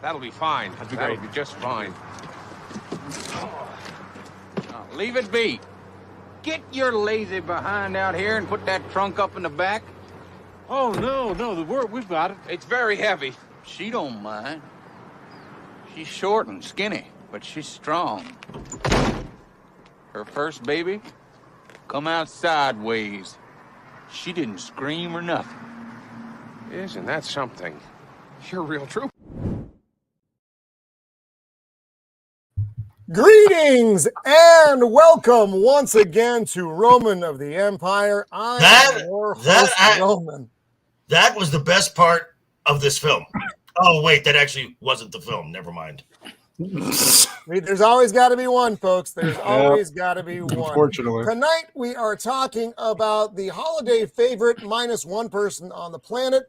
That'll be fine. That'll be just fine. Leave it be. Get your lazy behind out here and put that trunk up in the back. Oh, no, we've got it. It's very heavy. She don't mind. She's short and skinny, but she's strong. Her first baby come out sideways. She didn't scream or nothing. Isn't that something? You're a real trooper. Greetings and welcome once again to Roman of the Empire. I am your host, Roman. That was the best part of this film. Oh, wait, that actually wasn't the film. Never mind. There's always got to be one, folks. There's always got to be one. Unfortunately. Tonight, we are talking about the holiday favorite minus one person on the planet,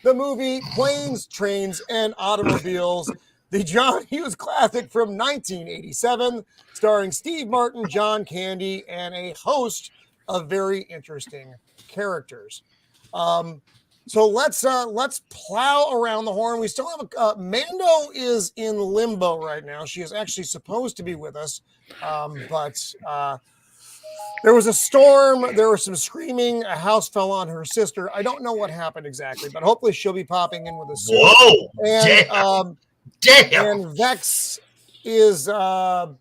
the movie Planes, Trains, and Automobiles, the John Hughes classic from 1987, starring Steve Martin, John Candy, and a host of very interesting characters. So let's plow around the horn. We still have Mando is in limbo right now. She is actually supposed to be with us, but there was a storm. There was some screaming. A house fell on her sister. I don't know what happened exactly, but hopefully she'll be popping in with us soon. Whoa! And, Damn! And Vex is going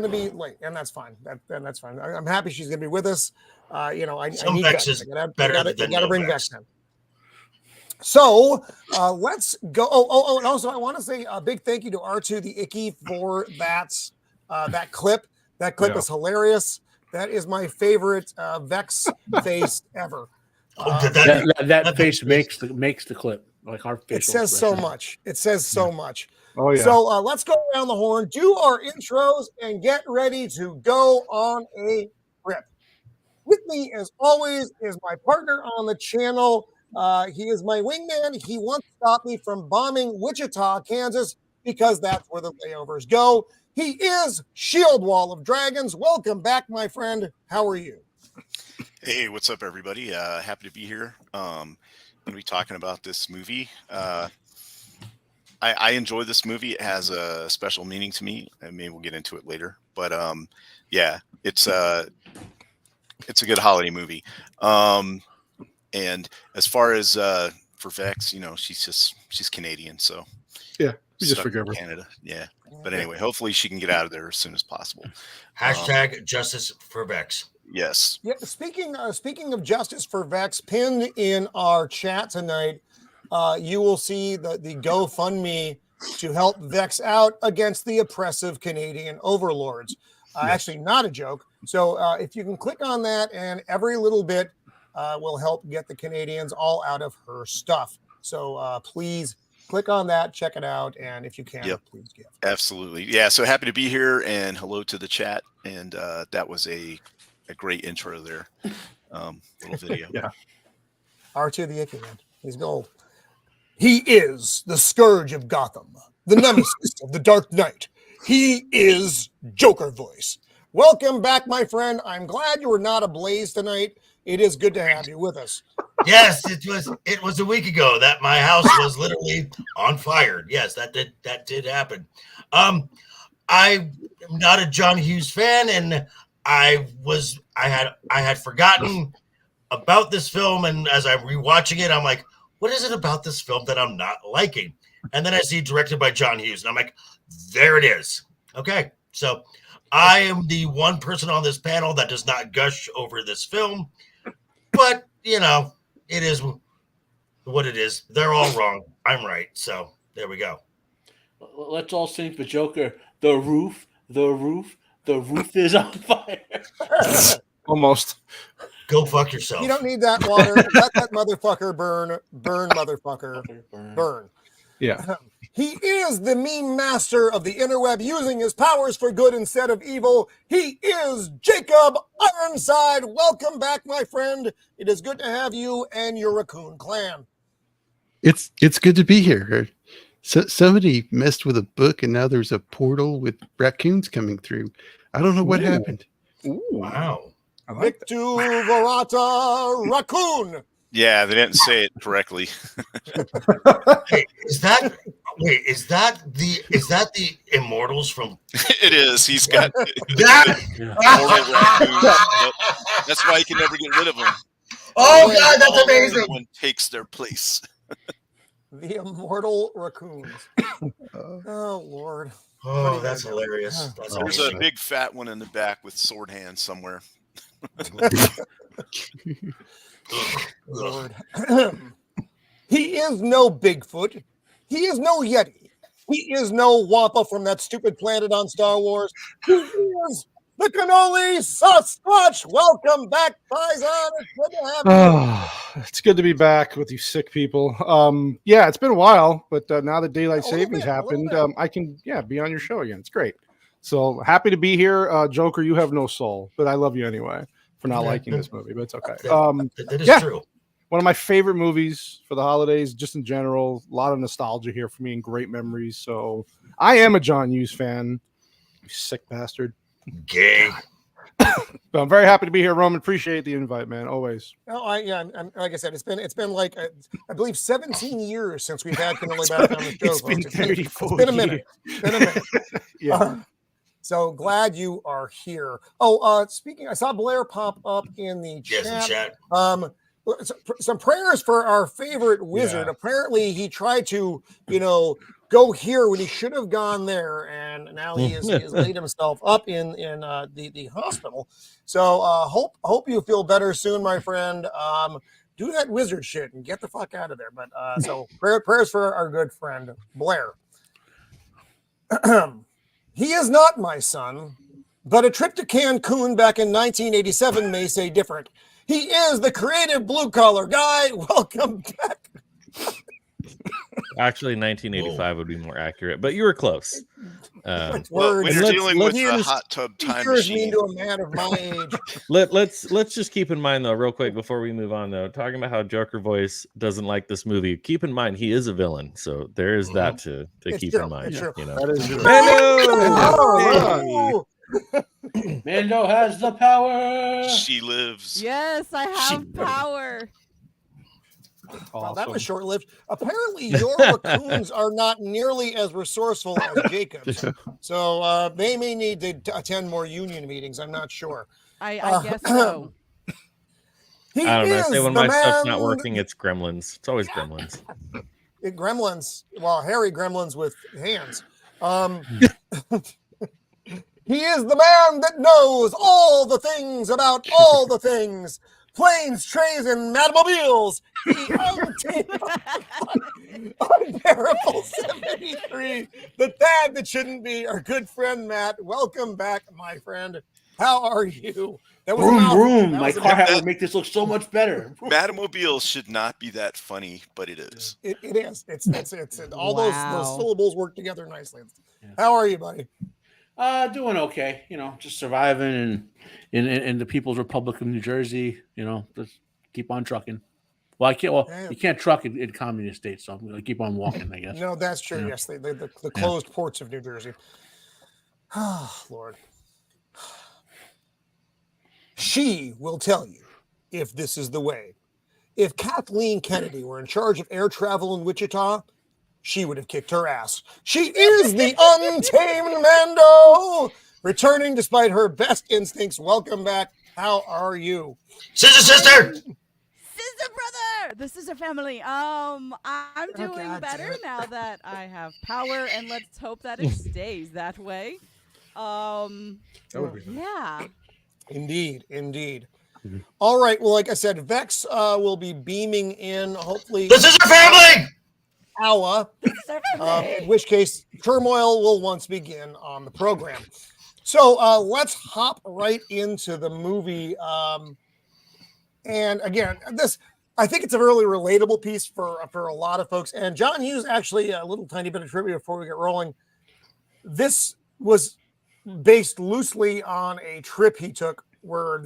to be late, and that's fine. That's fine. I'm happy she's going to be with us. I need Vex. Vex. I gotta bring Vex in. So let's go. And also I want to say a big thank you to R2 the Icky for that clip. That clip is hilarious. That is my favorite Vex face ever. That face makes the clip. Like our it says so much. It says so much. Oh yeah. So let's go around the horn, do our intros, and get ready to go on a trip. With me, as always, is my partner on the channel. He is my wingman. He once stopped me from bombing Wichita, Kansas, because that's where the layovers go. He is Shieldwall of Dragons. Welcome back, my friend. How are you? Hey, what's up, everybody? Happy to be here. Going to be talking about this movie. I enjoy this movie. It has a special meaning to me, and maybe we'll get into it later. But yeah, it's a good holiday movie. And as far as for Vex, she's Canadian, so yeah, we just forgive her. Canada, yeah. But anyway, hopefully she can get out of there as soon as possible. Hashtag justice for Vex. Yes. Yeah. Speaking of justice for Vex, pinned in our chat tonight, you will see the GoFundMe to help Vex out against the oppressive Canadian overlords. Actually, not a joke. So if you can click on that, and every little bit will help get the Canadians all out of her stuff. So please click on that, check it out, and if you can, please give. Absolutely. Yeah, so happy to be here, and hello to the chat. And that was a great intro there. Little video. Yeah. R2 the Icky Man. He's gold. He is the scourge of Gotham, the nemesis of the Dark Knight. He is Joker Voice. Welcome back, my friend. I'm glad you were not ablaze tonight. It is good to have you with us. Yes, it was a week ago that my house was literally on fire. Yes, that did happen. I'm not a John Hughes fan, and I had forgotten about this film, and as I'm rewatching it, I'm like, what is it about this film that I'm not liking? And then I see directed by John Hughes, and I'm like, there it is. Okay, so I am the one person on this panel that does not gush over this film, but it is what it is. They're all wrong. I'm right. So there we go. Let's all sing the Joker. The roof is on fire. Almost. Go fuck yourself. You don't need that water. Let that motherfucker burn. Burn, motherfucker. Burn. Yeah. He is the meme master of the interweb, using his powers for good instead of evil. He is Jacob Ironside. Welcome back, my friend. It is good to have you and your raccoon clan. It's good to be here. So somebody messed with a book, and now there's a portal with raccoons coming through. I don't know what happened. Ooh. Wow. I like that. Victu Verata Raccoon. Yeah, they didn't say it correctly. Hey, is that the Immortals from? It is. He's got That? immortal raccoons. Yep. That's why you can never get rid of them. Oh God, that's amazing! Everyone takes their place. The immortal raccoons. Oh Lord. Oh, that's hilarious. That's There's amazing. a big fat one in the back with sword hands somewhere. Lord. He is no Bigfoot. He is no Yeti. He is no Wampa from that stupid planet on Star Wars. He is the Cannoli Sasquatch. Welcome back, Paisan. It's good to have you. It's good to be back with you sick people. Yeah, it's been a while, but now that daylight savings happened, I can be on your show again. It's great. So happy to be here. Joker, you have no soul, but I love you anyway for not liking this movie, but it's okay. That is true. One of my favorite movies for the holidays, just in general. A lot of nostalgia here for me and great memories. So I am a John Hughes fan. You sick bastard. Gay. But I'm very happy to be here, Roman. Appreciate the invite, man. Always. Oh, I'm like I said, it's been like I believe 17 years since we've had Cannoli back on the show. It's been 34 It's been a minute. years. It's been a minute. Yeah. So glad you are here. Oh, speaking, I saw Blair pop up in the chat. Yes, in chat. Some prayers for our favorite wizard. Yeah. Apparently, he tried to, go here when he should have gone there, and now he has laid himself up in the hospital. So hope you feel better soon, my friend. Do that wizard shit and get the fuck out of there. But so prayers for our good friend Blair. He is not my son, but a trip to Cancun back in 1987 may say different. He is the creative blue-collar guy. Welcome back. Actually, 1985 would be more accurate, but you were close. Well, when you're dealing with a hot tub time Years mean machine. to a man of my age. Let's just keep in mind though, real quick before we move on though, talking about how Joker Voice doesn't like this movie. Keep in mind he is a villain, so there is that to keep in mind. It's true. That is true. Oh, Mando has the power. She lives. Yes, I have power. well, that was short-lived. Apparently, your raccoons are not nearly as resourceful as Jacob's, so they may need to attend more union meetings. I'm not sure. I guess so. He I don't know. I is say when the my stuff's not man- working, it's Gremlins. It's always Gremlins. Gremlins. Well, hairy gremlins with hands. He is the man that knows all the things about all the things. Planes, trains, and automobiles. Unbearable 73. The dad that shouldn't be. Our good friend Matt. Welcome back, my friend. How are you? That was a Vroom, mouthful. vroom. That My was a car hat that- would make this look so much better. Matamobiles should not be that funny, but it is. It is. It's all those Wow. syllables work together nicely. How are you, buddy? Doing okay. Just surviving in the People's Republic of New Jersey. Just keep on trucking. Well, I can't. Well, Yeah. you can't truck in communist states, so I'm going to keep on walking. I guess. No, that's true. Yeah. Yes, the closed ports of New Jersey. Oh, Lord. She will tell you if this is the way. If Kathleen Kennedy were in charge of air travel in Wichita, she would have kicked her ass. She is the Untamed Mando, returning despite her best instincts. Welcome back. How are you? Sister. Sister brother, the sister family. I'm doing God better damn it. now that I have power, and let's hope that it stays that way. Yeah. Indeed. All right. Well, like I said, Vex will be beaming in, hopefully. This is our family. Hour, in which case turmoil will once begin on the program. So let's hop right into the movie. And again, I think it's a really relatable piece for a lot of folks. And John Hughes, actually, a little tiny bit of trivia before we get rolling. This was based loosely on a trip he took where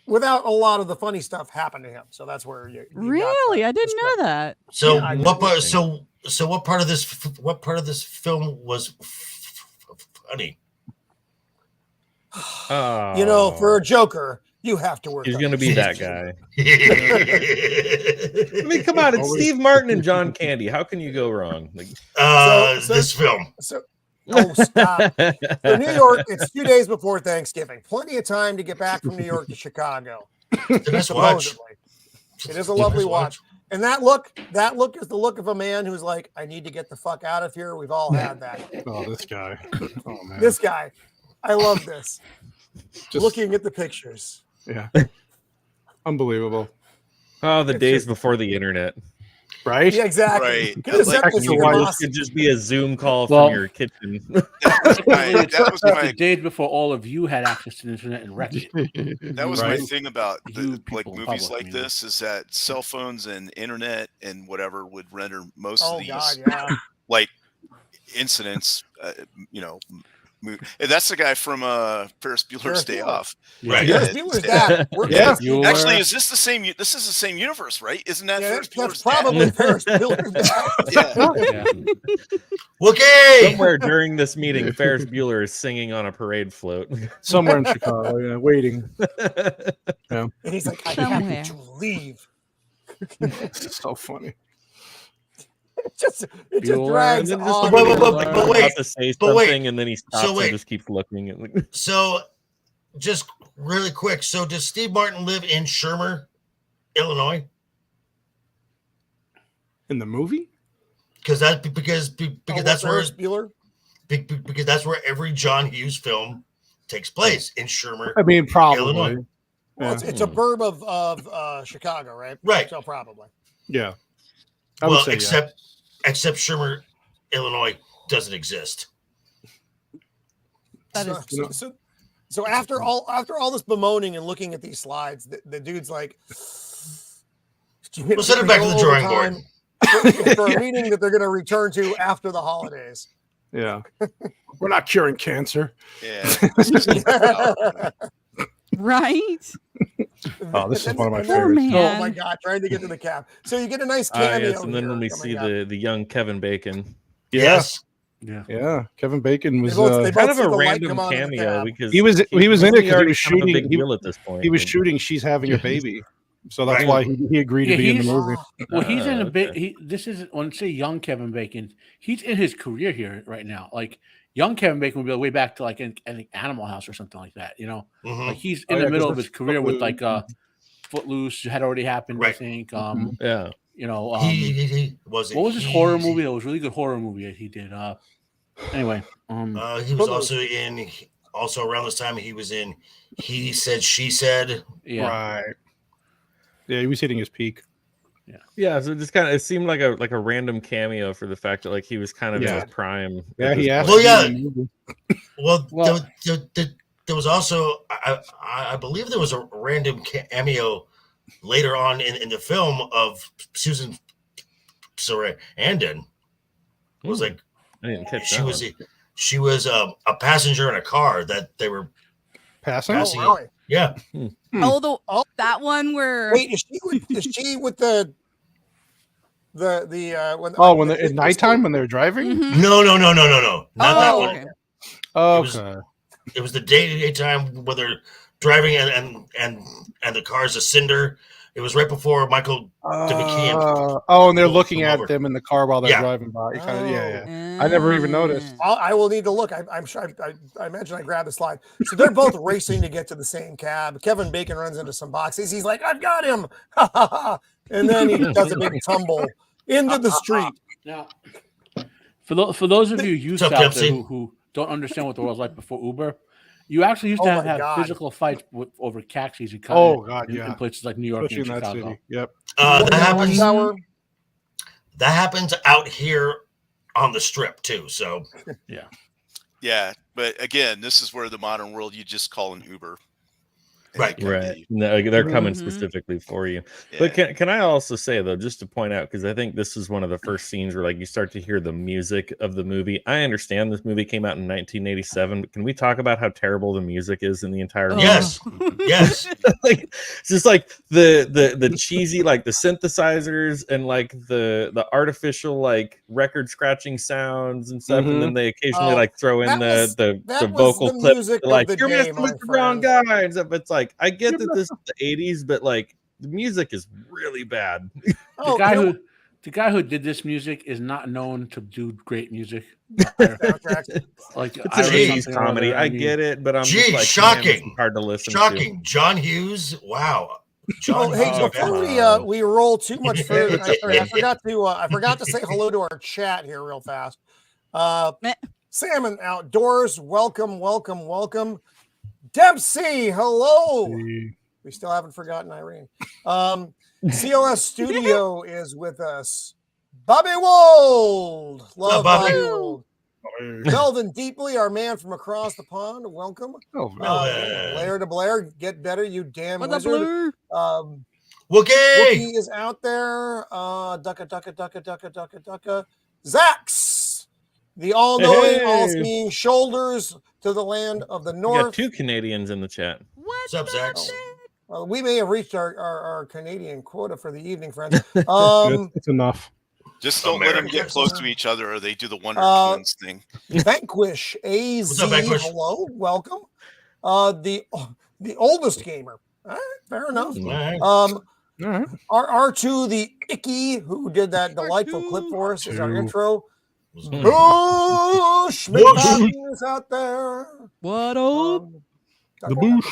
without a lot of the funny stuff happened to him. So that's where you Really? I didn't know that. So Yeah, I what part? did. So what part of this film was funny? For a Joker, You have to work. He's on going to this. be that guy. I mean, come on, it's Steve Martin and John Candy. How can you go wrong? Like, this film. Oh, stop. So New York, it's 2 days before Thanksgiving. Plenty of time to get back from New York to Chicago. Nice watch. It is a lovely watch. And that look is the look of a man who's like, I need to get the fuck out of here. We've all had that. Oh, this guy. Oh, man. This guy. I love this. Just looking at the pictures. Yeah. Unbelievable. oh, the days before the internet. Right? Yeah, exactly. Right. Could have Like, sent this to You your know, boss. this could just be a Zoom call Well- from your kitchen. That was the my days before all of you had access to the internet and wrecked it. that was my Right. thing about You the, like people in movies public, like I mean. this is that cell phones and internet and whatever would render most Oh of these God, yeah. like incidents. That's the guy from Ferris Bueller's Ferris Day Bueller. Off. Right. Ferris Yeah. Bueller's dad. Yeah. You Actually, were- is this the same? This is the same universe, right? Isn't that Yeah, Ferris that's Bueller's dad? probably Ferris Bueller's dad. Yeah. yeah. Okay. Somewhere during this meeting, Ferris Bueller is singing on a parade float. Somewhere in Chicago, yeah, waiting. And he's like, I Somewhere. have to leave. It's so funny. It just Bueller, drags and then on. But wait, about to say but wait. something, and then he stops So wait. and just keeps looking. At, like, So, just really quick. So, does Steve Martin live in Shermer, Illinois? In the movie? Because that's that's where Ferris Bueller. because that's where every John Hughes film takes place, in Shermer. I mean, probably. Illinois. Well, it's a burb of Chicago, right? Right. So probably. Yeah. I would Well, say except Shermer, Illinois doesn't exist. That So, is so after all this bemoaning and looking at these slides, the dude's like, We'll send it back to the drawing board. for a meeting that they're going to return to after the holidays. Yeah. We're not curing cancer. Yeah. right. Oh, this is one of my And then- favorites. man. Oh my god, trying to get to the cap. So you get a nice ah, cameo. yes, and then here when we coming see up. the young Kevin Bacon, Yes. Yeah. Yeah. Kevin Bacon was They kind both of see a the light random come on in the cameo cab. because he was in it because he already was kind of a shooting big deal at this point. he was Like, shooting She's Having a Baby. So that's Right. why he agreed to Yeah, be in the he's- movie. Well, he's in a okay. bit. This is when I say young Kevin Bacon. He's in his career here right now. Like young Kevin Bacon would be way back to like in Animal House or something like that. You know, Mhm. like he's Oh, in yeah, the middle 'cause of his that's career with like Footloose. Footloose had already happened. I Right. think. Yeah, You know, He was. what was his horror movie? That was a really good horror movie that he did. Anyway, He was Footloose. also around this time. He was in He Said, She Said. yeah. Right. Yeah, he was hitting his peak. yeah. So it just kind of it seemed like a random cameo for the fact that like he was kind of in Yeah. his prime. Yeah, at he this asked. point. Well, to be yeah. in the movie. Well, Well- there was also I believe there was a random cameo later on in the film of Susan Sarandon. It was like I didn't catch she that was one. she was a passenger in a car that they were Passing. Oh, Passing it. really? yeah. Oh, that one where Wait, is she with the when Oh, when they're at nighttime when they're driving? Mhm. No, not that Oh, one. okay. Okay. It was the daytime when they're driving and the car's a cinder. It was right before Michael DeMcKean. And they're pulled looking them at over. them in the car while they're Yeah. driving by. Kind of, yeah. I I never even noticed. I will need to look. I'm sure. I imagine I grabbed the slide. So they're both racing to get to the same cab. Kevin Bacon runs into some boxes. He's like, "I've got him!" And then he does a big tumble into the street. Now, for those of you youth What's up, out there Dempsey? who don't understand what the world was like before Uber, you actually used Oh to my have God. physical fights over taxis and Oh, God, in yeah. places like New York Especially in and that Chicago. city. Yep. That happens. Tower. That happens out here on the strip too. So Yeah, but again, this is where the modern world you just call an Uber. And Right. they come to Right. you. No, they're coming Mhm. specifically for you. Yeah. But can I also say though, just to point out, because I think this is one of the first scenes where like you start to hear the music of the movie. I understand this movie came out in 1987, but can we talk about how terrible the music is in the entire movie? yes, yes. Like it's just like the cheesy like the synthesizers and like the artificial like record scratching sounds and stuff, and then they occasionally Oh, like throw in that was the the vocal clip music of like the you're day, Mr. my Brown friend. guy and stuff. It's like, I get that this is the 80s, but like the music is really bad. Oh, The guy who did this music is not known to do great music. soundtracks. Like It's an 80s comedy. I get it, but I'm just like, shocking. man, this is hard to listen Shocking. John Hughes. Wow. John Hey, Hughes. before we roll too much further, I forgot to say hello to our chat here real fast. Salmon Outdoors, welcome. Dempsey, hello. We still haven't forgotten Irene. CLS Studio is with us. Bobby Wold, love Bobby Wold. Melvin Deeply, our man from across the pond, welcome. Blair de Blair, get better, you damn wizard. Wookie is out there. Ducka. Zax, the all-knowing, all-seeing shoulders to the land of the north. We got 2 Canadians in the chat. What's up, Zax? We may have reached our Canadian quota for the evening, friends. It's enough. Just don't let them get close to each other, or they do the Wonder Twins thing. Vanquish AZ, What's up, Vanquish? hello, welcome. The oldest gamer. All right, fair enough. R2, the Icky, who did that delightful clip for us, is our intro. Bush McFadden is out there. What up? The Bush.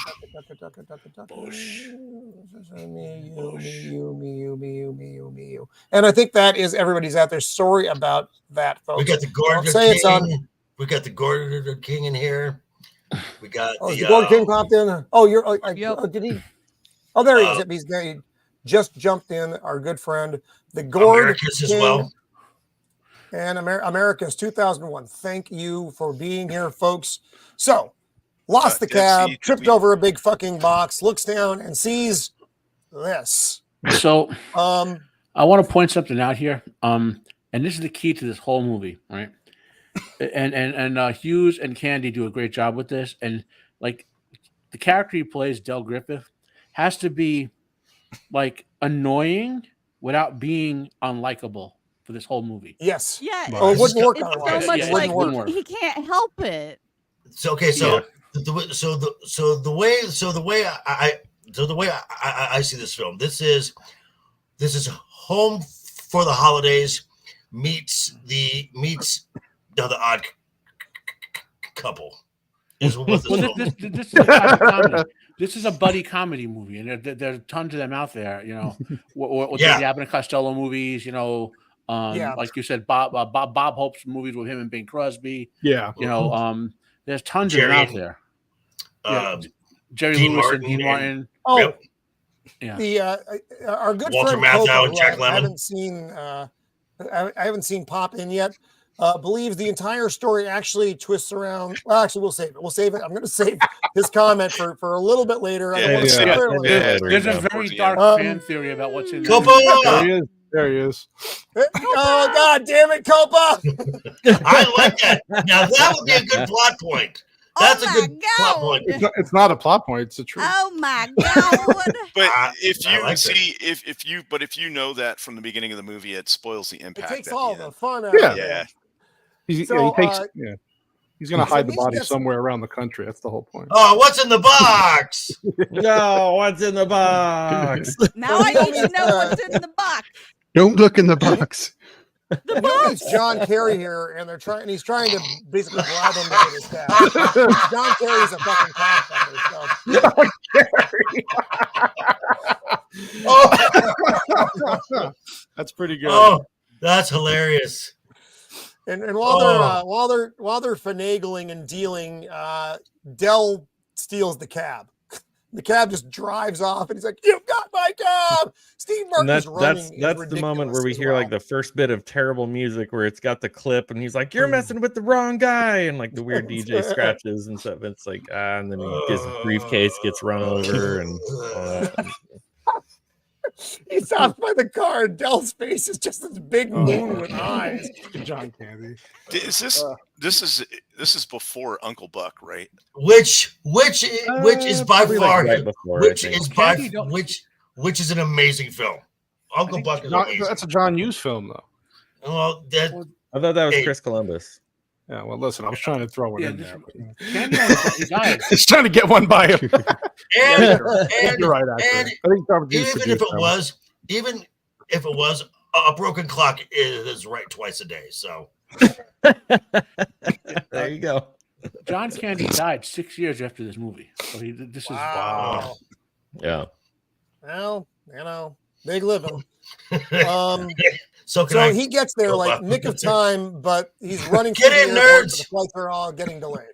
You. And I think that is everybody's out there. Sorry about that, folks. We got the Gordon King. We got the Gordon King in here. We got the Gordon King popped in. Oh, did he? Oh, there he is. He's there. He just jumped in. Our good friend, the Gordon King, as well. And America's 2001. Thank you for being here, folks. So, lost the cab, tripped over a big fucking box, looks down and sees this. So, I want to point something out here. And this is the key to this whole movie, right? And Hughes and Candy do a great job with this. And like the character he plays, Del Griffith, has to be like annoying without being unlikable for this whole movie. Yes. Yeah. Oh, it wouldn't work. It's so much like he can't help it. So okay, so the way I see this film, this is Home for the Holidays meets the Odd Couple. This is a buddy comedy movie, and there are tons of them out there. You know, or the Abbott and Costello movies. You know, like you said, Bob Hope's movies with him and Bing Crosby. Yeah, you know, there's tons of them out there. Jerry Dean Lewis Martin, and Dean Martin. Oh, yep. Yeah. Our good Walter friend Matthau and Jack I Lemmon. haven't seen pop in yet. Believes the entire story actually twists around. Well, actually, we'll save it. I'm going to save his comment for a little bit later. There's a very dark fan theory about what's in there. There he is. Oh, God damn it, Copa! I like that. Now that would be a good plot point. That's a good plot point. It's not a plot point. It's a truth. Oh my God! But if you know that from the beginning of the movie, it spoils the impact. It takes all the fun out. Yeah. He's going to hide the body somewhere around the country. That's the whole point. Oh, what's in the box? No, what's in the box? Now I need to know what's in the box. Don't look in the box. The box. It's John Kerry here, and he's trying to basically bribe him to get his cat. John Kerry's a fucking cocksucker. John Kerry. That's pretty good. Oh, that's hilarious. And while they're finagling and dealing, Del steals the cab. The cab just drives off, and he's like, "You've got my cab." Steve Martin's running. That's the moment where we hear like the first bit of terrible music where it's got the clip, and he's like, "You're messing with the wrong guy," and like the weird DJ scratches and stuff. It's like, and then his briefcase gets run over, and all that. He's off by the car, and Del's face is just this big moon with eyes. John Candy. Is this is before Uncle Buck, right? Which is by far right before, which is an amazing film. Uncle Buck is amazing. That's a John Hughes film, though. Well, I thought that was Chris Columbus. Yeah, well, listen, I was trying to throw it in there. Candy he died. Just trying to get one by him. And You're right, actually. I think even if it was a broken clock, it is right twice a day. So there you go. John Candy died 6 years after this movie. So this is wow. Yeah. Well, big living. So he gets there like nick of time, but he's running. Get in, nerds! The flights are all getting delayed.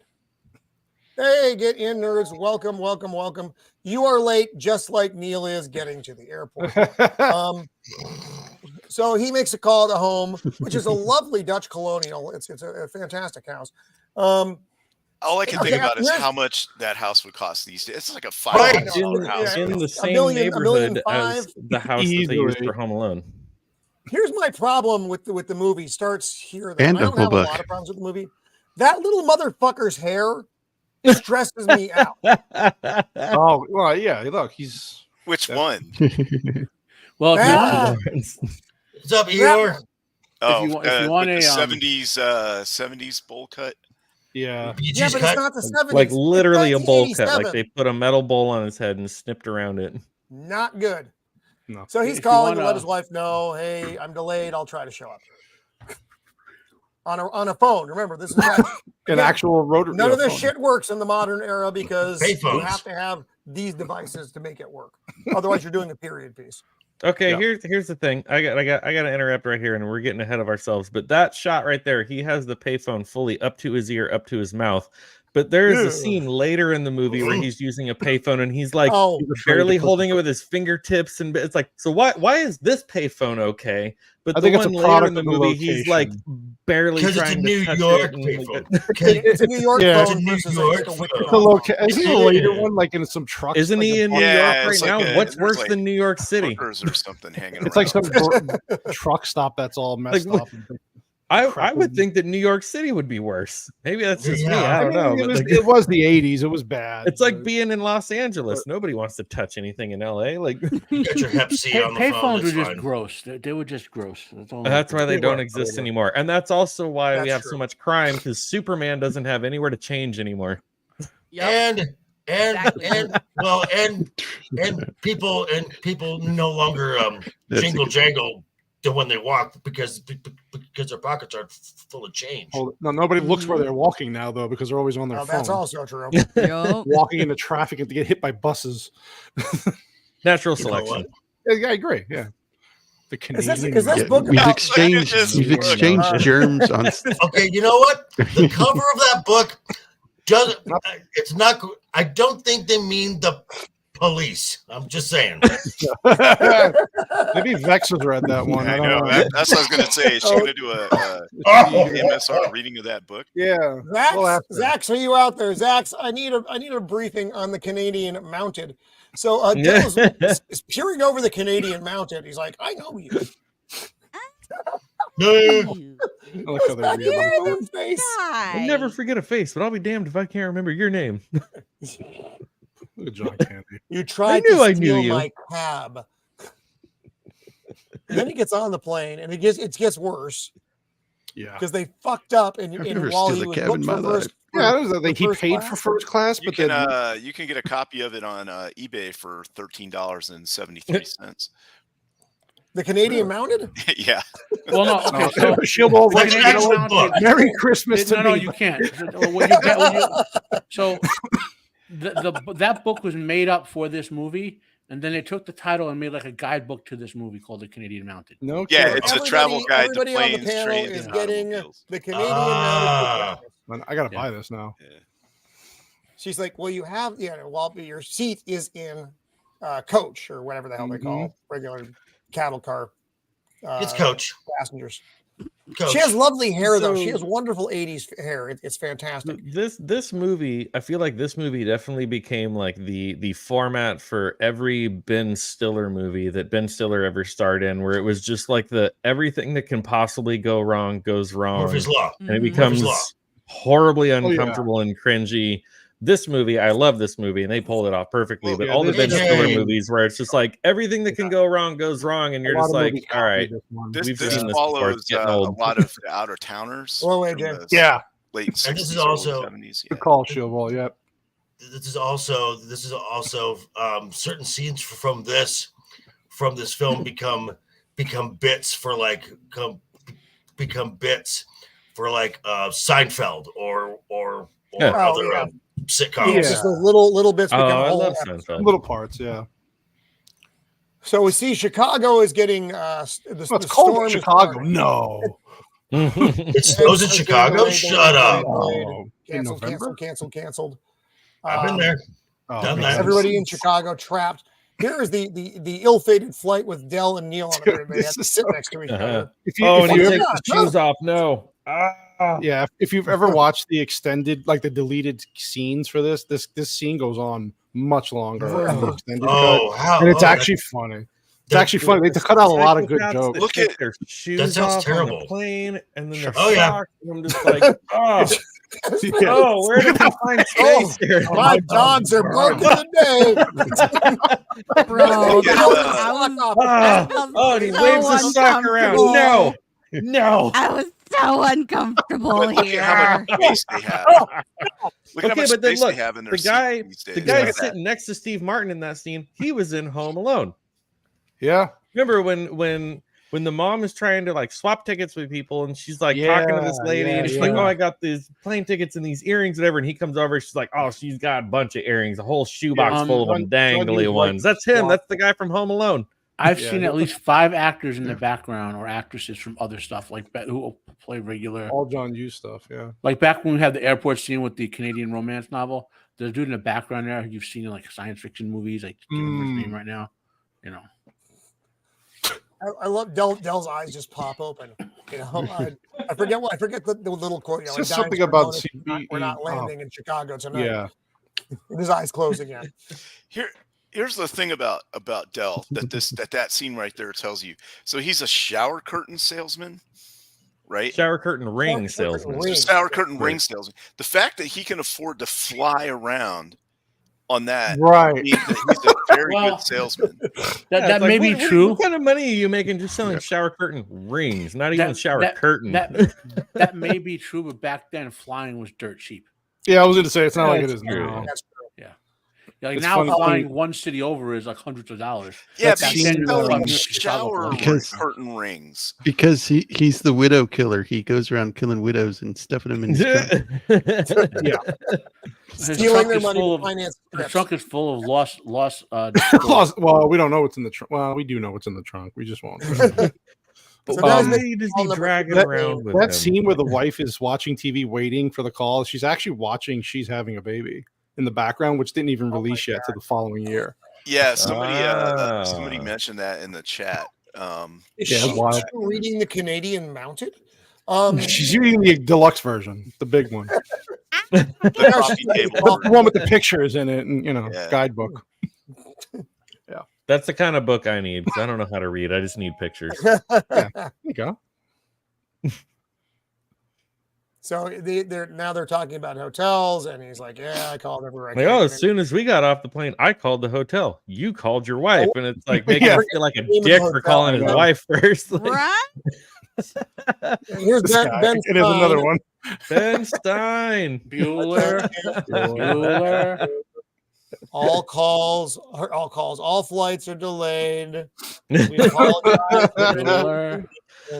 Hey, get in, nerds! Welcome, welcome, welcome. You are late, just like Neil is getting to the airport. So he makes a call to home, which is a lovely Dutch colonial. It's a fantastic house. All I can think about is how much that house would cost these days. It's like a $500 house. In the same neighborhood as the house that they used for Home Alone. Here's my problem with the movie. Starts here. Though. And I don't have a lot of problems with the movie. That little motherfucker's hair stresses me out. Oh, well, yeah. Look, he's which one? Well, what's up, Eeyore? Oh, if you want a 70s bowl cut. Yeah, but it's not the 70s. Like literally a bowl cut. Like they put a metal bowl on his head and snipped around it. Not good. No. So he's calling to let his wife know, hey, I'm delayed. I'll try to show up. On a phone. Remember, this is an actual rotary. None of this shit works in the modern era because you have to have these devices to make it work. Otherwise, you're doing a period piece. Okay, here's the thing. I got to interrupt right here, and we're getting ahead of ourselves. But that shot right there, he has the payphone fully up to his ear, up to his mouth. But there is a scene later in the movie where he's using a payphone, and he's like barely holding it with his fingertips, and it's like, so why is this payphone okay? But the one later in the movie, he's like barely trying to touch it. It's a New York phone. It's New York. Isn't the later one like in some trucks? Isn't he in New York right now? What's worse than New York City? Or something hanging. It's like some truck stop that's all messed up. I would think that New York City would be worse. Maybe that's just me. I don't know. It was the 80s. It was bad. It's like being in Los Angeles. Nobody wants to touch anything in LA. Like get your Hep C on the phone. Payphones were just gross. They were just gross. That's why they don't exist anymore. And that's also why we have so much crime, because Superman doesn't have anywhere to change anymore. And people no longer jingle jangle when they walk because their pockets are full of change. Oh, no, nobody looks where they're walking now, though, because they're always on their phone. That's also true. Walking into traffic and to get hit by buses. Natural selection. Yeah, I agree. Yeah. The Canadian. Is this book we've exchanged germs on. Okay, you know what? The cover of that book doesn't. It's not. I don't think they mean the police. I'm just saying. Maybe Vex has read that one. I know. That's what I was going to say. Is she going to do a MSR reading of that book? Yeah. Zax, are you out there? Zax, I need a briefing on the Canadian Mounted. So Dill is peering over the Canadian Mounted. He's like, I know you. I never forget a face, but I'll be damned if I can't remember your name. John Candy. You tried to steal my cab. And then he gets on the plane, and it gets worse. Yeah, because they fucked up, and while he was booked for first, he paid for first class, but you can get a copy of it on eBay for $13.73. The Canadian Mounted? Yeah. Well, no. Okay. So Shieldwall of Dragons. Merry Christmas to me. No, you can't. So that book was made up for this movie, and then they took the title and made like a guidebook to this movie called The Canadian Mounted. No, yeah, it's a travel guide to planes, on the panel trains, is and getting the Canadian Mounted. I gotta buy this now. Yeah. She's like, well, you have your seat is in coach or whatever the hell they call regular cattle car. It's coach passengers. Coach. She has lovely hair though. She has wonderful 80s hair. It's fantastic. This movie, I feel like this movie definitely became like the format for every Ben Stiller movie that Ben Stiller ever starred in, where it was just like everything that can possibly go wrong goes wrong. Murphy's Law. And it becomes horribly uncomfortable and cringy. This movie, I love this movie, and they pulled it off perfectly. But all the Ben Stiller movies where it's just like everything that can go wrong goes wrong, and you're just like, all right. This follows a lot of the Out of Towners. Oh, AJ. Yeah. late And 60s, this is early also 70s. Good call, Shieldwall. Yep. this is also certain scenes from this film become bits for like become bits for like Seinfeld or other sitcoms. Yeah, just those little bits become I whole love episodes. Seinfeld. Little parts, yeah. So we see Chicago is getting It's the cold storm in is Chicago. starting. No. It snows in Chicago. Shut up. Oh, in Canceled, November? canceled. I've been there. Oh, Done man. that. Everybody in Chicago trapped. Here is the ill-fated flight with Del and Neil on it. Dude, Everybody had this to is sit so next to each Uh-huh. other. If you, Oh, if and you he ever, takes his shoes off. No. yeah, if you've ever watched the extended, like the deleted scenes for this scene goes on much longer in the extended cut, and it's actually funny. It's actually funny. They cut out a lot of good jokes. Look at their shoes sounds off terrible. on the plane, and then their Oh, yeah. socks. And I'm just like, oh, Yeah. oh, where did we find space here? My dogs are broken today. Bro, Yeah. Oh, and he so waves his sock around. uncomfortable. No. I was so uncomfortable Look at how here. much space they have. Look at how Okay, much but then space look, they have in their the guy, seat these days. the guy Look at that. sitting next to Steve Martin in that scene, he was in Home Alone. Yeah. Remember when the mom is trying to like swap tickets with people, and she's like talking to this lady, and she's like, "Oh, I got these plane tickets and these earrings, whatever." And he comes over, she's like, "Oh, she's got a bunch of earrings, a whole shoebox full of them dangly ones." That's him. That's the guy from Home Alone. I've seen at least 5 actors in the background or actresses from other stuff, like who play regular. All John Hughes stuff. Yeah. Like back when we had the airport scene with the Canadian romance novel, there's a dude in the background there you've seen in like science fiction movies. I can't remember his name right now. You know. I love Dell's eyes just pop open. You know, I forget the little quote. You know, It's just like, something "Dying about to know that we're not landing in Chicago tonight." Yeah. With his eyes closed again. Here's the thing about Dell that scene right there tells you. So he's a shower curtain salesman, right? Shower curtain ring salesman. Shower curtain ring salesman. The fact that he can afford to fly around on that right means that he's a very good salesman. That may be true. What kind of money are you making just selling shower curtain rings? Not even shower curtain. That may be true, but back then flying was dirt cheap. Yeah, I was going to say it's not like it That's is true. now. That's true. Like It's now, funny. flying one city over is like hundreds of dollars. Yeah, Back but he's then, selling Chicago shower Because- curtain rings. Because he's the widow killer. He goes around killing widows and stuffing them in his trunk. Yeah. His Stealing trunk their is money full to of finance the trips. trunk is full of lost. Well, we don't know what's in the trunk. Well, we do know what's in the trunk. We just won't. So guys, Why does he drag it around with that him? scene where the wife is watching TV waiting for the call, she's actually watching She's Having a Baby in the background, which didn't even release yet to the following year. Yeah, somebody mentioned that in the chat. Is Yeah, she it's wild. still reading the Canadian Mounted? She's reading the deluxe version, the big one, The coffee table. the one with the pictures in it, and Yeah. guidebook. That's the kind of book I need because I don't know how to read. I just need pictures. There you go. So they're talking about hotels, and he's like, "Yeah, I called everywhere." Like, as soon as we got off the plane, I called the hotel. You called your wife, and it's like making Yeah. him feel like a Name of the dick for hotel, calling I his know. wife first. Like, Right? Here's This Ben. guy. Ben It is another one. Ben Stein. Bueller. Bueller. All flights are delayed. We apologize. Bueller.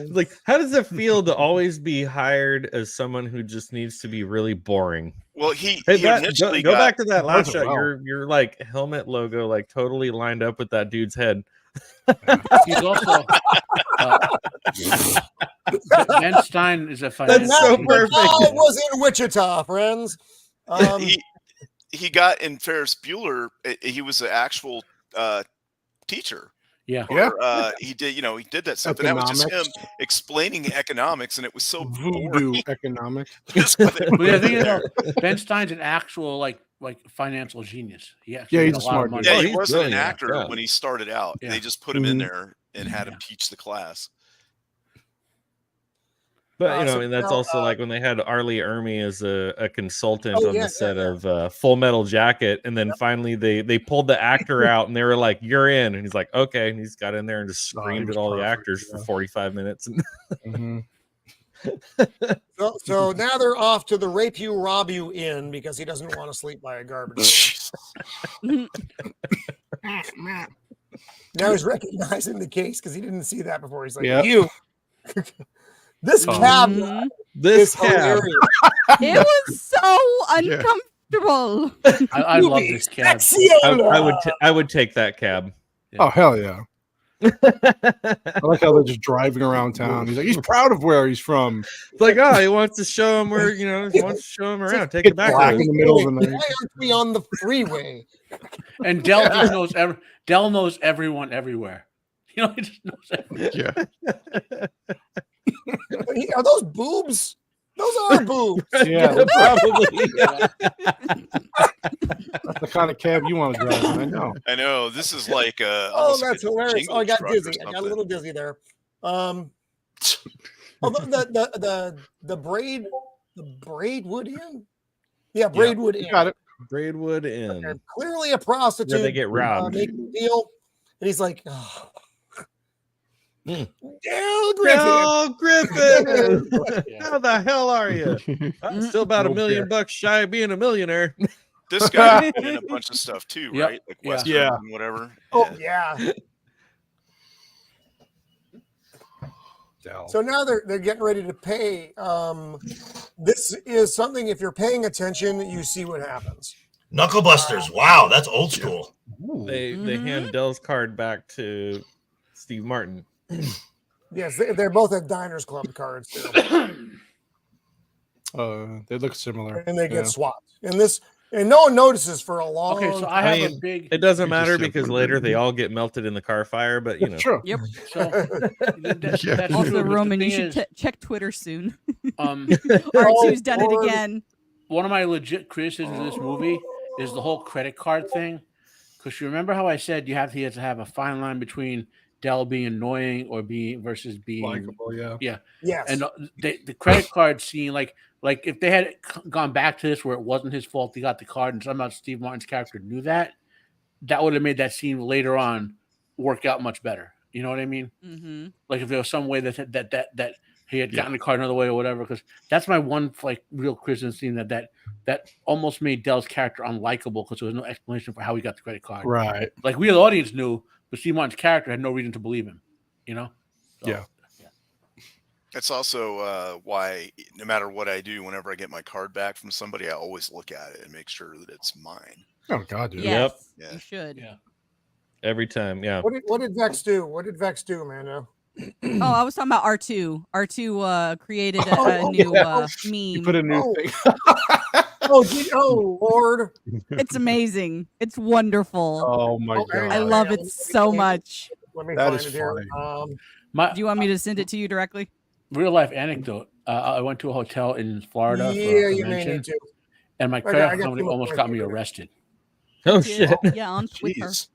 Like, how does it feel to always be hired as someone who just needs to be really boring? Well, he Hey, initially go got, back to that last Does it shot. well. Your like helmet logo like totally lined up with that dude's head. He's also Ben Stein is a And financial. That's so that perfect. I was in Wichita, friends. he got in Ferris Bueller. He was an actual teacher. Yeah. Yeah. Or, he did that stuff, and that was just him Economics. explaining economics, and it was so Voodoo boring. economic. Just with it. But the thing is, Ben Stein's an actual like financial genius. He actually Yeah, made he's a a lot smart of money. Yeah, Oh, he he's wasn't an brilliant. actor Yeah. when he started out. Yeah. They just put him in Mhm. there and had him teach the class. But you know, So I mean, that's now, also like when they had Arlie Ermy as a consultant Oh, on yeah, the set yeah, of Full Metal Jacket, and then finally they pulled the actor out, and they were like, "You're in," and he's like, "Okay," and he's got in there and just Oh, he screamed was at all the perfect, actors yeah. for 45 minutes. And Mhm. So now they're off to the Rape You, Rob You Inn because he doesn't want to sleep by a garbage can. Now he's recognizing the case because he didn't see that before. He's like, you. This cab. This cab. Hilarious. It was so uncomfortable. I love this cab. I would take that cab. Oh, hell yeah. I like how they're just driving around town. He's like, he's proud of where he's from. It's like, oh, he wants to show him where, he wants to show him around. Take it back. Black in the middle of the night. Why aren't we on the freeway? And Dell just knows Dell knows everyone everywhere. He just knows everyone. Yeah. Are those boobs? Those are boobs. Yeah, Probably. that's the kind of cab you want to drive. I know. I know. This is like Oh, that's hilarious. Oh, I got dizzy. I got a little dizzy there. The Braidwood Inn? Yeah, Braidwood Inn. Got it. Braidwood Inn. And clearly a prostitute. Where they get robbed. Making a deal. And he's like, oh. Hmm. Dale Griffin. How the hell are you? I'm still about $1 million shy of being a millionaire. This guy did in a bunch of stuff too, Yep. right? Like Western and whatever. Oh, yeah. So now they're getting ready to pay. This is something, if you're paying attention, you see what happens. Knucklebusters. Wow, that's old school. They hand Dell's card back to Steve Martin. Yes, they're both at Diners Club cards too. They look similar. And they get swapped. And no one notices for a long Okay, so I have a big. It doesn't matter because later they all get melted in the car fire, but Sure. Yep. So that's Yeah. true, Also, but the Roman, you thing should is, check Twitter soon. R2's R2's done it again. One of my legit criticisms of this movie is the whole credit card thing. Because you remember how I said he has to have a fine line between Dell being annoying or being Likeable, yeah. Yes. And the credit card scene, like if they had gone back to this where it wasn't his fault, he got the card, and somehow Steve Martin's character knew that would have made that scene later on work out much better. You know what I mean? Mm-hmm. Like if there was some way that he had gotten the card another way or whatever. Because that's my one real criticism scene that almost made Dell's character unlikable because there was no explanation for how he got the credit card. Right. Like we, the audience, knew, but Steve Martin's character had no reason to believe him. So, Yeah. That's also why no matter what I do, whenever I get my card back from somebody, I always look at it and make sure that it's mine. Oh God, dude. Yes, Yeah. you should. Yeah. every time, yeah. What did Vex do? What did Vex do, Mando? Oh, I was talking about R2. R2 created a new meme. You put a new thing. Oh, Lord. It's amazing. It's wonderful. Oh my God. I love it so much. Let me That find is it here. funny. Do you want me to send it to you directly? Real life anecdote. I went to a hotel in Florida for a you may convention, need to. and my I got credit too company much almost work got to me do. arrested. Oh shit! Yeah, on with her. Jeez.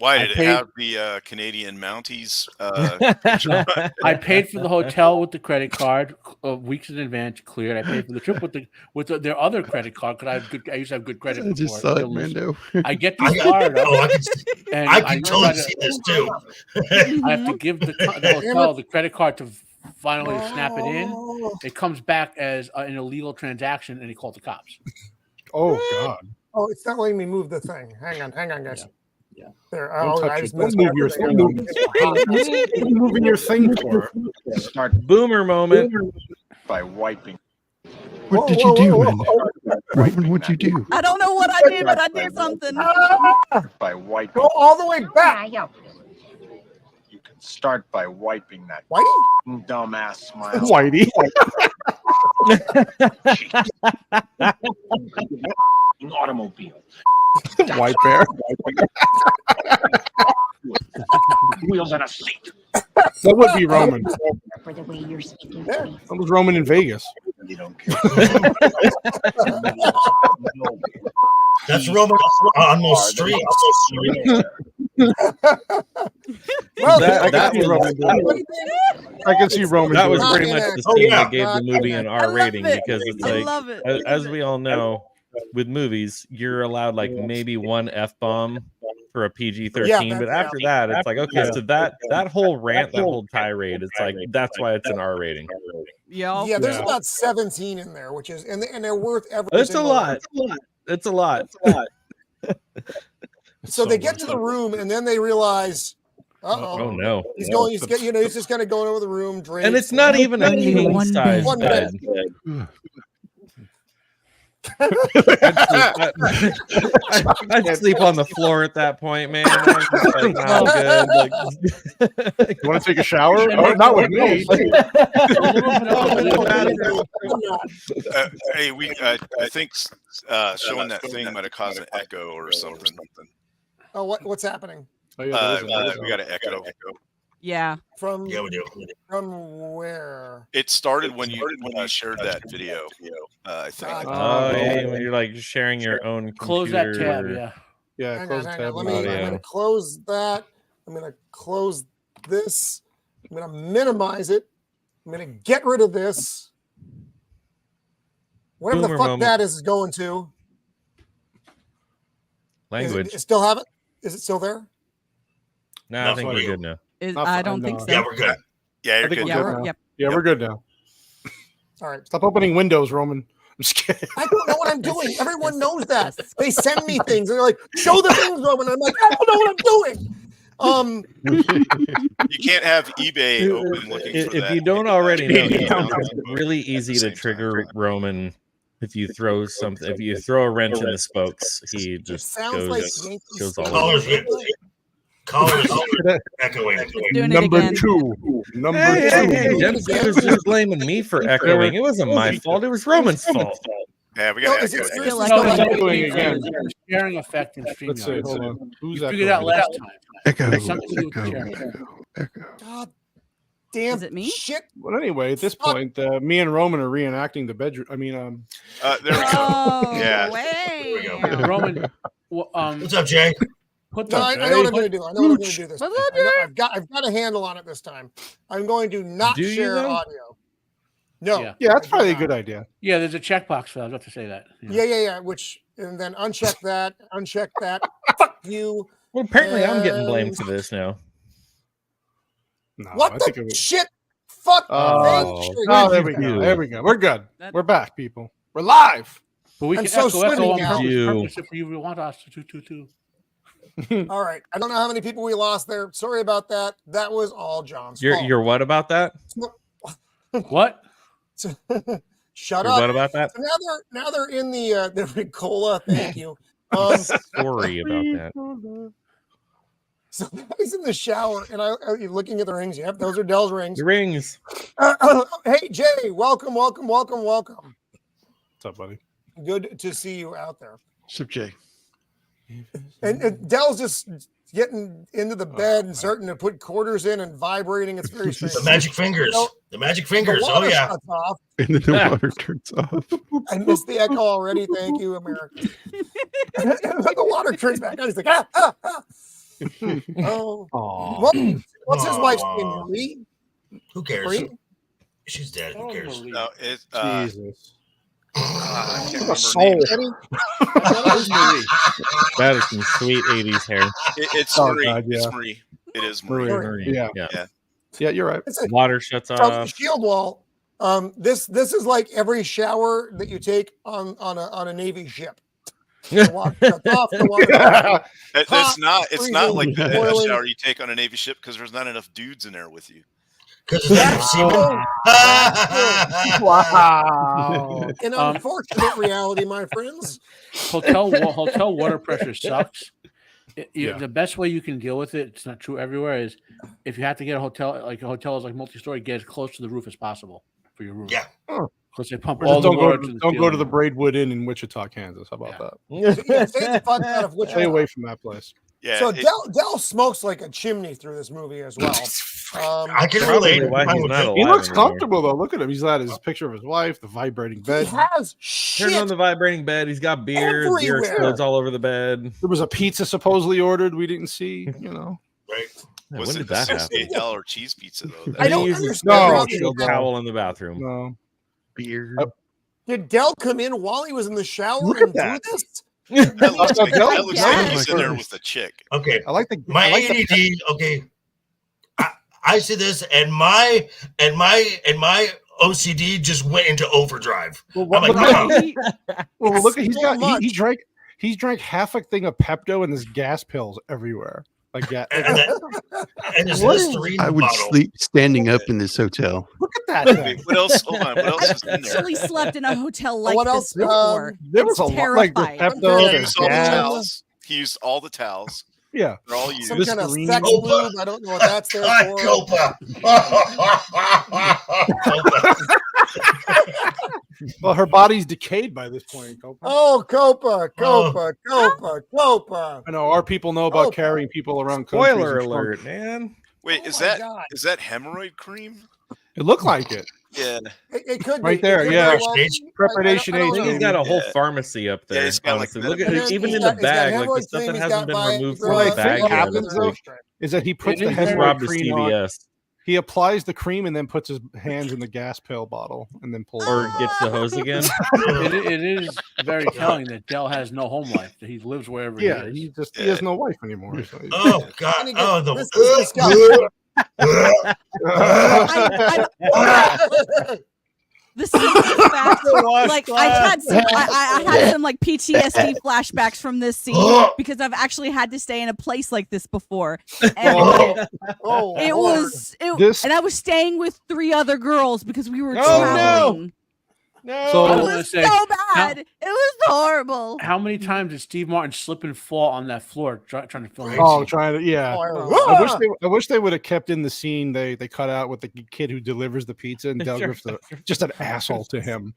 Why I did it paid- have the Canadian Mounties? I paid for the hotel with the credit card weeks in advance, cleared. I paid for the trip with their other credit card because I used to have good credit. I just before. saw it, Illness. Mando. I get to Florida, and I can totally try see this too. I have to give the hotel the credit card to finally snap it in. It comes back as an illegal transaction, and he called the cops. Oh God. Oh, it's not letting me move the thing. Hang on, guys. Yeah. There. Don't Oh, touch I it. just Don't messed move up your everything. thing. What are you moving your thing for? Start Boomer moment. by wiping. What did you do, man? Roman, what'd you do? I don't know what I did, but I did something. By wiping. Go all the way back. You can start by wiping that Whitey? dumbass smile. Whitey. Automobile. White bear. Wheels on a seat. That would be Roman. For the way you're speaking Yeah. to me. That was Roman in Vegas. You don't care. That's Roman on most streets. Well, That was I can see Roman. that doing was pretty much the Oh, scene yeah. that gave the movie an R rating it. because it's I like, love it. as we all know, with movies, you're allowed like maybe one F-bomb for a PG-13. Yeah, but after that, it's like, okay, so that whole rant, that whole tirade, it's like that's why it's an R rating. Yeah, there's about 17 in there, which is and they're worth every. It's a lot. It's a lot. So they get to the room and then they realize, oh no, he's just kind of going over the room, drinking. And it's not even a king size bed. I'd sleep on the floor at that point, man. I'm just like, nah, I'm good. You want to take a shower? Oh, not with me. Hey, I think showing that thing might have caused an echo or something. Oh, what's happening? Oh, yeah, we got an echo. Yeah. We do. From where? It started when you shared that video. I think. Oh, yeah, when you're like sharing your own. Close that tab. Yeah. Yeah. Close the tab. I'm going to close that. I'm going to close this. I'm going to minimize it. I'm going to get rid of this. Whatever the fuck that is going to. Language. Still have it? Is it still there? No, I think we're good now. I don't think so. Yeah, we're good. Yeah, you're good. We're good now. All right. Stop opening windows, Roman. I'm just kidding. I don't know what I'm doing. Everyone knows that. They send me things. They're like, show the things, Roman. I'm like, I don't know what I'm doing. You can't have eBay open looking for that. If you don't already know, it's really easy to trigger Roman. If you throw something, if you throw a wrench in the spokes, he just goes all over. Callers echoing. Number two. Hey, Dempsey was just blaming me for echoing. It wasn't my fault. It was Roman's fault. Yeah, we got echoing again. Sharing effect in StreamYard. Let's see. Hold on. Who's you figured out last time. Echo. God damn. Is it me? Shit. Well, anyway, at this point, me and Roman are reenacting the bedroom. I mean, there we go. Yeah. There we go. Roman. What's up, Jay? I know what I'm going to do. I know what I'm going to do this time. I've got a handle on it this time. I'm going to not share audio. No. Yeah, that's probably a good idea. Yeah, there's a checkbox for that. I was about to say that. Yeah. And then uncheck that. Fuck you. Well, apparently I'm getting blamed for this now. No, What the shit? Fuck. There we go. There we go. We're good. We're back, people. We're live. But we can echo on purpose if you want us to. All right. I don't know how many people we lost there. Sorry about that. That was all John's fault. You're what about that? What? Shut up. What about that? So now they're in the cola. Thank you. Sorry about that. So he's in the shower, and you're looking at the rings. Yep, those are Dell's rings. The rings. Hey, Jay, welcome. What's up, buddy? Good to see you out there. What's up, Jay? And Dell's just getting into the bed and starting to put quarters in and vibrating. It's very strange. The magic fingers. The magic fingers. Oh, yeah. And then the water turns off. I missed the echo already. Thank you, America. The water turns back on. He's like, Oh. What's his wife's name? Marie? Who cares? Marie? She's dead. Who cares? No, it's Jesus. I can't remember her name. That is some sweet 80s hair. It's Marie. God, yeah. It's Marie. It is Marie. Yeah, you're right. Water shuts off. Shieldwall. This is like every shower that you take on a Navy ship. The water shuts off, the water it's not like the shower you take on a Navy ship because there's not enough dudes in there with you. Wow. An unfortunate reality, my friends. Hotel water pressure sucks. The best way you can deal with it, it's not true everywhere, is if you have to get a hotel, like a hotel is like multi-story, get as close to the roof as possible for your room. Yeah. Because they pump all the water to the Don't go to the Braidwood Inn in Wichita, Kansas. How about that? Stay away from that place. Yeah. So Dell smokes like a chimney through this movie as well. I can relate. He looks comfortable though. Look at him. He's got his picture of his wife, the vibrating bed. He has shit. Turn on the vibrating bed. He's got beer. Beer explodes all over the bed. There was a pizza supposedly ordered we didn't see. Right. Yeah, was when it did that happen? $68 cheese pizza though? I don't understand. No towel in the bathroom. No beer. Did Dell come in while he was in the shower and do this? That looks like, Del- that looks Del- like he's in there with a chick. Okay, I like the my I like the- ADD. Okay, I see this, and my OCD just went into overdrive. Well, I'm like, Right? well, look at so he drank half a thing of Pepto and there's gas pills everywhere. Like yeah, and his What? Listerine I would bottle. sleep standing up in this hotel. look at that thing. Wait, what else? Hold on. What else is in there? Actually slept in a hotel like What this else? before. There was It's a lot like the terrifying. Pepto, He there's used all the gas. towels. He used all the towels. Yeah, They're all used. Some kind of Listerine. sex Copa. lube. I don't know what that's there God, for. Copa. well, her body's decayed by this point. Copa. Oh, Copa. I know our people know about Oh. carrying people around. countries Spoiler in trunk. alert, man. Wait, Oh is my that God. hemorrhoid cream? It looked like it. Yeah. It could Right be. there, It could yeah. very well be. Preparation I don't I think know. he's got a whole Yeah. pharmacy up there. Yeah, he's got, like, honestly. Look at medical- even He's in got- the he's got bag, like the hemorrhoid stuff cream, that he's hasn't got been Vi- removed he's from got the What I bag think yet. happens, It's though, like, is that he puts the he just hemorrhoid robbed a cream on. CVS He applies the cream and then puts his hands in the gas pill bottle and then pulls. or it out. gets the hose again. It is very telling that Del has no home life. That he lives wherever Yeah, he he is. just he has no wife anymore. So Oh God! And again, Oh, this is disgusting. This is a fact. Like I had some like PTSD flashbacks from this scene because I've actually had to stay in a place like this before, and Oh, it Lord. was This- and I was staying with 3 other girls because we were Oh, traveling. No. So- I It wanna was say, so bad. It was horrible. How many times did Steve Martin slip and fall on that floor trying to film? this Oh, scene? trying to yeah. Oh, I wish they would have kept in the scene they cut out with the kid who delivers the pizza and Del Griff's just an asshole to him,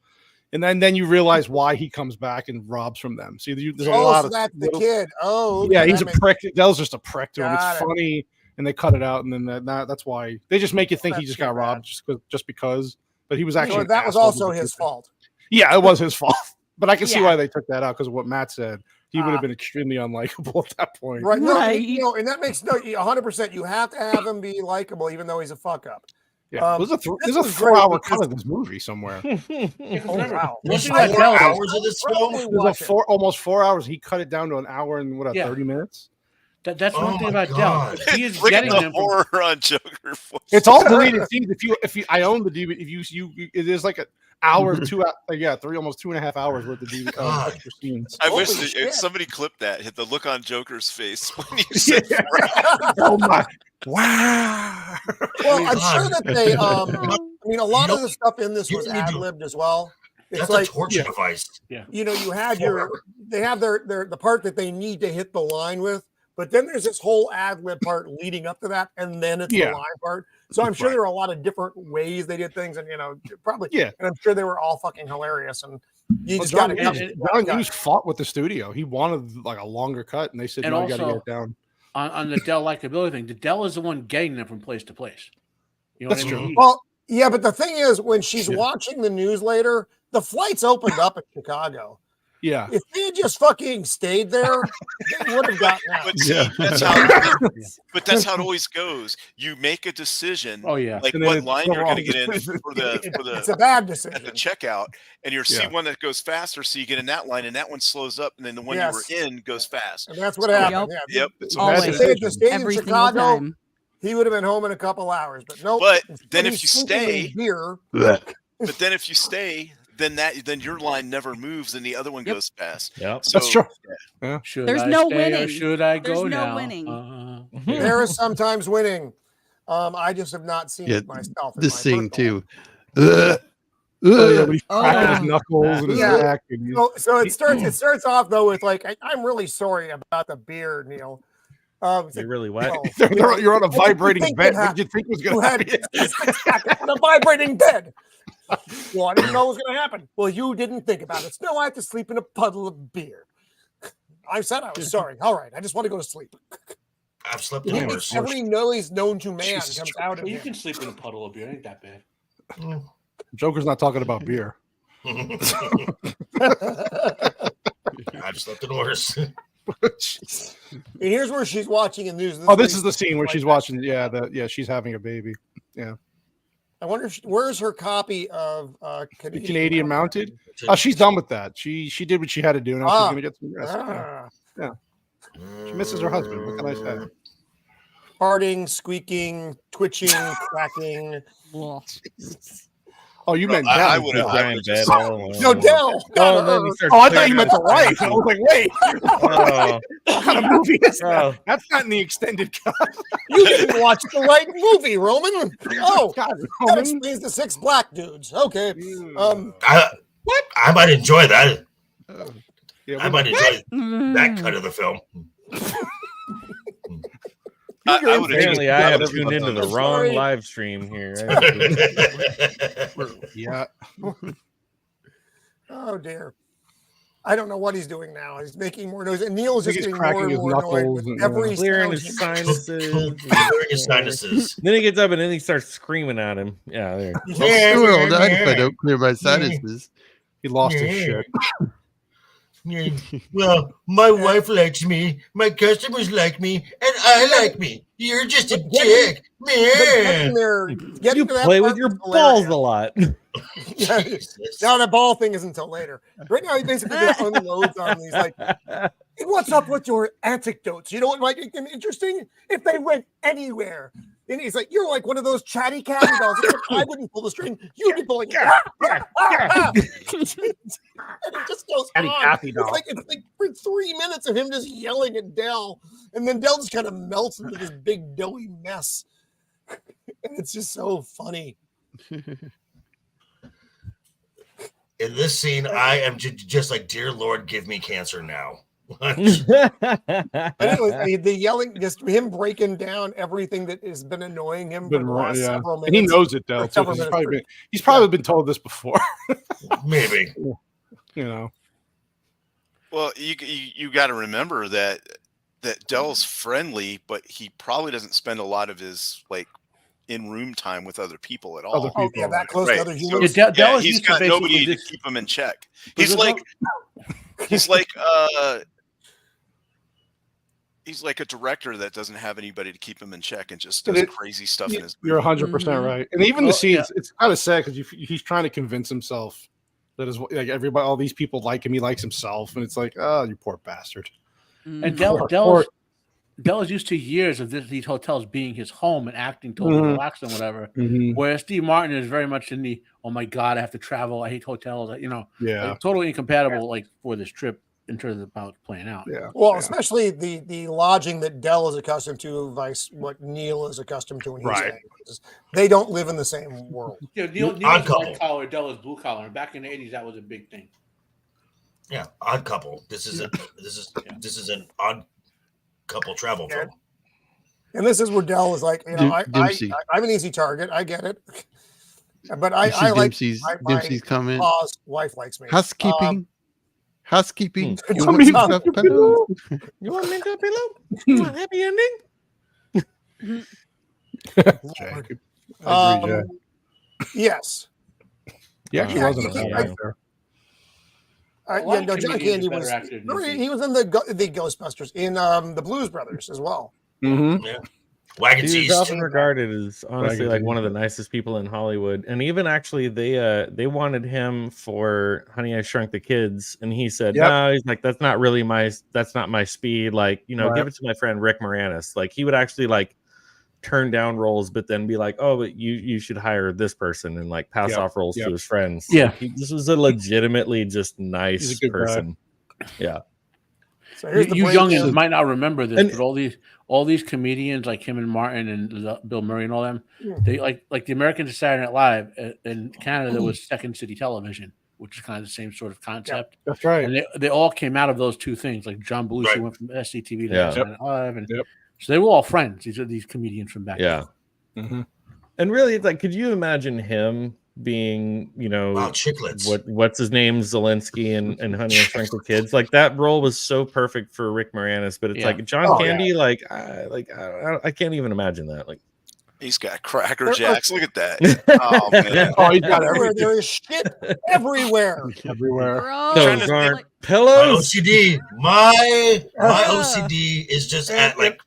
and then you realize why he comes back and robs from them. See, there's a lot so of that's the little- kid. Oh, okay, Yeah, he's that a makes- prick. Del's just a prick to him. Got It's it. funny, and they cut it out, and then that's why they just make you think he That's just too got robbed just because. But he was actually So an that was asshole also to the his kid. fault. Yeah, it was his fault. But I can see Yeah. why they took that out because of what Matt said. He would Ah. have been extremely unlikable at that point. Right. No, Right. and that makes 100%. You have to have him be likable, even though he's a fuck up. Yeah, there's a this was 4-hour great cut of this movie somewhere. Oh, wow. There's One thing I 4 tell- hours of this film. There's almost 4 hours. He cut it down to an hour and 30 minutes. That's Oh one thing my about God. Del. He is Look at getting the them from horror on Joker. It's all deleted scenes. If you I own the DVD. If you it is like an hour, 2 almost 2.5 hours worth of DVD, God. extra scenes. I wish Holy that, shit. if somebody clipped that, hit the look on Joker's face when you said Yeah. Oh my! Wow. Well, I'm sure that they. Oh. I mean, a lot You of the stuff in this you was need to- ad libbed as well. It's That's like a torture device. you know, you had they have their the part that they need to hit the line with, but then there's this whole ad lib part leading up to that, and then it's Yeah. the line part. So I'm sure Right. there are a lot of different ways they did things, and probably Yeah. and I'm sure they were all fucking hilarious. And you Well, just got John, to John Hughes fought with the studio. He wanted like a longer cut, and they said, And "No, you got to also- get it down." on the Del likability thing. The Del is the one getting them from place to place. You know That's what I true. mean? Well, yeah, but the thing is, when she's Yeah. watching the news later, the flights opened up in Chicago. Yeah, If they had just fucking stayed there, they would have gotten out. But see, Yeah. that's how it always goes. You make a decision. Oh yeah. Like And then what it's line the you're going to wrong get in decision. for the It's a bad at decision. the checkout, and you'll see Yeah. one that goes faster, so you get in that line, and that one slows up, and then the one Yes. you were in goes fast. And that's what So- happened. Yeah. Yep. It's a Always. bad If they had decision. just stayed in Every single Chicago, time. he would have been home in a couple hours. But nope. But instead then if he's you drinking stay, his beer, but then if you stay, then your line never moves, and the other one Yep. goes fast. Yep. So, that's true. Should There's I no stay or winning. should I There's go no now? winning. there is sometimes winning. I just have not seen Yeah, it myself. in This my scene personal too. Oh, yeah, when he's Oh, cracking yeah. his knuckles and his Yeah. neck. And he's- So it starts off though with like I'm really sorry about the beer, Neil. It's You're like, really what? oh, You're on a What did you vibrating think bed. would What did you think was you going to had happen? on a vibrating bed. Well, I didn't know it was going to happen. Well, you didn't think about it. No, I have to sleep in a puddle of beer. I said I was sorry. All right, I just want to go to sleep. I've slept in worse. Every noise known to man Jesus comes out of You him. can sleep in a puddle of beer. Ain't that bad. Joker's not talking about beer. I've slept in worse. And here's where she's watching in news. Oh, this is the scene where she's watching. Yeah, she's having a baby. Yeah. I wonder if where's her copy of Canadian Mounted? Oh, she's done with that. She did what she had to do. Now she's gonna get some rest. Yeah. She misses her husband. What can I say? Farting, squeaking, twitching, cracking. Oh, you meant I Dell. would Just have. lying in bed all alone. No, Dell. Oh, and then he starts I thought you meant the clearing wife. I was like, wait, Oh, what kind of movie is that? oh. That's not in the extended cut. You didn't watch the right movie, Roman. Oh, God, that Roman. explains the 6 black dudes. Okay. What? I might enjoy that. Yeah, I might enjoy that cut of the film. I would Apparently, I have have tuned into the wrong live stream here. Yeah. Oh dear. I don't know what he's doing now. He's making more noise, and Neil's I just think he's getting more cracking and his more annoyed knuckles with and, every Clearing sound his he makes. sinuses. Clearing his sinuses. Then he gets up and then he starts screaming at him. Yeah, there. I'll sure I'll die if I don't clear my sinuses. He lost his shit. Well, my wife likes me, my customers like me, and I like me. You're just a dick, man. You play with your balls a lot. Yeah. Now the ball thing is until later. Right now, he basically just unloads on these like, hey, what's up with your anecdotes? You know what might make them interesting? If they went anywhere. And he's like, you're like one of those chatty Cathy dolls. I wouldn't pull the string. You'd be pulling it. And it just goes Chatty on. Cathy doll. It's like for 3 minutes of him just yelling at Dell. And then Dell just kind of melts into this big doughy mess. And it's just so funny. In this scene, I am just like, dear Lord, give me cancer now. Anyways, the yelling, just him breaking down everything that has been annoying him for the last several minutes. And he knows it though. Too, he's probably been told this before. Maybe. You know. Well, you got to remember that Dell's friendly, but he probably doesn't spend a lot of his like in-room time with other people at all. Oh, yeah, that close to other So, humans. yeah, he's got nobody to keep him in check. He's like a director that doesn't have anybody to keep him in check and just does crazy stuff in his movie. You're 100% right. And even the scenes, it's kind of sad because he's trying to convince himself that is like everybody, all these people like him. He likes himself, and it's like, oh, you poor bastard. And Dell is used to years of these hotels being his home and acting totally relaxed and whatever. Whereas Steve Martin is very much in the, oh my God, I have to travel. I hate hotels. You know, like, totally incompatible like for this trip in terms of about playing out. Well, especially the lodging that Dell is accustomed to, vice what Neil is accustomed to when he's staying. They don't live in the same world. Yeah, Neil's white collar, Dell is blue collar, and back in the 80s that was a big thing. Yeah, Odd Couple. This is an Odd Couple travel film. And this is where Dell is like, you know, I'm an easy target. I get it. But I like Dempsey's comment. Pa's wife likes me. Housekeeping. You want me to pillow? You want me to pillow? You want happy ending? Yes. Yeah, he wasn't a bad actor. John Candy was. He was in the Ghostbusters in the Blues Brothers as well. Yeah. Wagons He's East. often regarded as honestly like one of the nicest people in Hollywood, and even actually they wanted him for Honey I Shrunk the Kids, and he said no. He's like, that's not my speed. Like, you know, give it to my friend Rick Moranis. Like, he would actually like turn down roles, but then be like, oh, but you should hire this person, and like pass off roles to his friends. Yeah, this was a legitimately just nice person. Guy. Yeah. So you youngins might not remember this, but all these comedians like him and Martin and Bill Murray and all them, they like the Americans Saturday Night Live in Canada. There was Second City Television, which is kind of the same sort of concept. That's right. And they all came out of those two things. Like John Belushi went from SCTV to Saturday Night Live, and so they were all friends. These are these comedians from back then. And really, it's like, could you imagine him being, you know, chiclets. What's his name, Zelensky and Honey I Shrunk the Kids? Like, that role was so perfect for Rick Moranis, but it's like John Candy, I can't even imagine that. Like, he's got Cracker Jacks. Look at that. Oh man. He's got everywhere. There is shit everywhere. Those aren't pillows. My OCD is just at like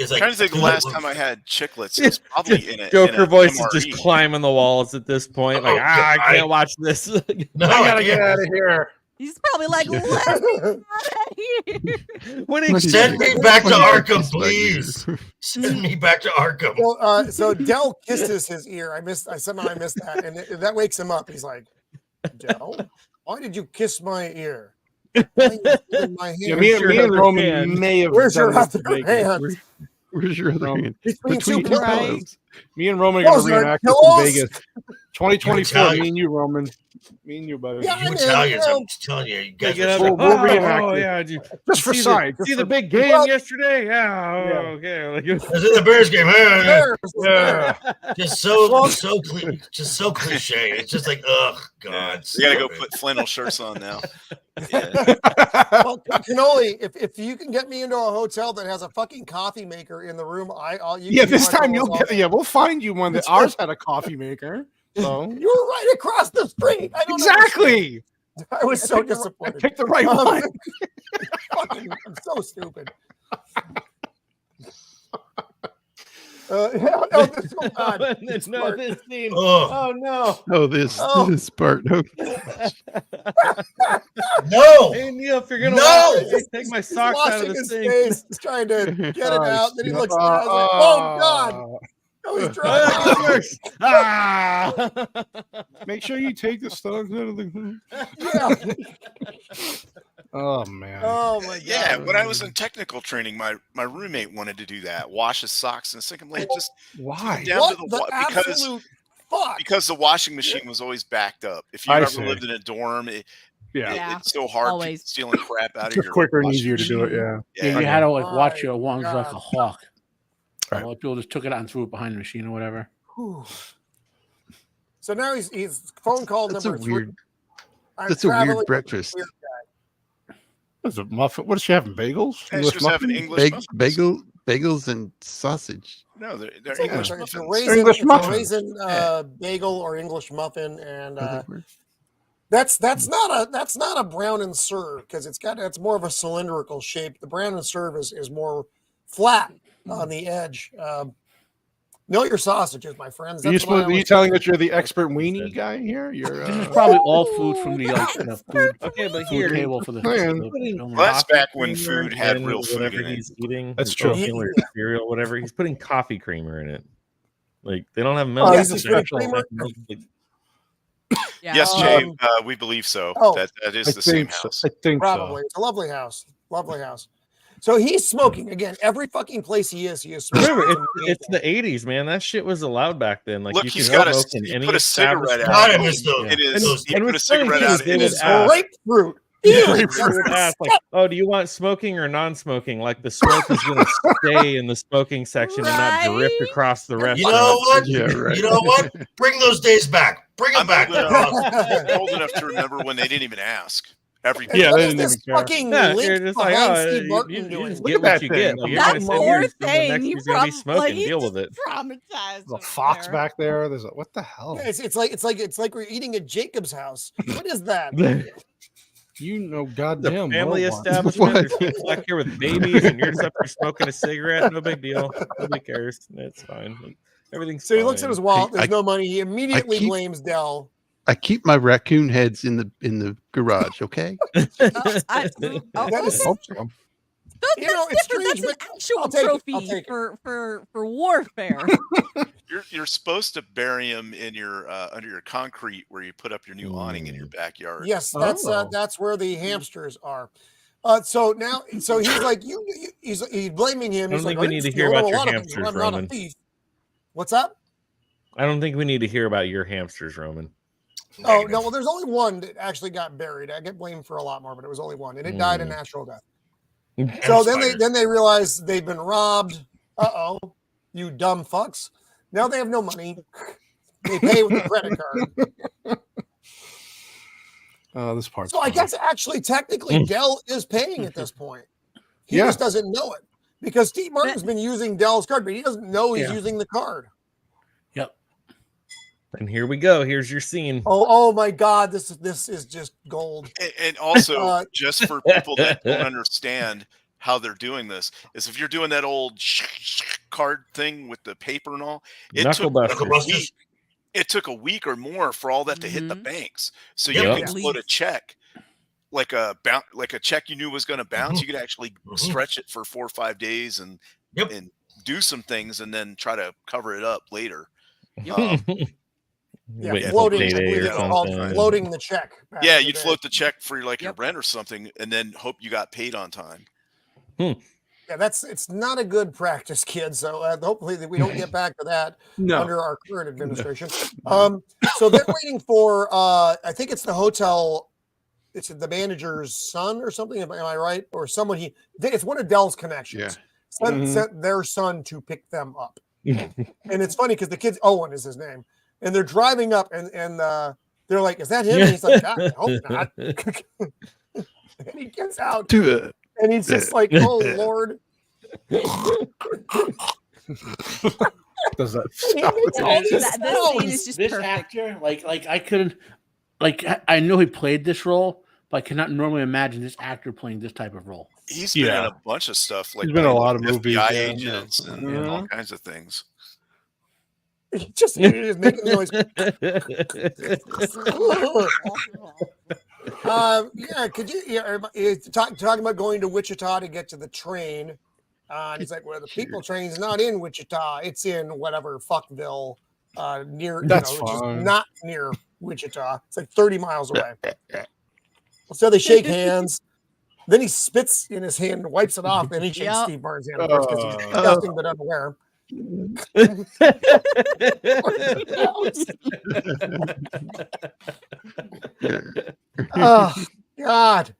It's I'm like trying to think the last time I had chiclets. It was probably in a Joker voice is MRE. just climbing the walls at this point. Like, I can't watch this. I gotta get out of here. He's probably like, let me out of here. When he Send me back to Arkham, please. Send me back to Arkham. So Del kisses his ear. I somehow missed that, and that wakes him up. He's like, Del, why did you kiss my ear? My Yeah, me and Roman may have. Where's your done this other today. hand? Where's your other hand? Between two pillows. Me and Roman are Those going to are reenact this in pillows? Vegas. 2024. Italian. Me and you, Roman. Me and you, buddy. Yeah, You Italians, I'm just telling you, you guys are We'll reenact Oh it. yeah, did you Just for see sight. See the big game yesterday? Yeah. Okay. I was in the Bears game. Bears. Just so cliche. It's just like, ugh, God. You gotta go put flannel shirts on now. Well, Cannoli, if you can get me into a hotel that has a fucking coffee maker in the room, This time you'll get. Yeah, we'll find you one that ours had a coffee maker. So you were right across the street. I don't exactly. I was so disappointed. I picked the right one. I'm so stupid. This scene. Oh no. Oh, this part. Oh, no. Hey Neil, if you're gonna No. watch it, take my socks out of the his sink. face, trying to get it out. Then he looks at it. I was like, oh God. No, he's trying. Make sure you take the stocks out of the. Yeah. Oh man. Oh my God. Yeah, when I was in technical training, my roommate wanted to do that. Wash his socks in the sink. I'm like, just why? down to the absolute fuck? Because the washing machine was always backed up. If you ever lived in a dorm, it's so hard Always. stealing crap out of Just your quicker and washing easier to do it. machine. Yeah. You had to like watch your lungs God. like a hawk. Right. Like people just took it out and threw it behind the machine or whatever. Whew. So now he's phone call That's number a 3. weird. I'm That's a weird traveling with breakfast. weird What's a muffin? What is she having? Bagels? Yeah, she was having English muffins. Bagels and sausage. No, they're It's English a muffins. raisin bagel or English muffin, and that's not a brown and serve because it's more of a cylindrical shape. The brown and serve is more flat on the edge. Know your sausages, my friends. Are you telling us you're the expert weenie guy here? You're This is probably all food from the food. Okay, but food here table for the. Well, that's back when food had real food whatever in it. he's eating. That's true. Or cereal, whatever. He's putting coffee creamer in it. Like they don't have milk. he's just putting creamer? Yeah. Yes, Jay, we believe so. That is the same house. I think Probably. It's a lovely house. Lovely house. So he's smoking again. Every fucking place he is smoking. Remember, it's the 80s, man. That shit was allowed back then. Like Look, you he's can got smoke he in any put a cigarette establishment. out. It is. He put a cigarette out. It is grapefruit. Ask, like, oh, do you want smoking or non-smoking? Like the smoke is going to stay in the smoking section and not drift across the rest. You know what? Yeah, right. You know what? Bring those days back. Bring them back. I'm old enough to remember when they didn't even ask. Yeah, What they is didn't this even care. fucking Yeah, link you're just like, behind oh, Steve you Martin doing? just Look get at what that you thing. get. Like, you're That gonna sit here poor and someone thing. next He to you's gonna be probably smoking. he's Deal just with it. traumatized. There's a over fox there. back there. There's a what the hell? Yeah, it's like we're eating at Jacob's house. What is that? You know, The goddamn family robots. establishment. There's people back here with babies, and you're just up there smoking a cigarette. No big deal. Nobody cares. It's fine. Everything's So he looks at his wallet. There's I- no money. He immediately keep- blames Dell. I keep my raccoon heads in the garage. Okay. That is Hope so. You know, it's strange, That's an but actual I'll take it. trophy I'll take it. for warfare. You're supposed to bury him in your under your concrete where you put up your new awning in your backyard. Yes, Oh. that's where the hamsters are. So he's like he's blaming him. I He's don't like, think we need to hear about your hamsters, I'm not a Roman. thief. What's up? I don't think we need to hear about your hamsters, Roman. Oh no, well, there's only one that actually got buried. I get blamed for a lot more, but it was only one, and it died a natural death. So then they realize they've been robbed. You dumb fucks. Now they have no money. They pay with a credit card. This part's So I fun. guess actually technically Dell is paying at this point. He Yeah. just doesn't know it because Steve Martin's been using Dell's card, but he doesn't know he's using the card. Yep. And here we go. Here's your scene. Oh my God, this is just gold. And also, just for people that don't understand, how they're doing this is if you're doing that old card thing with the paper and all, it took a week or more for all that to hit the banks. So you can float a check like a check you knew was going to bounce. You could actually stretch it for 4 or 5 days and do some things and then try to cover it up later. Floating. I believe it's called floating the check. Yeah, you'd float the check for like your rent or something, and then hope you got paid on time. Yeah, it's not a good practice, kids. So hopefully that we don't get back to that under our current administration. So they're waiting for I think it's the hotel. It's the manager's son or something. Am I right? Or someone it's one of Dell's connections. Sent their son to pick them up. And it's funny because the kids, Owen is his name, and they're driving up and they're like, "Is that him?" And he's like, "God, I hope not." And he gets out and he's just like, "Oh Lord." Does that scene is just this perfect. actor, like I couldn't, like I know he played this role, but I cannot normally imagine this actor playing this type of role. He's been in a bunch of stuff. Like he's been in a lot of movies, FBI agents and all kinds of things. Just making noise. Could you talking about going to Wichita to get to the train? And he's like, "Well, the people train's not in Wichita; it's in whatever Fuckville, near. That's which is fine. not near Wichita. It's like 30 miles away." So they shake hands. Then he spits in his hand and wipes it off. Then he shakes Steve Martin's hand first because he's disgusting but unaware. Oh God!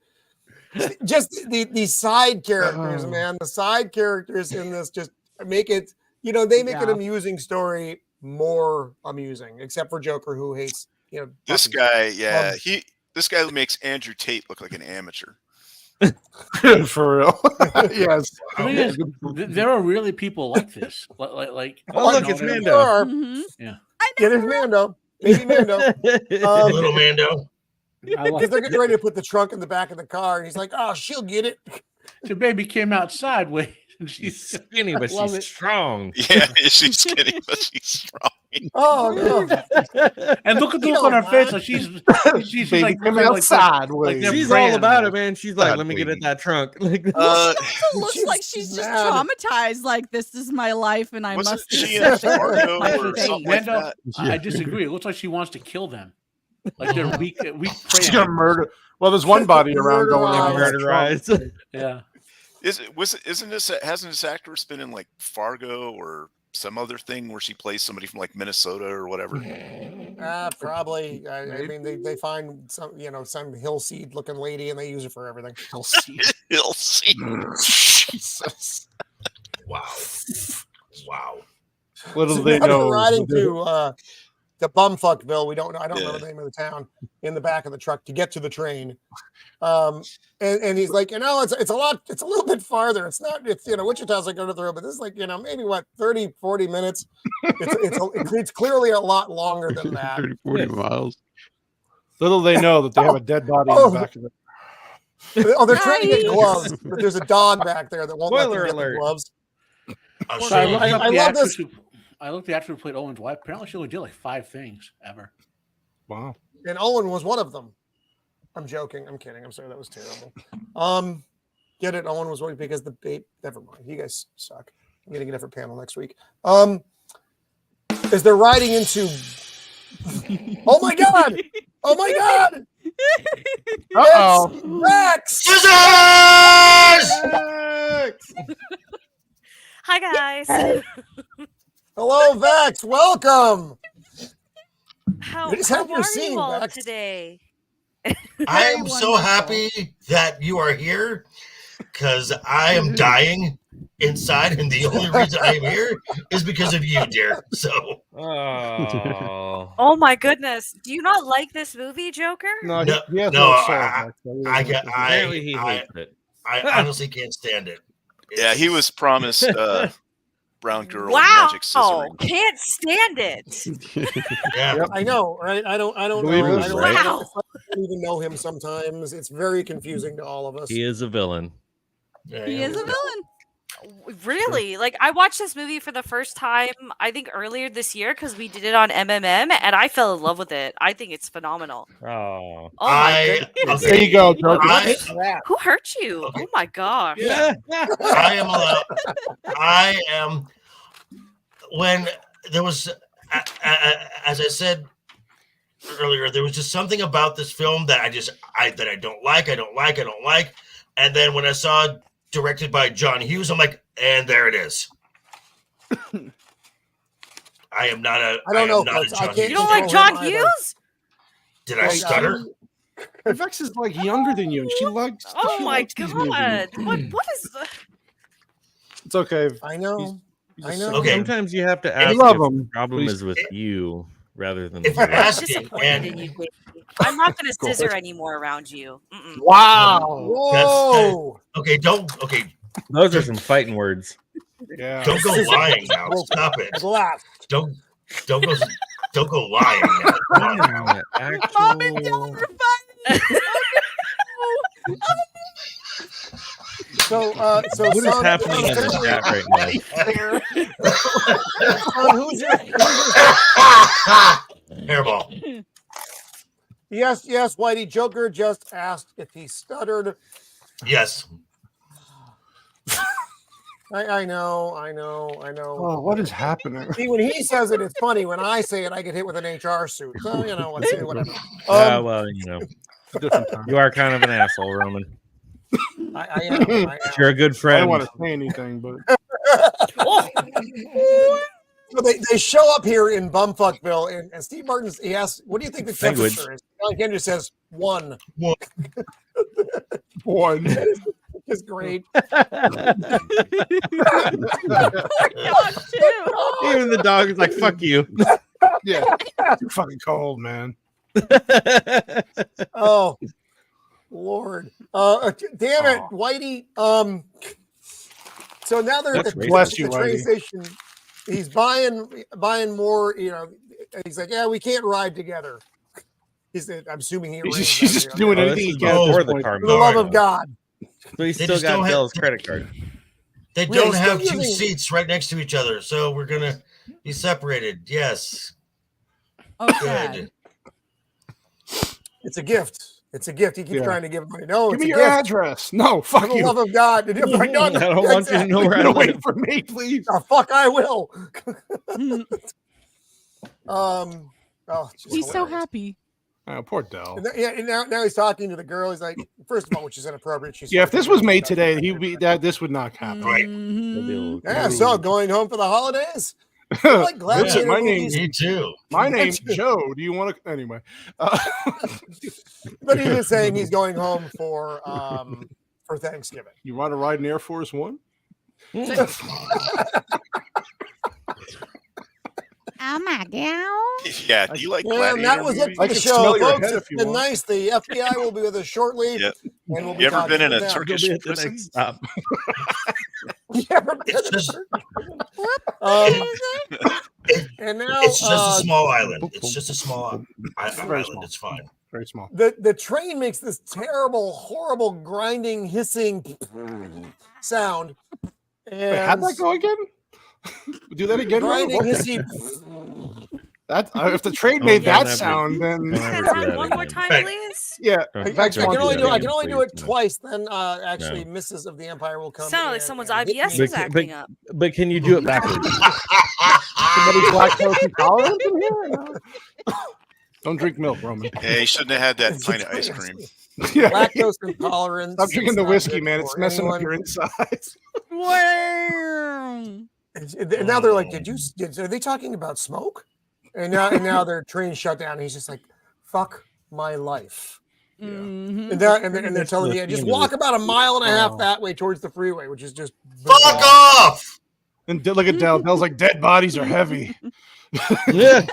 Just the side characters, man. The side characters in this just make it. They make an amusing story more amusing, except for Joker, who hates. This guy. Yeah, this guy makes Andrew Tate look like an amateur. For real. Yes. There are really people like this. Like look, it's Mando. Yeah. There's Mando. Baby Mando. Little Mando. Because they're getting ready to put the trunk in the back of the car, and he's like, "Oh, she'll get it." The baby came out sideways, and she's skinny, but she's strong. Yeah, she's skinny, but she's strong. Oh no! And look at the look on her face, like she's baby like coming out sideways. She's all about it, man. She's like, "Let me get at that trunk." Like, she also looks like she's just traumatized. Like, this is my life, and I must. She in Fargo or something like that? I disagree. It looks like she wants to kill them. Like they're weak She's gonna murder. Well, there's one body around going on murderized. Yeah. Hasn't this actress been in like Fargo or some other thing where she plays somebody from like Minnesota or whatever? Probably. I mean, they find some hill seed looking lady and they use it for everything. Hill seed. Hill seed. Jesus. Wow. Little do they know. Riding to the Bumfuckville. We don't know. I don't know the name of the town. In the back of the truck to get to the train. And he's like, it's a little bit farther. It's not, Wichita's like under the road, but this is like, maybe 30, 40 minutes. It's clearly a lot longer than that. 30, 40 miles. Little they know that they have a dead body in the back of it. Oh, they're trying to get gloves, but there's a dog back there that won't let them get the gloves. I love this. I looked at the actress who played Owen's wife. Apparently, she only did like 5 things ever. Wow. And Owen was one of them. I'm joking. I'm kidding. I'm sorry. That was terrible. Get it? Owen was one because the babe. Never mind. You guys suck. I'm getting a different panel next week. As they're riding into. Oh my God! Oh my God! Uh-oh. Vex! Hi guys. Hello, Vex. Welcome. How are you all Vex? today? I am so happy that you are here because I am dying inside, and the only reason I'm here is because of you, dear. So, oh my goodness, do you not like this movie, Joker? No, I I honestly can't stand it. Yeah, he was promised brown girl wow, magic scissoring. Can't stand it. Yeah, I know, right? I don't Believe know. us, I don't, right? I don't even know him sometimes. It's very confusing to all of us. He is a villain. He is a villain. Really? Like, I watched this movie for the first time, I think earlier this year, because we did it on MMM, and I fell in love with it. I think it's phenomenal. Oh, my goodness. There you go, Joker. Who hurt you? Oh my gosh. I am. When there was, as I said earlier, there was just something about this film that I don't like. And then when I saw it directed by John Hughes, I'm like, and there it is. I am not a. I don't know. You don't like John Hughes? Did I stutter? Vex is like younger than you, and she likes. Oh she my likes these movies. god! What is? It's okay. I know. I know. Okay. Sometimes you have to ask love if him. the problem is with you rather than the If you're movie. I'm asking, disappointed and in you, baby. I'm not going to scissor anymore around you. Mm-mm. Wow. Whoa. okay, don't. Okay, Those are some fighting words. Yeah. don't go lying now. Stop it. Glass. Don't go lying now. Come on now. Mom and Dad are fighting. So What is son, happening in the chat right now? son, who's your Hairball. Yes, Whitey. Joker just asked if he stuttered. Yes. I know. Oh, what is happening? See, when he says it, it's funny. When I say it, I get hit with an HR suit. So, let's see, whatever. Well, you are kind of an asshole, Roman. I am. You're a good I friend. don't want to say anything, but So they show up here in Bumfuckville, and Steve Martin, he asks, what do you think the temperature is? John Kendrick says, 1. one. It's great. Even the dog is like, fuck you. Yeah. You're fucking cold, man. Oh, Lord. Damn it, Whitey. So now they're at the train station. He's buying more, he's like, yeah, we can't ride together. I'm assuming he's just doing anything he can for the car. For the love of God. So he's still got Bill's credit card. They don't have two seats right next to each other, so we're gonna be separated. Yes. Okay. Good. It's a gift. He keeps trying to give money. No, give me your address. No, fuck for you. the love of God. I don't want you to know where I wait live. for me, please. Oh, fuck, I will. He's so happy. Oh, poor Dell. And now he's talking to the girl. He's like, first of all, which is inappropriate. She's if this was made today, this would not happen. Right. Yeah, so going home for the holidays? Like my name. Me too. My name's Joe. Do you want to? Anyway. But he was saying he's going home for Thanksgiving. You want to ride an Air Force One? Oh my god! Yeah, do you like and that was it for the show, folks. It's been nice. The FBI will be with us shortly. Yep. And we'll be You ever been in a them. Turkish prison? You ever been in a and now It's just a small island. It's just a small island. It's fine. Very small. The train makes this terrible, horrible, grinding, hissing sound. And Wait, how'd that go again? Do that again. Grinding, hissing. That if the train made that sound, then One more time, please. Yeah, I can only do it twice. Then actually, Mrs. of the Empire will come. Sounded like someone's IBS is acting up. But can you do it backwards? Somebody's lactose intolerant in here? Don't drink milk, Roman. Yeah, you shouldn't have had that pint of ice cream. Yeah. Lactose intolerance. Stop drinking the whiskey, man. It's messing up your insides. And now they're like, are they talking about smoke? And now their train shut down. And he's just like, fuck my life. Yeah. And they're telling me, just walk about a mile and a half that way towards the freeway, which is just fuck off. And look at Dell. Dell's like, dead bodies are heavy. Yeah,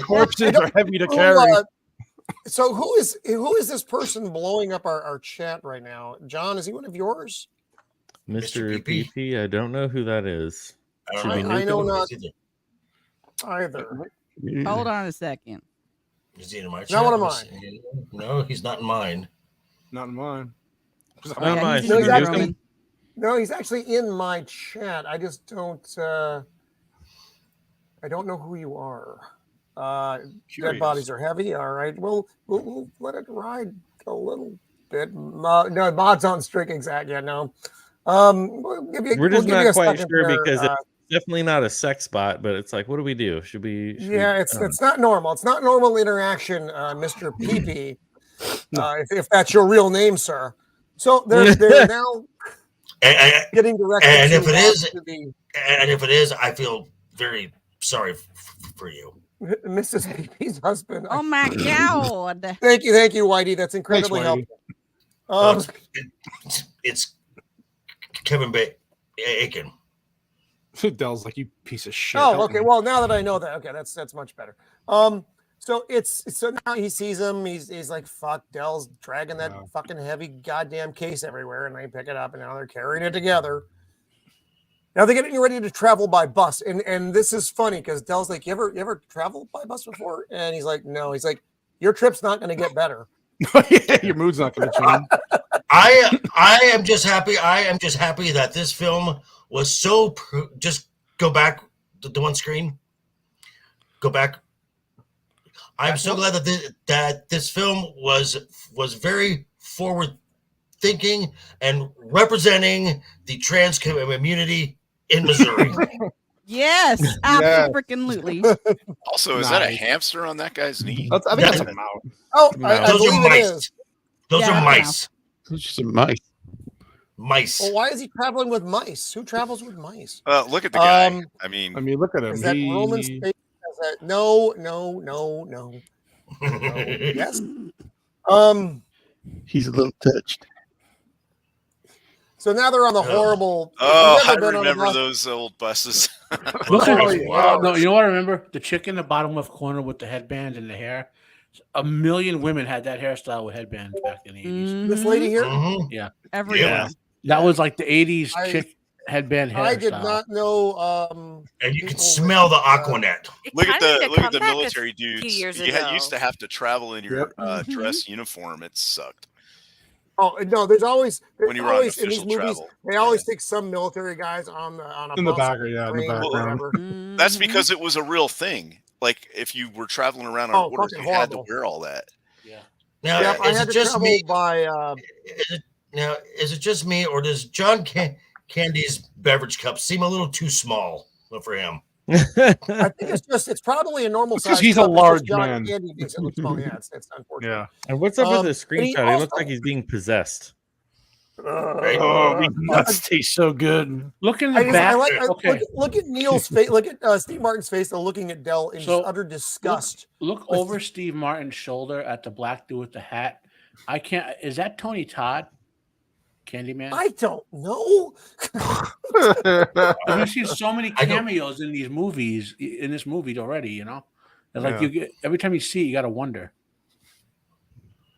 corpses are heavy to carry. So who is this person blowing up our chat right now? John, is he one of yours? Mr. PP? I don't know who that is. I know not either. Hold on a second. Is he in my chat? Not one of mine. No, he's not in mine. Not in mine. Not mine. No, he's actually in my chat. I just don't. I don't know who you are. Dead bodies are heavy. All right. Well, we'll let it ride a little bit. No, mods on strict exact. Yeah, no. We're just not quite sure because it's definitely not a sex bot, but it's like, what do we do? Should we? It's not normal. It's not normal interaction, Mr. PP. If that's your real name, sir. So they're now getting directed. And if it is, I feel very sorry for you, Mrs. PP's husband. Oh my God! Thank you, Whitey. That's incredibly helpful. It's Kevin Bacon. Dell's like, you piece of shit. Oh, okay. Well, now that I know that, okay, that's much better. So now he sees him. He's like, fuck, Dell's dragging that fucking heavy goddamn case everywhere, and they pick it up, and now they're carrying it together. Now they're getting ready to travel by bus, and this is funny because Dell's like, you ever traveled by bus before? And he's like, no. He's like, your trip's not going to get better. Your mood's not going to change. I am just happy. I am just happy that this film was so. Just go back to one screen. Go back. I'm so glad that this film was very forward thinking and representing the trans community in Missouri. Yes, absolutely. Also, is that a hamster on that guy's knee? I think that's a mouse. Oh, those are mice. Those are mice. Those are some mice. Mice. Well, why is he traveling with mice? Who travels with mice? Look at the guy. I mean, look at him. Is that Roman space? No. Yes. He's a little touched. So now they're on the horrible. I remember those old buses. No, you know what I remember? The chick in the bottom left corner with the headband and the hair. A million women had that hairstyle with headbands back in the 80s. This lady here? Yeah. Everyone. That was like the 80s chick headband hairstyle. I did not know. And you can smell the Aquanet. Look at the military dudes. You used to have to travel in your dress uniform. It sucked. Oh no! There's always when you were on official in these movies, travel. They always take some military guys on the background. That's because it was a real thing. Like if you were traveling around on orders, you had to wear all that. Yeah. Now, I had to travel by. Is it just me, or does John Candy's beverage cup seem a little too small for him? I think it's probably a normal size. Because he's a large man. Candy makes it look small. Yeah, it's unfortunate. Yeah. And what's up with the screenshot? He looks like he's being possessed. These nuts taste so good. Look in the back. Look at Neil's face. Look at Steve Martin's face. Though, looking at Dell in utter disgust. Look over Steve Martin's shoulder at the black dude with the hat. I can't. Is that Tony Todd? Candyman? I don't know. I've seen so many cameos in these movies, in this movie already, you know? It's like you get, every time you see it, you got to wonder.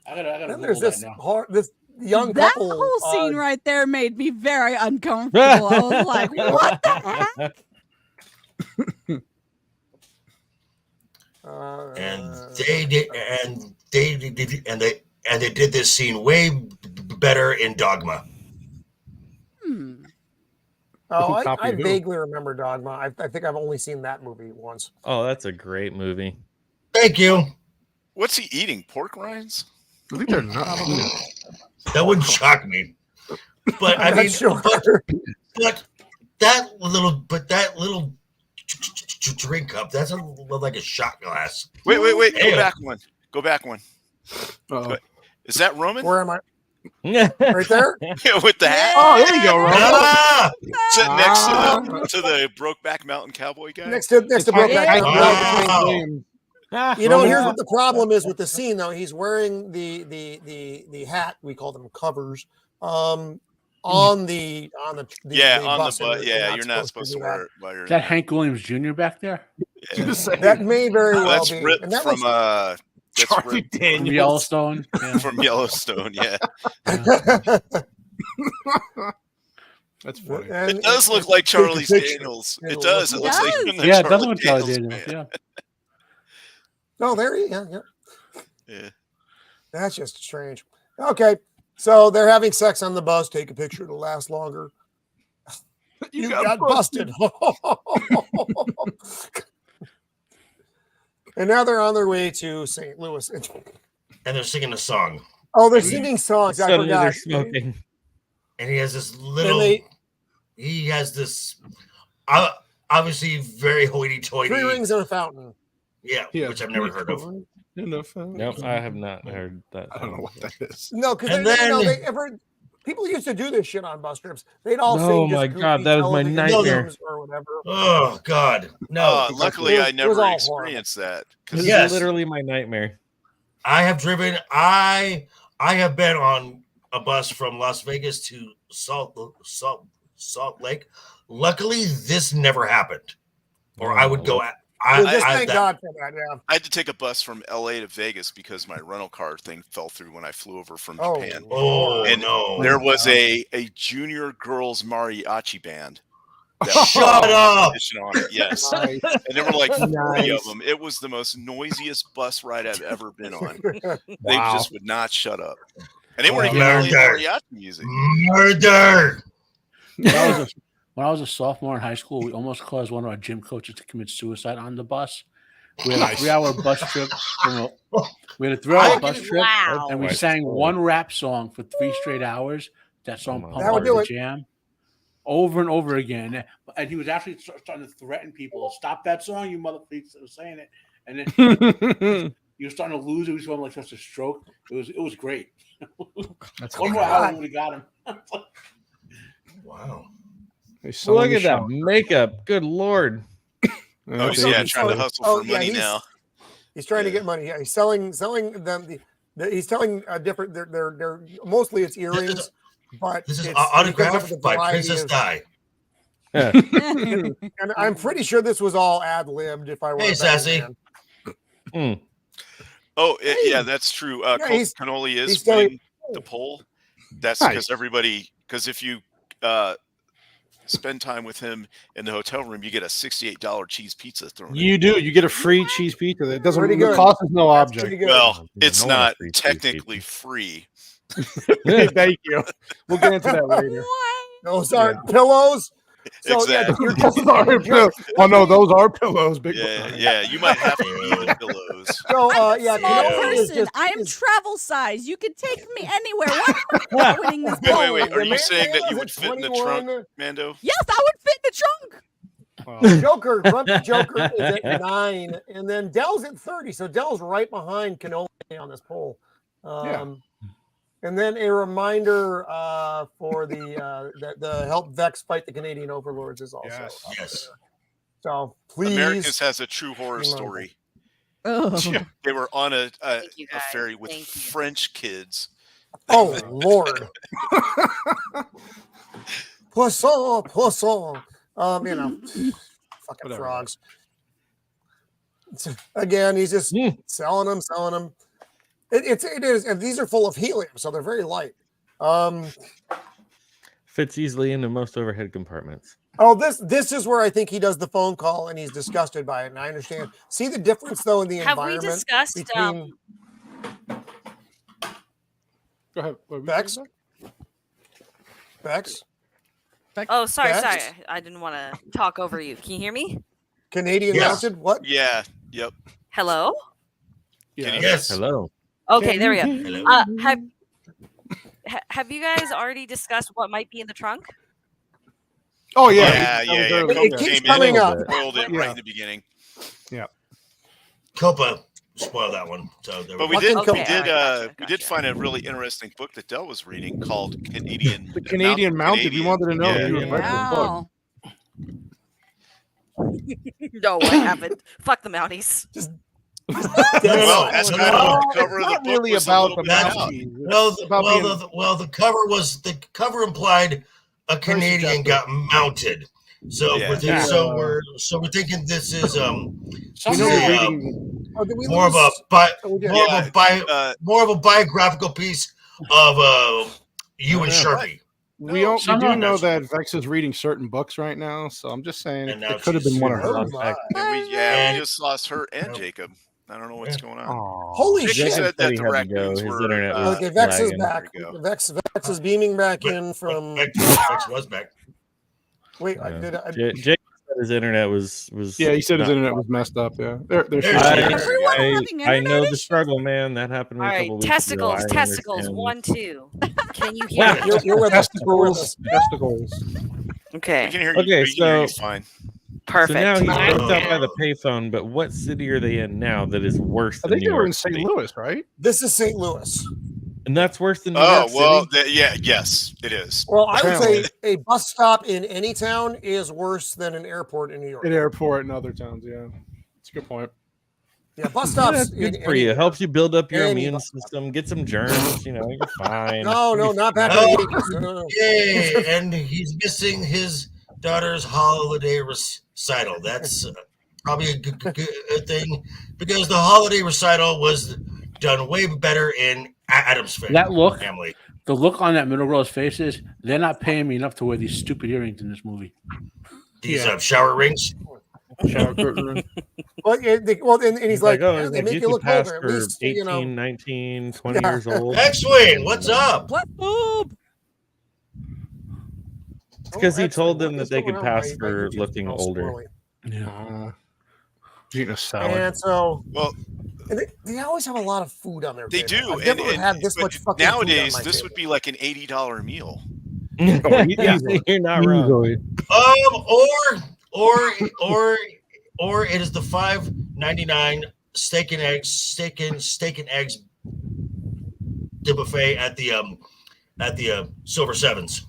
I gotta there's this young that couple. That whole scene right there made me very uncomfortable. I was like, what the heck? They did this scene way better in Dogma. Oh, I vaguely remember Dogma. I think I've only seen that movie once. Oh, that's a great movie. Thank you. What's he eating? Pork rinds? I think they're not. That wouldn't shock me. But I mean, but that little drink cup, that's like a shot glass. Wait. Go back one. Is that Roman? Where am I? Right there? With the hat? Oh, there you go, Roman. Sitting next to the Brokeback Mountain Cowboy guy. Next to Brokeback Mountain. You know, here's what the problem is with the scene, though. He's wearing the hat. We call them covers. On the bus. You're not supposed to wear it. Is that Hank Williams Jr. back there? Yeah. That may very well that's be. Ripped and that from Charlie Daniels from Yellowstone. Yeah. From Yellowstone, yeah. That's funny. It does look like Charlie Daniels. It does. It looks like it does look like Charlie Daniels. Yeah. Oh, there you go. Yeah. That's just strange. Okay, so they're having sex on the bus. Take a picture to last longer. You got busted. And now they're on their way to St. Louis. And they're singing a song. Oh, they're singing songs. I Suddenly forgot. they're smoking. And he has this little. He has this. Obviously, very hoity-toity. 3 rings and a fountain. Yeah, which I've never heard of. Nope, I have not heard that. I don't know what that is. No, because people used to do this shit on bus trips. They'd all sing. Oh my God, that is my nightmare. Or whatever. Oh God, no! Luckily, I never experienced that. This is literally my nightmare. I have driven. I have been on a bus from Las Vegas to Salt Lake. Luckily, this never happened. Or I would go at. Thank God for that. Yeah. I had to take a bus from LA to Vegas because my rental car thing fell through when I flew over from Japan. And there was a junior girls mariachi band. Shut up! On it, yes. And there were like 3 of them. It was the most noisiest bus ride I've ever been on. They just would not shut up. And they weren't even playing mariachi music. Murder! When I was a sophomore in high school, we almost caused one of our gym coaches to commit suicide on the bus. We had a 3-hour bus trip. And we sang one rap song for 3 straight hours. That song pumped out the jam over and over again. And he was actually starting to threaten people. Stop that song, you motherfuckers! I was saying it. And then he was starting to lose it. He was going like such a stroke. It was great. That's one more hour would have got him. Wow. Look at that makeup. Good Lord. Trying to hustle for money now. He's trying to get money. Yeah, he's selling them. He's selling different. They're mostly it's earrings, but this is autographed by Princess Di. And I'm pretty sure this was all ad-libbed. If I were Sassy. Yeah, that's true. Cannoli is winning the poll. That's because because if you spend time with him in the hotel room, you get a $68 cheese pizza thrown. You do. You get a free cheese pizza. That doesn't. The cost is no object. Well, it's not technically free. Thank you. We'll get into that later. Those aren't pillows. So, exactly. Oh no, those are pillows. Big you might have to even pillows. So I'm a small person. I am travel size. You can take me anywhere. Why winning this poll? Wait. Are you saying that you would fit in the trunk, Mando? Yes, I would fit in the trunk. Grumpy Joker is at 9, and then Dell's at 30. So Dell's right behind Cannoli on this poll. And then a reminder for the help Vex fight the Canadian overlords is also. Yes. So please. Americus has a true horror story. They were on a ferry with French kids. Oh Lord. Poisson. Fucking frogs. Again, he's just selling them. It is, and these are full of helium, so they're very light. Fits easily into most overhead compartments. Oh, this is where I think he does the phone call and he's disgusted by it, and I understand. See the difference though in the environment. Have we discussed? Between... Go ahead, Vex. Oh, sorry. I didn't want to talk over you. Can you hear me? Canadian mounted? What? Yeah. Yep. Hello. Yes. Hello. Okay, there we go. Have you guys already discussed what might be in the trunk? Oh yeah. It keeps coming up. Spoiled it right in the beginning. Yeah. Copa spoiled that one. So but we did find a really interesting book that Del was reading called Canadian. The Canadian Mounted. You wanted to know if you were read the book. No, I haven't. Fuck the Mounties. That's kind of what the cover of the book really was about the Mounties. The cover implied a Canadian got mounted. So we're thinking this is more of a biographical piece of you and Sharpie. We do know that Vex is reading certain books right now, so I'm just saying it could have been one of her. We just lost her and Jacob. I don't know what's going on. Holy She shit! said that the raccoons were. Okay, Vex is back. Vex is beaming back in from. Vex was back. Wait, Jake said his internet was. Yeah, he said his internet was messed up. Yeah, I know the struggle, man. That happened to me a couple weeks testicles, ago. testicles, 1, 2. Can you hear me? You're with testicles. Okay. I can hear you. Okay, so fine. Perfect. So now he's booked up by the payphone, but what city are they in now that is worse I than think New they were York in St. City? Louis, right? This is St. Louis. And that's worse than New York City? Yes, it is. Well, I would say a bus stop in any town is worse than an airport in New York. An airport in other towns, yeah. That's a good point. Yeah, bus stops. That's good for you. It helps you build up your immune system, get some germs, you're fine. No, not back no. Yay, and he's missing his daughter's holiday recital. That's probably a good thing because the holiday recital was done way better in Adam's family. That look, the look on that middle girl's face is they're not paying me enough to wear these stupid earrings in this movie. These shower rings. Shower curtain. and he's like, oh, they make you you look pass older. At for least, 18, 19, 20 years old. X-Wing, what's up? What boob? It's because he told them that they could pass for looking older. Yeah. Eating a salad. And so, well, they always have a lot of food on their They table. do. I've never had this much fucking nowadays, food on my this table. would be like an $80 meal. You're not wrong. Or it is the $5.99 steak and eggs buffet at the Silver Sevens.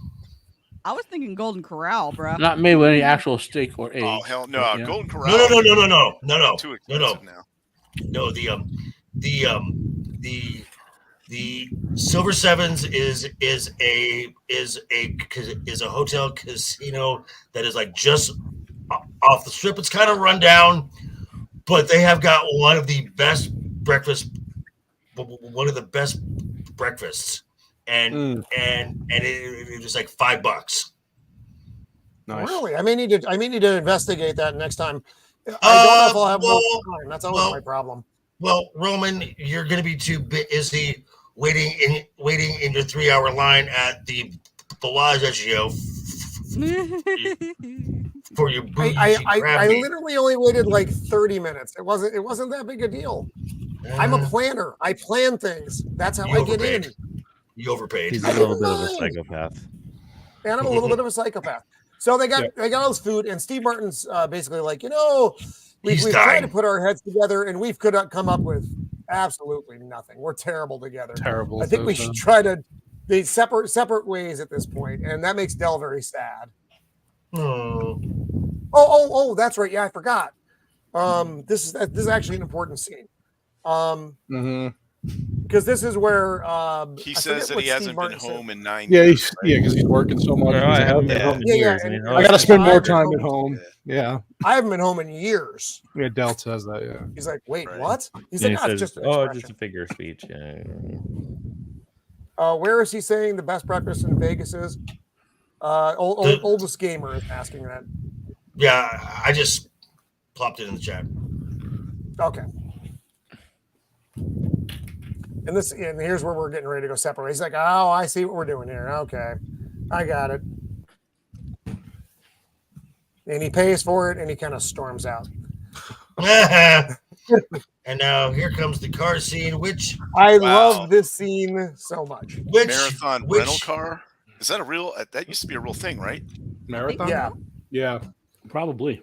I was thinking Golden Corral, bro. Not made with any actual steak or eggs. Oh hell no! Yeah. Golden Corral. No. Too expensive now. No, the Silver Sevens is a hotel casino that is like just off the strip. It's kind of run down, but they have got one of the best breakfasts, and it was like $5. Nice. Really? I may need to investigate that next time. I don't know if I'll have more time. That's always my problem. Well, Roman, you're going to be too busy waiting in your 3-hour line at the Bellagio for your booty. I literally only waited like 30 minutes. It wasn't that big a deal. I'm a planner. I plan things. That's how I get in. You overpaid. He's a little bit of a psychopath. And I'm a little bit of a psychopath. So they got all this food, and Steve Martin's basically like, we've tried to put our heads together, and we've could not come up with absolutely nothing. We're terrible together. Terrible. I think we should try to be separate ways at this point, and that makes Del very sad. Oh, that's right. Yeah, I forgot. This is actually an important scene. Because this is where he says that he hasn't been home in 9 years. Because he's working so much. I haven't been home in years. I got to spend more time at home. Yeah. I haven't been home in years. Yeah, Del says that. Yeah. He's like, wait, what? He's like, it's just just a figure of speech. Yeah. Where is he saying the best breakfast in Vegas is? Oldest gamer is asking that. Yeah, I just plopped it in the chat. Okay. And here's where we're getting ready to go separate. He's like, oh, I see what we're doing here. Okay, I got it. And he pays for it, and he kind of storms out. And now here comes the car scene, which I love this scene so much. Marathon rental car? Is that a real? That used to be a real thing, right? Marathon? Yeah, probably.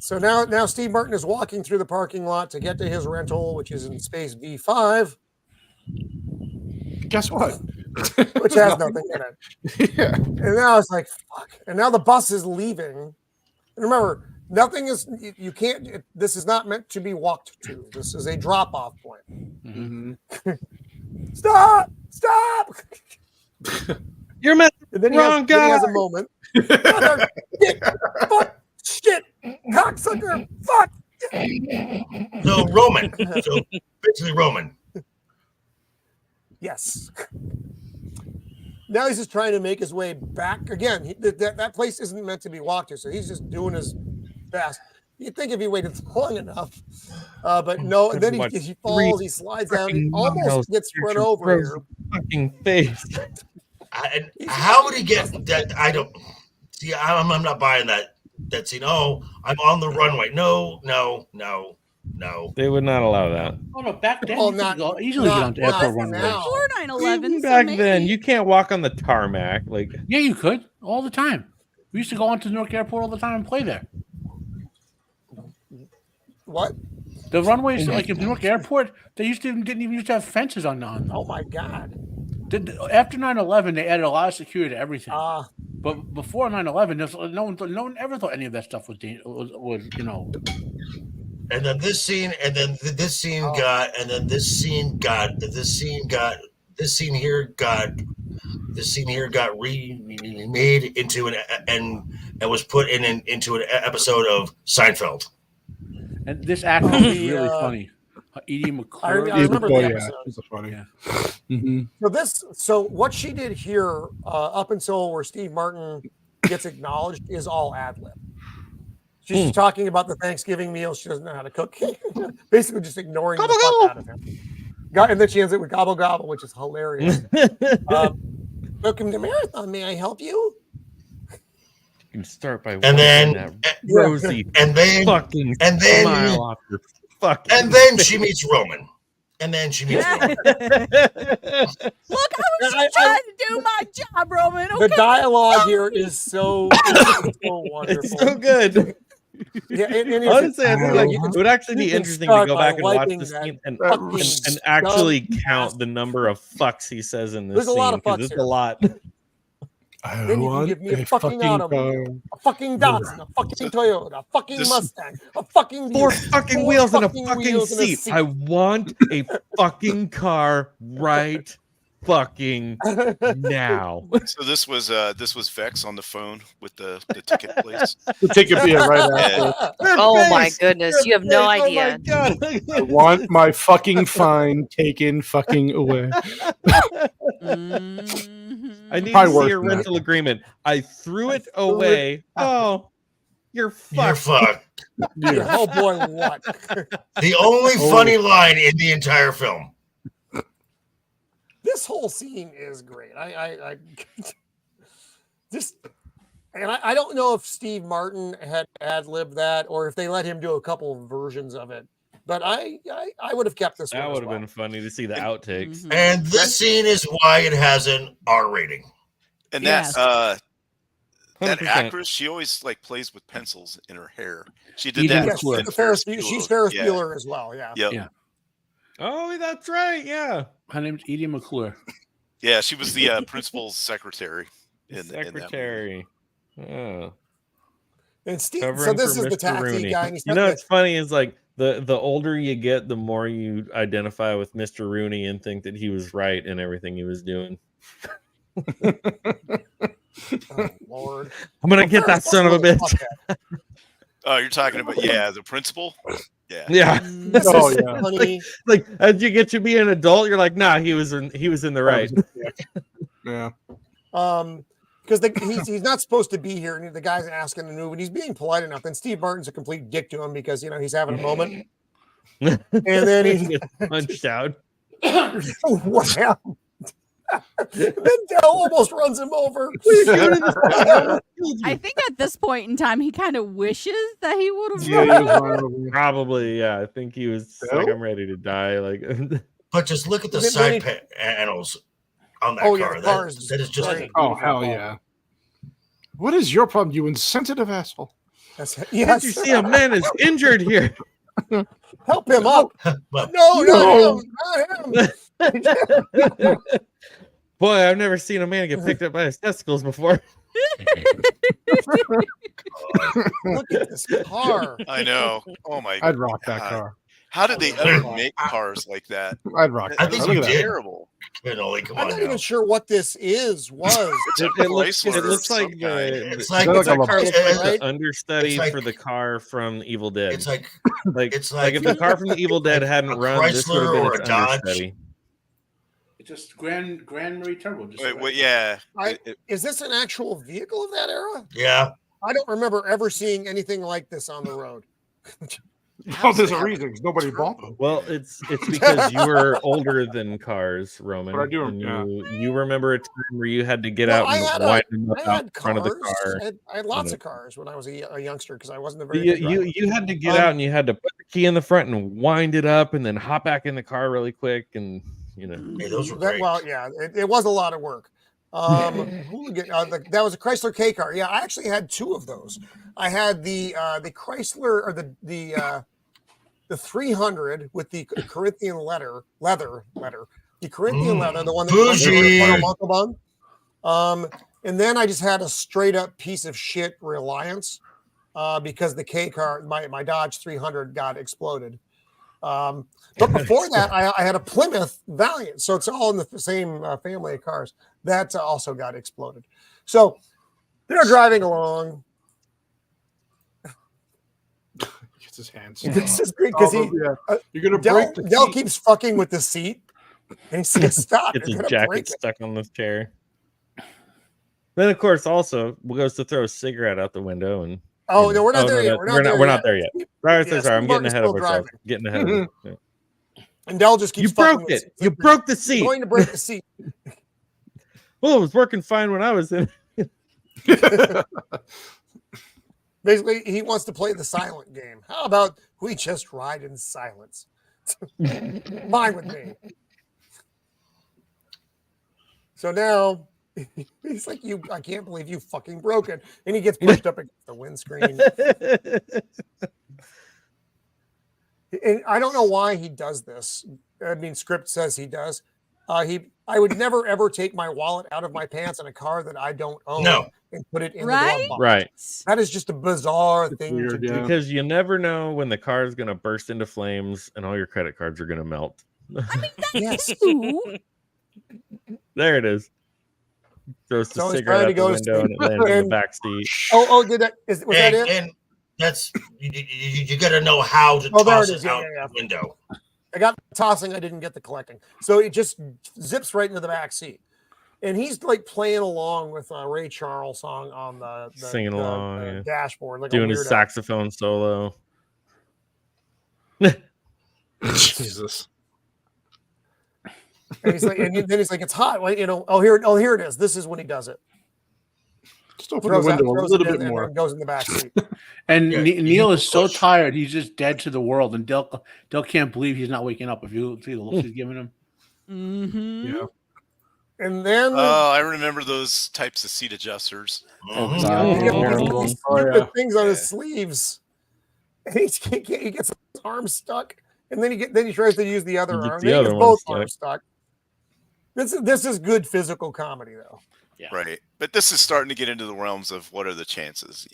So now Steve Martin is walking through the parking lot to get to his rental, which is in space V5. Guess what? Which has nothing in it. Yeah. And now it's like, fuck. And now the bus is leaving. And remember, nothing is, you can't, this is not meant to be walked to. This is a drop-off point. Mm-hmm. Stop! You're met the wrong guy. Then he has a moment. Fuck! Shit! Cocksucker! Fuck! So Roman. So basically Roman. Yes. Now he's just trying to make his way back. Again, that place isn't meant to be walked to, so he's just doing his best. You'd think if he waited long enough, but no. And then he falls, he slides down, he almost gets run over here. Fucking face. How would he get that? I don't. See, I'm not buying that scene. Oh, I'm on the runway. No. They would not allow that. Oh no, back then Well, you could easily get onto airport runways. Before 9/11, Even so back maybe. then, you can't walk on the tarmac. Like, yeah, you could all the time. We used to go onto Newark Airport all the time and play there. What? The runways, like in Newark Airport, they didn't even used to have fences on them. Oh my God! After 9/11, they added a lot of security to everything. But before 9/11, no one ever thought any of that stuff was you know. And then this scene, and then this scene got, and then this scene here got remade into and was put into an episode of Seinfeld. And this actor was really funny. Edie McClure. I remember the episode. It's funny. Yeah. Mm-hmm. So what she did here, up until where Steve Martin gets acknowledged, is all ad lib. She's talking about the Thanksgiving meal. She doesn't know how to cook. Basically, just ignoring the fuck out of him. And then she ends it with gobble gobble, which is hilarious. Welcome to Marathon. May I help you? you can start by Rosie, and then smile off your fucking and then she meets Roman. And then she meets Roman. Look, I was just trying to do my job, Roman. Okay? The dialogue here is so wonderful. It's so good. Yeah, honestly, I think like it would actually be interesting to go back and watch this scene and actually count the number of fucks he says in this There's scene. A lot of fucks There's here. a lot. Then you can give me a fucking automobile, a fucking Datsun, a fucking Toyota, a fucking Mustang, a fucking four fucking wheels and a fucking seat. I want a fucking car right fucking now. So this was Vex on the phone with the ticket place. The ticket being right after. Oh my goodness, you have no idea. I want my fucking fine taken fucking away. I need to see your rental agreement. I threw it away. Oh, you're fucked. You're fucked. Yeah. Oh boy, what? The only funny line in the entire film. This whole scene is great. I don't know if Steve Martin had ad-libbed that or if they let him do a couple of versions of it. But I would have kept this one. That would have been funny to see the outtakes. And this scene is why it has an R rating. And that actress, she always like plays with pencils in her hair. She did that. Yes, she's Ferris Bueller as well. Yeah. Yep. Yeah. Oh, that's right. Yeah. Her name's Edie McClure. Yeah, she was the principal's secretary. Secretary. Oh. And Steve, so this is the taxi guy. And you know what's funny is like the older you get, the more you identify with Mr. Rooney and think that he was right in everything he was doing. Oh, Lord. I'm gonna get that son of a bitch. Oh, you're talking about the principal? Yeah. Yeah. Oh, yeah. Like as you get to be an adult, you're like, nah, he was in the right. Yeah. Because he's not supposed to be here, and the guy's asking to move, and he's being polite enough. And Steve Martin's a complete dick to him because he's having a moment, and then he gets punched out. Wow. Then Dell almost runs him over. I think at this point in time, he kind of wishes that he would have. Yeah, probably. Yeah, I think he was like, I'm ready to die. Like, but just look at the side panels on that car. Yeah, that is just. Oh hell yeah! What is your problem, you insensitive asshole? Yes. Can't you see a man is injured here? Help him up! But, no, not him. Boy, I've never seen a man get picked up by his testicles before. Look at this car. I know. Oh my! I'd rock that car. How did they ever make cars like that? I'd rock. I think you did. Terrible. Come I'm not even sure what this was. It looks like the understudy for the car from Evil Dead. It's like if the car from the Evil Dead hadn't run, this would have been its understudy. It's just Grand Marie Turbo. Is this an actual vehicle of that era? Yeah. I don't remember ever seeing anything like this on the road. Oh, there's a reason. 'Cause nobody bought them. Well, it's because you were older than cars, Roman. But I do, and yeah. you remember a time where you had to get Well, out I and had wind them up I out had in front of the cars. car. I had lots of cars when I was a youngster because I wasn't a very You, good driver. you had to get out and you had to put the key in the front and wind it up and then hop back in the car really quick and Hey, those were great. Well, yeah, it was a lot of work. That was a Chrysler K car. Yeah, I actually had two of those. I had the Chrysler or the 300 with the Corinthian leather, the Corinthian leather, the one that and then I just had a straight up piece of shit Reliance because the K car, my Dodge 300 got exploded. But before that, I had a Plymouth Valiant, so it's all in the same family of cars that also got exploded. So they're driving along. Gets his hands. This is great because you're gonna break the Del seat. keeps fucking with the seat, and he says, "Stop!" gets You're his gonna break jacket it. stuck on the chair. Then, of course, also goes to throw a cigarette out the window and. Oh no, we're not there yet. We're not there yet. Sorry, I'm getting ahead of ourselves. Driving. Getting ahead of it. And Del just keeps. You broke it. You broke the seat. You're going to break the seat. Well, it was working fine when I was in. Basically, he wants to play the silent game. How about we just ride in silence? Fine with me. So now he's like, I can't believe you fucking broke it. And he gets pushed up against the windscreen. And I don't know why he does this. I mean, script says he does. I would never ever take my wallet out of my pants in a car that I don't own and put it in the glove box. Right. That is just a bizarre thing to do. Because you never know when the car is going to burst into flames and all your credit cards are going to melt. I mean, that's too. There it is. Throws the cigarette out the window and it lands in the back seat. Did that? Was that it? And that's you got to know how to toss it out the window. I got tossing, I didn't get the collecting. So it just zips right into the back seat. And he's like playing along with a Ray Charles song on the singing along, dashboard, like doing his saxophone solo. Jesus. And he's like, then he's like, it's hot. Well, here it is. This is when he does it. Just open the window a little bit more. And goes in the back seat. And Neil is so tired, he's just dead to the world. And Del can't believe he's not waking up. If you see the look he's giving him. Mm-hmm. Yeah. And then I remember those types of seat adjusters. He gets stupid things on his sleeves. And he gets his arm stuck. And then he tries to use the other arm. Then he gets both arms stuck. This is good physical comedy, though. Yeah. Right, but this is starting to get into the realms of what are the chances,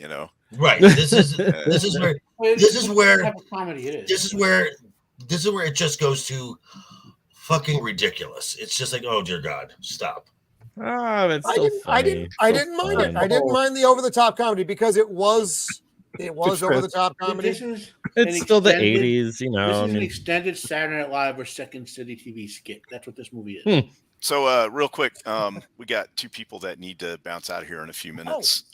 Right. This is where it just goes to fucking ridiculous. It's just like, oh dear God, stop. That's still funny. I didn't mind it. I didn't mind the over the top comedy because it was over the top comedy. It's still the 80s, This is an extended Saturday Night Live or Second City TV skit. That's what this movie is. So real quick, we got two people that need to bounce out of here in a few minutes.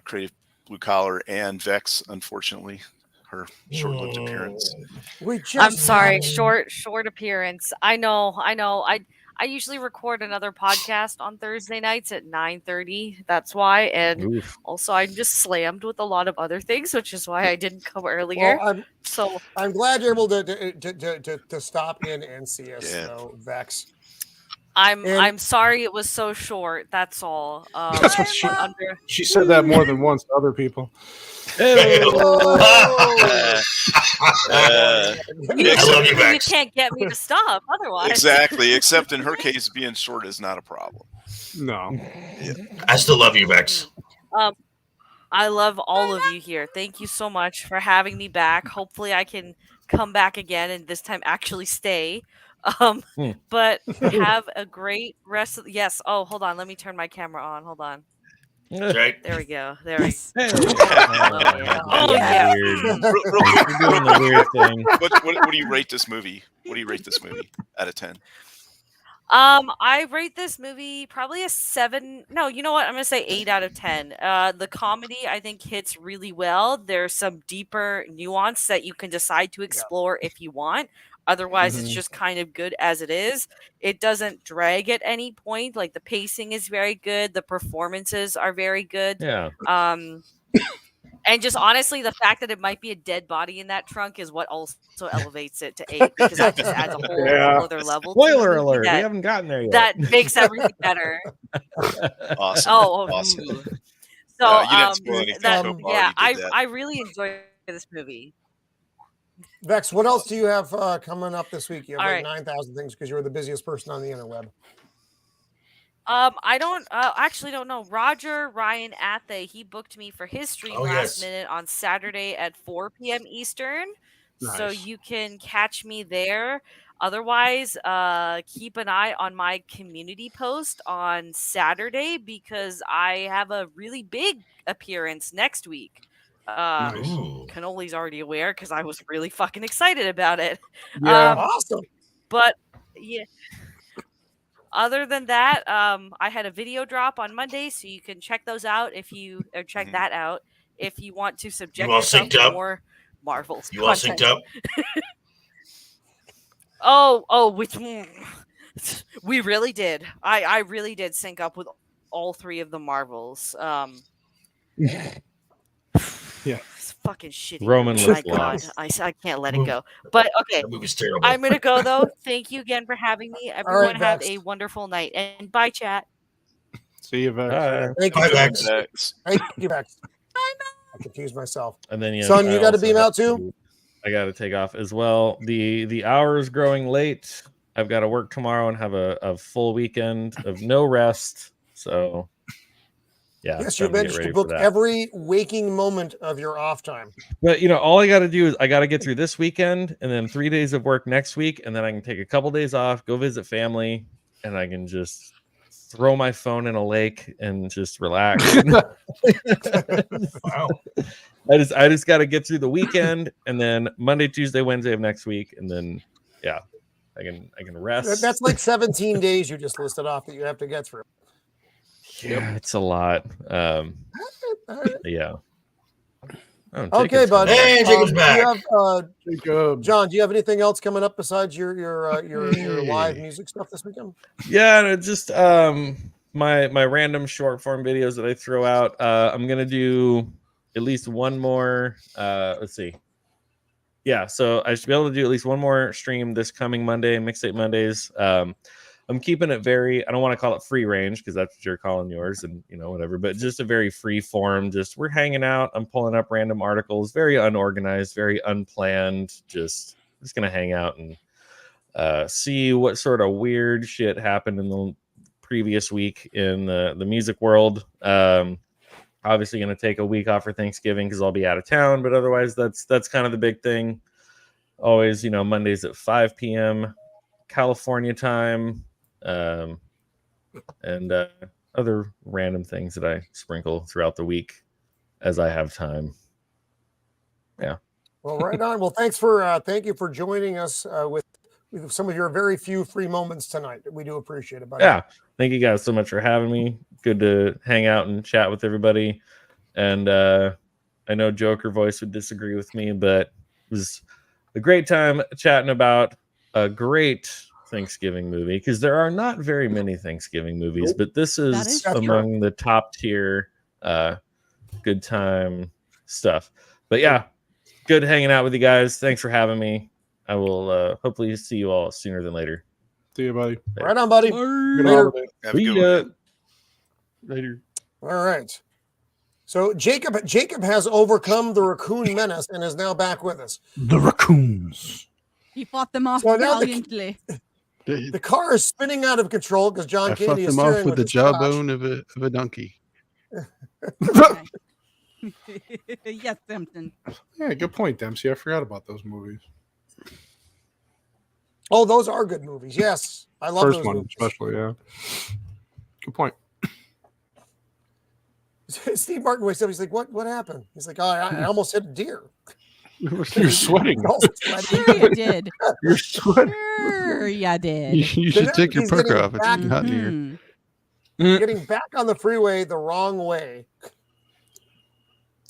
Creative Blue Collar and Vex, unfortunately, her short-lived appearance. I'm sorry, short appearance. I know. I usually record another podcast on Thursday nights at 9:30. That's why. And also I'm just slammed with a lot of other things, which is why I didn't come earlier. Well, I'm glad you're able to stop in and see us, though, Vex. I'm sorry it was so short. That's all. That's what she said that more than once to other people. You can't get me to stop otherwise. Exactly. Except in her case, being short is not a problem. No. I still love you, Vex. I love all of you here. Thank you so much for having me back. Hopefully I can come back again and this time actually stay. But have a great rest of hold on, let me turn my camera on. Hold on. Right. There we go. There we go. You're doing the weird thing. What do you rate this movie? What do you rate this movie out of 10? I rate this movie probably a 7. No, you know what? I'm gonna say 8 out of 10. The comedy I think hits really well. There's some deeper nuance that you can decide to explore if you want. Otherwise, it's just kind of good as it is. It doesn't drag at any point. Like the pacing is very good. The performances are very good. Yeah. And just honestly, the fact that it might be a dead body in that trunk is what also elevates it to 8 because that just adds a whole other level. Spoiler alert! We haven't gotten there yet. That makes everything better. Awesome. Awesome. So, you didn't spoil anything so far. yeah, You did that. I really enjoyed this movie. Vex, what else do you have coming up this week? You have All like right. 9,000 things because you're the busiest person on the interweb. I don't actually don't know. Roger Ryan Athe, he booked me for his stream last minute on Saturday at 4 p.m. Eastern. So Nice. you can catch me there. Otherwise, keep an eye on my community post on Saturday because I have a really big appearance next week. Cannoli's already aware because I was really fucking excited about it. Yeah. Awesome. But yeah. Other than that, I had a video drop on Monday, so you can check those out if you check that out if you want to subject all yourself synced to up? more Marvels. You all synced up? We really did. I really did sync up with all 3 of the Marvels. Yeah. It's fucking shitty. Roman My was God, lost. I can't let it go. But okay, That movie's terrible. I'm gonna go though. Thank you again for having me. Everyone have Vex. a wonderful night and bye, chat. See you, Vex. Thank you, Bye, Vex. Vex. Thank you, Vex. I confused myself. And then Son, I you got to also beam have out too. I got to take off as well. The hour is growing late. I've got to work tomorrow and have a full weekend of no rest. So, yeah. Yes, you time to get managed ready to for book that. every waking moment of your off time. But all I got to do is I got to get through this weekend and then 3 days of work next week, and then I can take a couple days off, go visit family, and I can just throw my phone in a lake and just relax. Wow. I just got to get through the weekend, and then Monday, Tuesday, Wednesday of next week, and then I can rest. That's like 17 days you just listed off that you have to get through. Yeah, it's a lot. Yeah. Okay, bud. Hey, Jacob's back. John, do you have anything else coming up besides your live music stuff this weekend? Yeah, no, just my random short form videos that I throw out. I'm gonna do at least one more. Let's see. Yeah, so I should be able to do at least one more stream this coming Monday, Mixtape Mondays. I'm keeping it very, I don't want to call it free range because that's what you're calling yours and whatever, but just a very free form. Just we're hanging out. I'm pulling up random articles, very unorganized, very unplanned. Just gonna hang out and see what sort of weird shit happened in the previous week in the music world. Obviously going to take a week off for Thanksgiving because I'll be out of town, but otherwise that's kind of the big thing. Always, Mondays at 5 p.m. California time, and other random things that I sprinkle throughout the week as I have time. Yeah. Well, right on. Well, thank you for joining us with some of your very few free moments tonight. We do appreciate it, buddy. Yeah. Thank you guys so much for having me. Good to hang out and chat with everybody. And I know Joker Voice would disagree with me, but it was a great time chatting about a great Thanksgiving movie because there are not very many Thanksgiving movies, but this is among the top tier good time stuff. But yeah, good hanging out with you guys. Thanks for having me. I will hopefully see you all sooner than later. See you, buddy. Right on, buddy. Later. Later. All right. So Jacob has overcome the raccoon menace and is now back with us. The raccoons. He fought them off So now valiantly. The car is spinning out of control because John I Candy fucked is them off steering with the his crotch. jawbone of a donkey. Yes, Simpson. Yeah, good point, Dempsey. I forgot about those movies. Oh, those are good movies. Yes, I love First those one, movies. especially. Yeah. Good point. Steve Martin wakes up. He's like, "What happened?" He's like, "Oh, I almost hit a deer." You're sweating. Sure you did. You're sweating. Sure you did. You should take your parka off. It's hot in here. Getting back on the freeway the wrong way.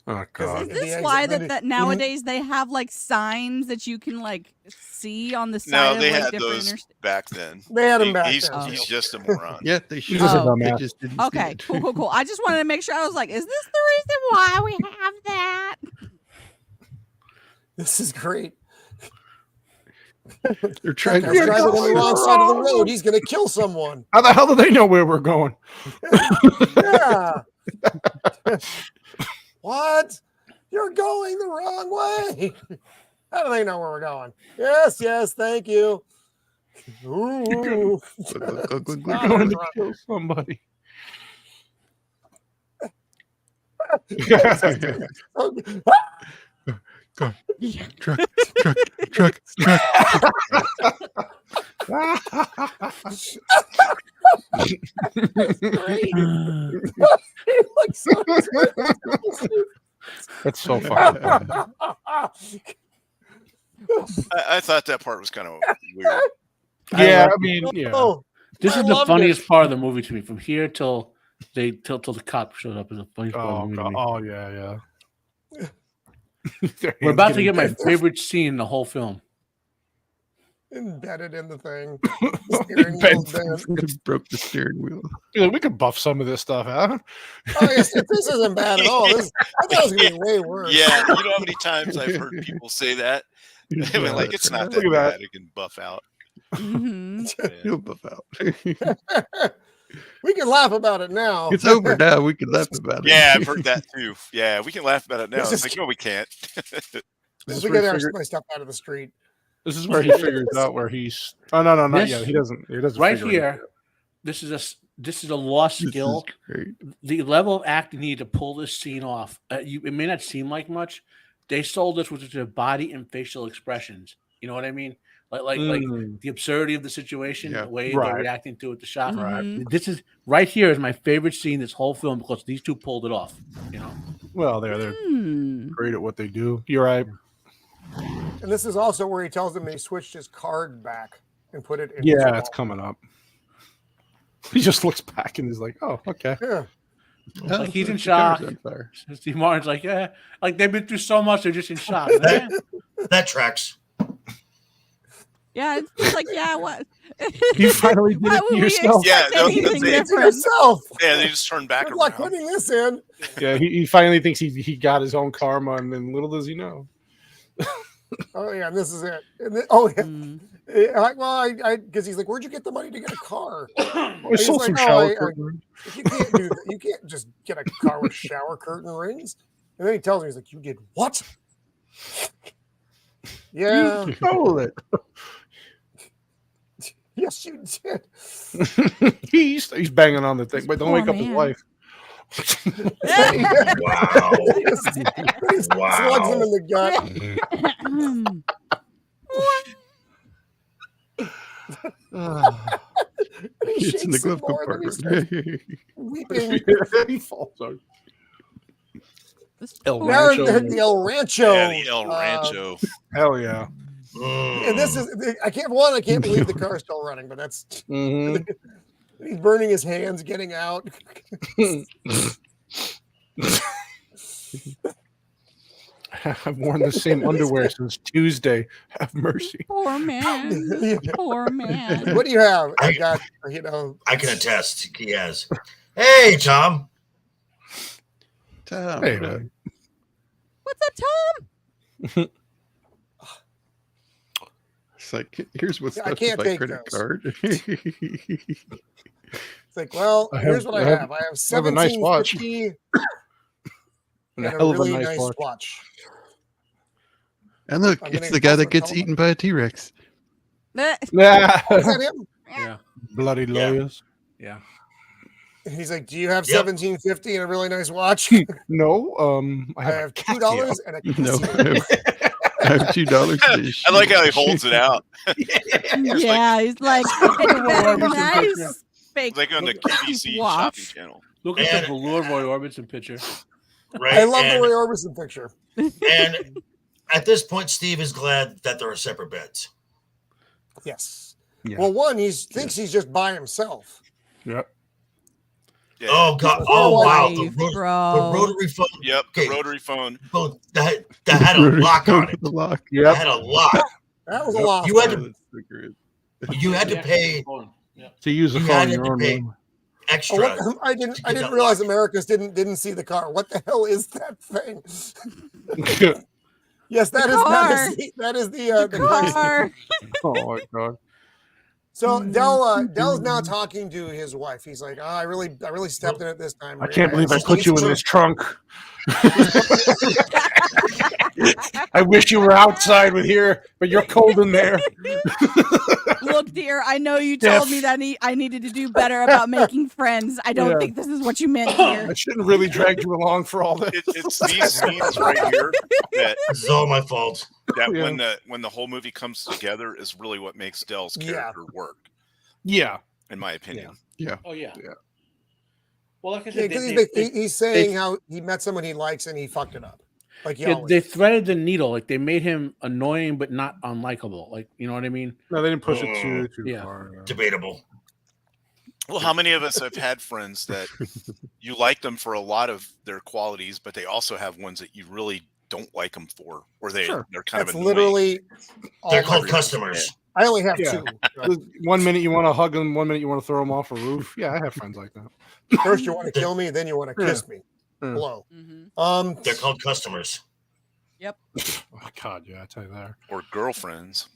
Oh God! Is this why that nowadays they have like signs that you can like see on the side? No, they of, like, had different those back then. They had them back he's, then. He's just a moron. Yeah, they should. They just didn't see Okay, it. cool. I just wanted to make sure. I was like, is this the reason why we have that? This is great. They're trying to drive on the wrong side of the road. He's going to kill someone. How the hell do they know where we're going? Yeah. What? You're going the wrong way. How do they know where we're going? Yes, thank you. Ooh. We're going to kill somebody. Go. Truck. That's so funny. I thought that part was kind of weird. Yeah, I mean, yeah. This is the funniest part of the movie to me. From here till the cop showed up is the funniest part of the movie. To me. Oh yeah. We're about to get my favorite scene in the whole film. Embedded in the thing. The steering wheel's dead. Broke the steering wheel. Yeah, we could buff some of this stuff, huh? Oh, yes, this isn't bad at all. I thought it was going to be way worse. Yeah, you know how many times I've heard people say that? I mean, like, it's not that bad. It can buff out. You'll buff out. We can laugh about it now. It's over now. We can laugh about it. Yeah, I've heard that too. Yeah, we can laugh about it now. It's like, no, we can't. We get my stuff out of the street. This is where he figures out where he's. Oh no, not yet. He doesn't. Right here. This is a lost skill. The level of acting needed to pull this scene off. It may not seem like much. They sold this with their body and facial expressions. You know what I mean? Like the absurdity of the situation, the way they're reacting to it, the shot. Right. This is right here is my favorite scene this whole film because these two pulled it off. You know. Well, they're great at what they do. You're right. And this is also where he tells them he switched his card back and put it in. Yeah, it's coming up. He just looks back and is like, "Oh, okay." Yeah. Like he's in shock. Steve Martin's like, yeah, like they've been through so much, they're just in shock. That tracks. Yeah, it's just like, yeah, what? You finally did it yourself. Yeah, it's yourself. Yeah, they just turn back Good around. luck putting this in. Yeah, he finally thinks he got his own karma, and then little does he know. Oh yeah, and this is it. And then, because he's like, "Where'd you get the money to get a car?" I sold some shower curtain. You can't do that. You can't just get a car with shower curtain rings. And then he tells me, he's like, "You did what?" Yeah, You stole it. Yes, you did. He's banging on the thing, but don't wake up his wife. Wow. He slugs him in the gut. It's in the glove compartment. Weeping. He falls out. El Rancho. The El Rancho. Yeah, the El Rancho. Hell yeah. And this is, I can't believe the car's still running, but that's, he's burning his hands getting out. I've worn the same underwear since Tuesday. Have mercy. Poor man. Poor man. What do you have? I got, I can attest. He has. Hey, Tom. Tom. Hey, man. What's up, Tom? It's like, here's what's I left can't of my take credit those. card. It's like, well, here's what I have. I have a nice watch. $17.50 And and a hell a of a really nice nice watch. watch. And look, I'm it's gonna the guy go that for gets color. eaten by a T-Rex. Yeah. Is that him? Yeah. Bloody lawyers. Yeah. And he's like, do you have $17.50 and a really nice watch? No, I I have have $2 and a No, Casio. I have $2. I like how he holds it out. Yeah, he's like, nice fake. Like on the QVC watch. shopping channel. Look at the velour Roy Orbison picture. Right. I love the Roy Orbison picture. And at this point, Steve is glad that there are separate beds. Yes. Yeah. Well, one, he thinks he's just by himself. Yep. Yeah. Oh God! His Oh wow! wife, The bro. rotary phone. Yep. Okay. The rotary phone. Both that had a lock on it. The lock. That Yep. had a lock. That was a lot. You had to pay To use a You phone had in your to own pay room. extra. I get didn't that realize lock. Americans didn't see the car. What the hell is that thing? Yes, that is car. that is the car. Oh my God. So Dell's now talking to his wife. He's like, I really stepped in it this time. I can't believe I put you in this trunk. I wish you were outside with here, but you're cold in there. Look, dear, I know you told me that I needed to do better about making friends. I don't think this is what you meant, dear. I shouldn't really drag you along for all this. It's these scenes right here that This is all my fault. that when the whole movie comes together is really what makes Dell's character work. Yeah, in my opinion. Yeah. Oh yeah. Yeah. Well, like I said, he's saying how he met someone he likes and he fucked it up. Like they threaded the needle. Like they made him annoying but not unlikable. Like, you know what I mean? No, they didn't push it too Yeah. far. Yeah. Debatable. Well, how many of us have had friends that you like them for a lot of their qualities, but they also have ones that you really don't like them for, or they're kind That's of annoying. literally They're called customers. I only have Yeah. two. 1 minute you want to hug them, 1 minute you want to throw them off a roof. Yeah, I have friends like that. First you want to kill me, then you want to kiss me. Hello. They're called customers. Yep. Oh God, yeah, I tell you that. Or girlfriends.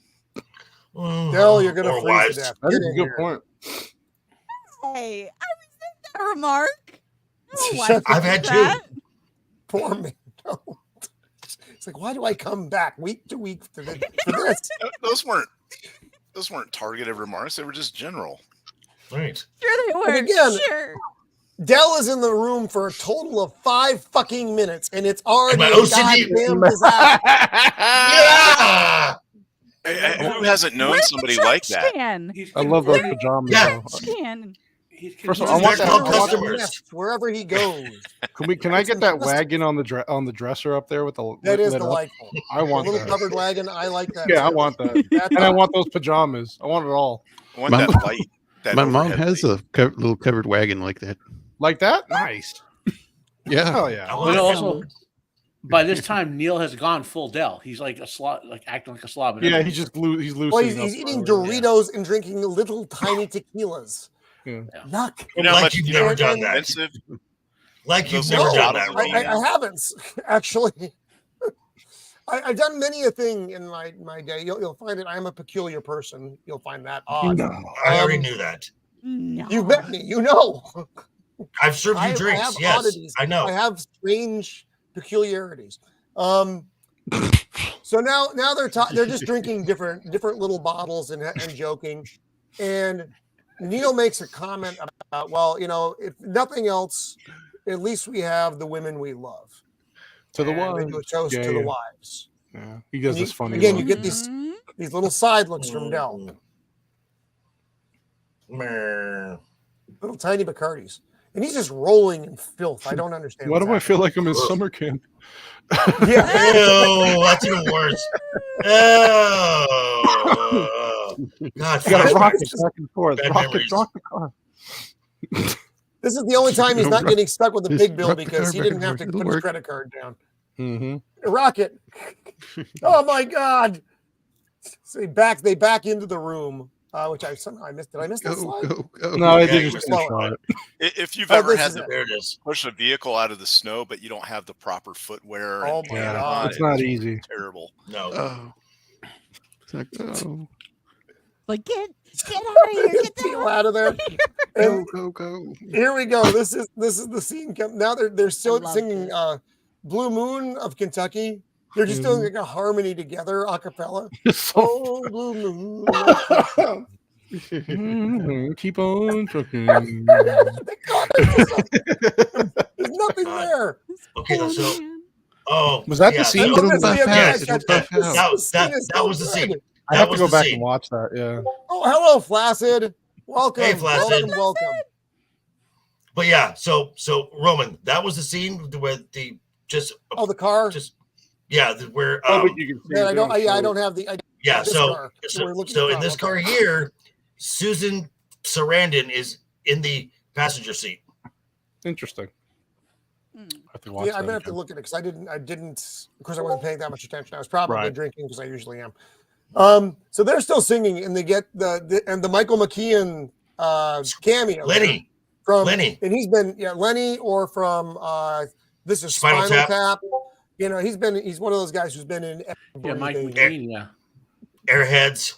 Dell, you're gonna Or freeze wives. to death. That's Get a in good here. point. Hey, I resent that remark. I've had that. two. Poor man. Don't. It's like, why do I come back week to week for this? Those weren't targeted remarks. They were just general. Right. Sure they were. And again, sure. Dell is in the room for a total of 5 fucking minutes, and it's already my a OCD. goddamn disaster. Yeah. Who hasn't known Where's somebody the like trash that? can? I love those pajamas. Yeah. Though. Can. First of all, I want They're that. called customers. Nest wherever he goes. Can I get that wagon on the dresser up there with the That is lit up? delightful. I want a little that. covered wagon. I like that. Yeah, I too. want that, and I want those pajamas. I want it all. I want My that mom- light. That My mom overhead has light. a little covered wagon like that. Like that? Nice. Yeah. Hell yeah. I But want also, by this time, Neil has gone full Dell. He's like a slob, like acting like a slob. and Yeah, everything. he's just he's loosening Well, he's up. eating Doritos and drinking little tiny tequilas. Yeah. Yuck. You know how Like much you've never done and- that. expensive? Like you've Those never little done bottles that. of Roman. I haven't actually. I've done many a thing in my day. You'll find it. I'm a peculiar person. You'll find that odd. No. I already knew that. No. You've met me. You know. I've served you I drinks. have Yes, oddities. I know. I have strange peculiarities. So now they're just drinking different little bottles and joking, and Neil makes a comment about, well, you know, if nothing else, at least we have the women we love. To the And they wives. do a toast Yeah, to the yeah. wives. Yeah. He does And this funny. again, look. you get these little side looks from Dell, Meh. little tiny Bacardis, and he's just rolling in filth. I don't understand. Why do I what's feel like I'm in summer camp? happening. Yeah. Ew, that's even worse. Oh, God, You gotta flashbacks. rock it back and forth. Bad Rock memories. the car. This is the only time he's not getting stuck with a Just big bill rock the because car he back didn't and have to forth. put It'll his work. credit card down. Mm-hmm. Rocket. Oh my God. So they back into the room, which I somehow missed. Did I miss that Go, slide? go, go. No, I Yeah, did you just slow try it. If you've Oh, ever this had is to it. There it is. push a vehicle out of the snow, but you don't have the proper footwear, Oh and my Yeah, God. it's not easy. terrible. No. Oh. It's like, oh. Like, get out of here. Get the Peel hell out of there. Go, And go, go. here we go. This is the scene. Now they're still love singing this. Blue Moon of Kentucky. They're just doing like a harmony together, a cappella. So Oh, Blue Moon. Mhm, keep on trucking. Thank God, there's nothing there. Okay, Oh, so man. Was that the I scene? love It'll this. buff Yeah, out. guys, It'll guys, buff this- out. this scene is That so was the scene. good. I have to was go the back scene. and watch that. Yeah. Oh, hello, Flaccid. Welcome. Hey, Flaccid. Welcome. But yeah, so Roman, that was the scene where the Oh, the car. just Yeah, where but you can see I don't. I don't have the. Yeah, this so car. so in this car here, Susan Sarandon is in the passenger seat. Interesting. Yeah, I'm gonna have to look at it because I didn't. Of course, I wasn't paying that much attention. I was probably drinking because I usually am. So they're still singing, and they get the Michael McKean cameo. Lenny. And he's been Lenny or from this is Spinal Tap. You know, he's one of those guys who's been in Michael McKean, Airheads.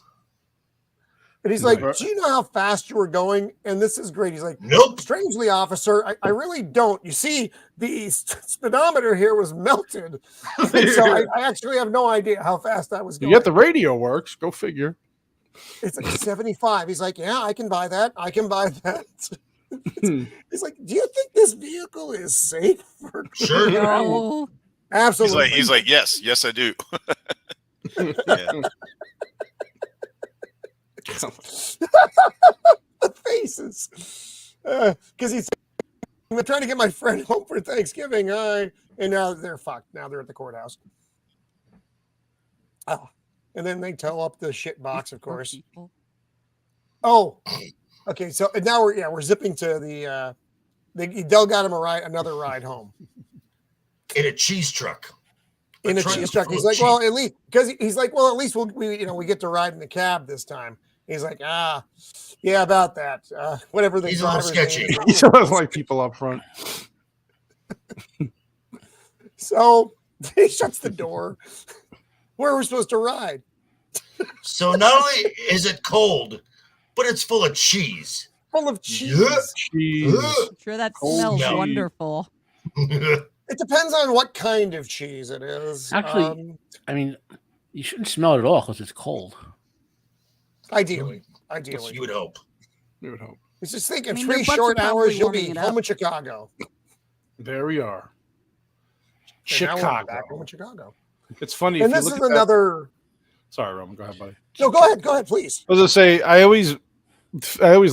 And he's like, do you know how fast you were going? And this is great. He's like, nope. Strangely, officer, I really don't. You see, the speedometer here was melted. And so I actually have no idea how fast I was going. Yet the radio works. Go figure. It's like 75. He's like, yeah, I can buy that. I can buy that. He's like, do you think this vehicle is safe? Sure. No. Absolutely. He's like, yes, I do. Yeah. The faces, because he's trying to get my friend home for Thanksgiving. And now they're fucked. Now they're at the courthouse. Oh, and then they tow up the shit box, of course. Oh, okay. So now we're zipping to the. Dell got him another ride home in a cheese truck. In a cheese truck. He's like, well, at least because he's like, well, at least we get to ride in the cab this time. He's like, yeah, about that. Whatever they. He's a little sketchy. He sounds like people up front. So he shuts the door. Where are we supposed to ride? So not only is it cold, but it's full of cheese. Full of cheese. I'm sure that smells wonderful. It depends on what kind of cheese it is. Actually, I mean, you shouldn't smell it at all because it's cold. Ideally. You would hope. You would hope. He's just thinking 3 short hours, you'll be home in Chicago. There we are. Chicago. Back home in Chicago. It's funny. And this is another. Sorry, Roman. Go ahead, buddy. No, go ahead, please. I was gonna say, I always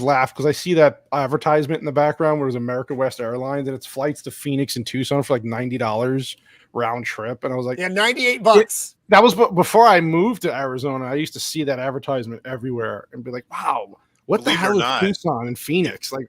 laugh because I see that advertisement in the background where there's American West Airlines and it's flights to Phoenix and Tucson for like $90 round trip, and I was like, yeah, $98. That was before I moved to Arizona. I used to see that advertisement everywhere and be like, wow, what the hell is Tucson and Phoenix? Like,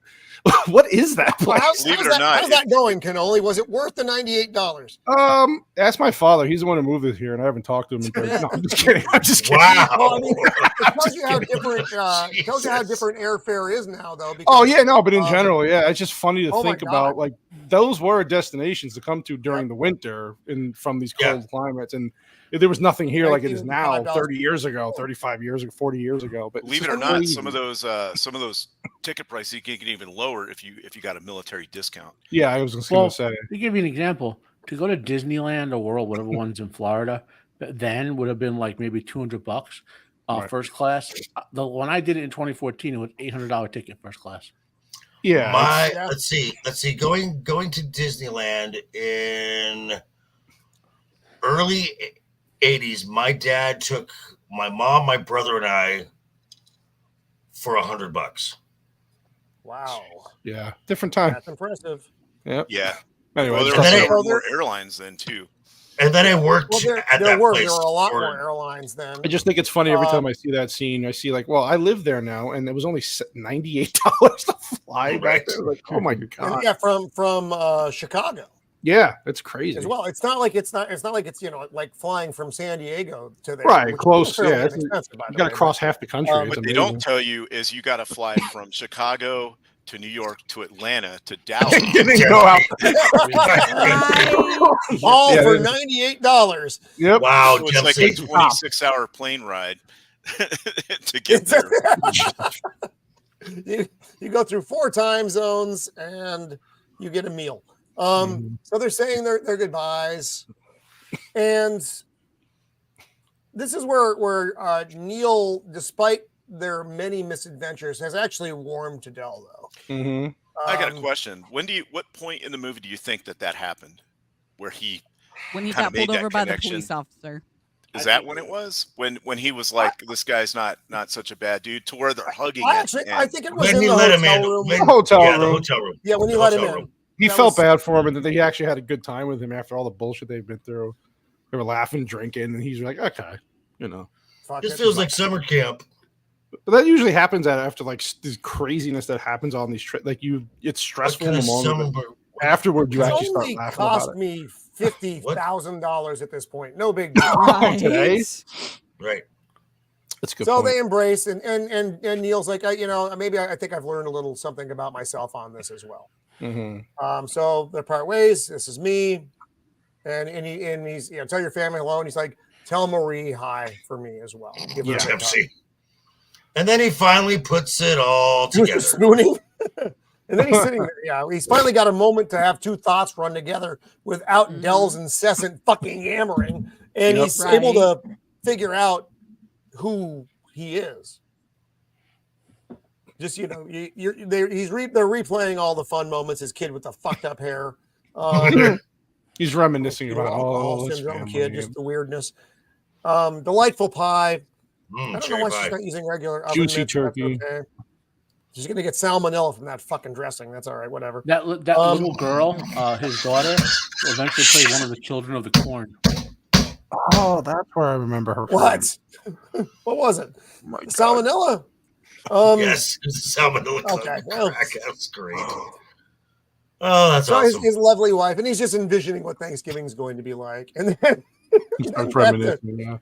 what is that place? How's that going, Cannoli? Was it worth the $98? Ask my father. He's the one who moved it here, and I haven't talked to him. No, I'm just kidding. Wow. Well, I mean, it tells you how different airfare is now, though. Because, but in general, it's just funny to think about. Like, those were destinations to come to during the winter from these cold climates, and there was nothing here like it is now 30 years ago, 35 years ago, 40 years ago. But believe it or not, some of those ticket prices you can even lower if you got a military discount. Yeah, I was just going to say. To give you an example, to go to Disneyland or World, whatever one's in Florida, then would have been like maybe $200 first class. The one I did it in 2014, it was $800 ticket first class. Yeah. Let's see. Going to Disneyland in early 80s, my dad took my mom, my brother, and I for $100. Wow. Yeah. Different time. That's impressive. Yep. Yeah. Anyway, there were more airlines then too. And then I worked at that place. There were a lot more airlines then. I just think it's funny every time I see that scene. I see I live there now, and it was only $98 to fly back there. Like, oh my god! Yeah, from Chicago. Yeah, it's crazy as well. It's not like it's like flying from San Diego to there. Right, close. Yeah, you got to cross half the country. What they don't tell you is you got to fly from Chicago to New York to Atlanta to Dallas. All for $98. Yep. Wow. So it's like a 26-hour plane ride to get there. You go through 4 time zones and you get a meal. So they're saying their goodbyes, and this is where Neil, despite their many misadventures, has actually warmed to Dell, though. Mm-hmm. I got a question. What point in the movie do you think that happened, where when he got pulled over by the police officer? Is that when it was? When he was like, this guy's not such a bad dude, to where they're hugging? I think it was when in he the let him hotel in. room. The hotel room. Yeah, when he let him in. He felt bad for him, and that he actually had a good time with him after all the bullshit they've been through. They were laughing, drinking, and he's like, okay, This feels like summer camp. But that usually happens after like this craziness that happens on these trips. Like it's stressful in the moment. Afterward, you actually start laughing about it. Cost me $50,000 at this point. No big deal. Today, right? That's a good. So point. they embrace, and Neil's like, maybe I think I've learned a little something about myself on this as well. Mm-hmm. So they part ways. This is me, and he's tell your family hello, and he's like, tell Marie hi for me as well. Give her a Pepsi. And then he finally puts it all together. Spooning. And then he's sitting there. Yeah, he's finally got a moment to have two thoughts run together without Dell's incessant fucking yammering, and he's able to figure out who he is. Just they're replaying all the fun moments. His kid with the fucked up hair. He's reminiscing about all syndrome kid, just the weirdness. Delightful pie. I don't know why she's not using regular oven juicy mitts, turkey. okay. She's gonna get salmonella from that fucking dressing. That's all right. Whatever. That little girl, his daughter, will eventually play one of the children of the corn. Oh, that's where I remember her. What? What was it? Salmonella. Yes, it's salmonella. Okay, well, that's great. Oh, that's awesome. His lovely wife, and he's just envisioning what Thanksgiving's going to be like, and then starts reminiscing. And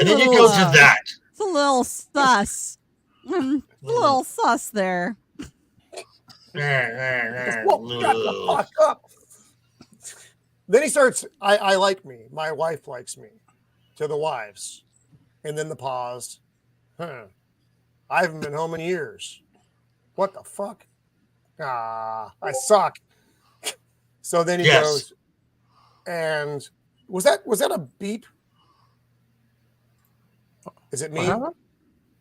then you go to that. It's a little sus. A little sus there. Shut the fuck up. Then he starts, I like me. My wife likes me. To the wives. And then the pause. I haven't been home in years. What the fuck? I suck. So then he goes, and was that a beep? Is it me?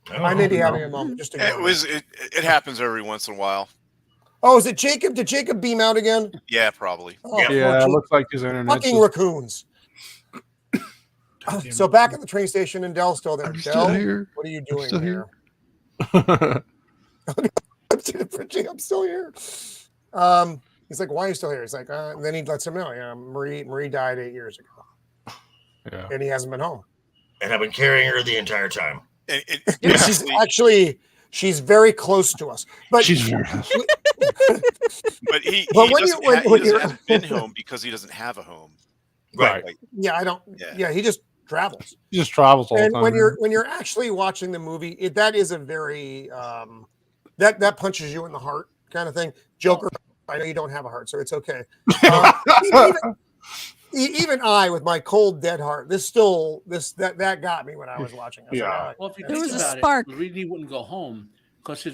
I may be having a moment. Just it happens every once in a while. Oh, is it Jacob? Did Jacob beam out again? Yeah, probably. Oh, yeah, it looks like his internet. Fucking raccoons. So back at the train station, and Dell's still there. Dell, what are you doing here? I'm still here. He's like, why are you still here? He's like, and then he lets him know, Marie died 8 years ago. Yeah. And he hasn't been home. And I've been carrying her the entire time. She's very close to us, but she's very but he hasn't been home because he doesn't have a home. Right. He just travels. He just travels all the and time. when you're actually watching the movie, that is a very that punches you in the heart kind of thing. Joker, I know you don't have a heart, so it's okay. Even I, with my cold, dead heart, that got me when I was watching. Well, if you think about it, really wouldn't go home because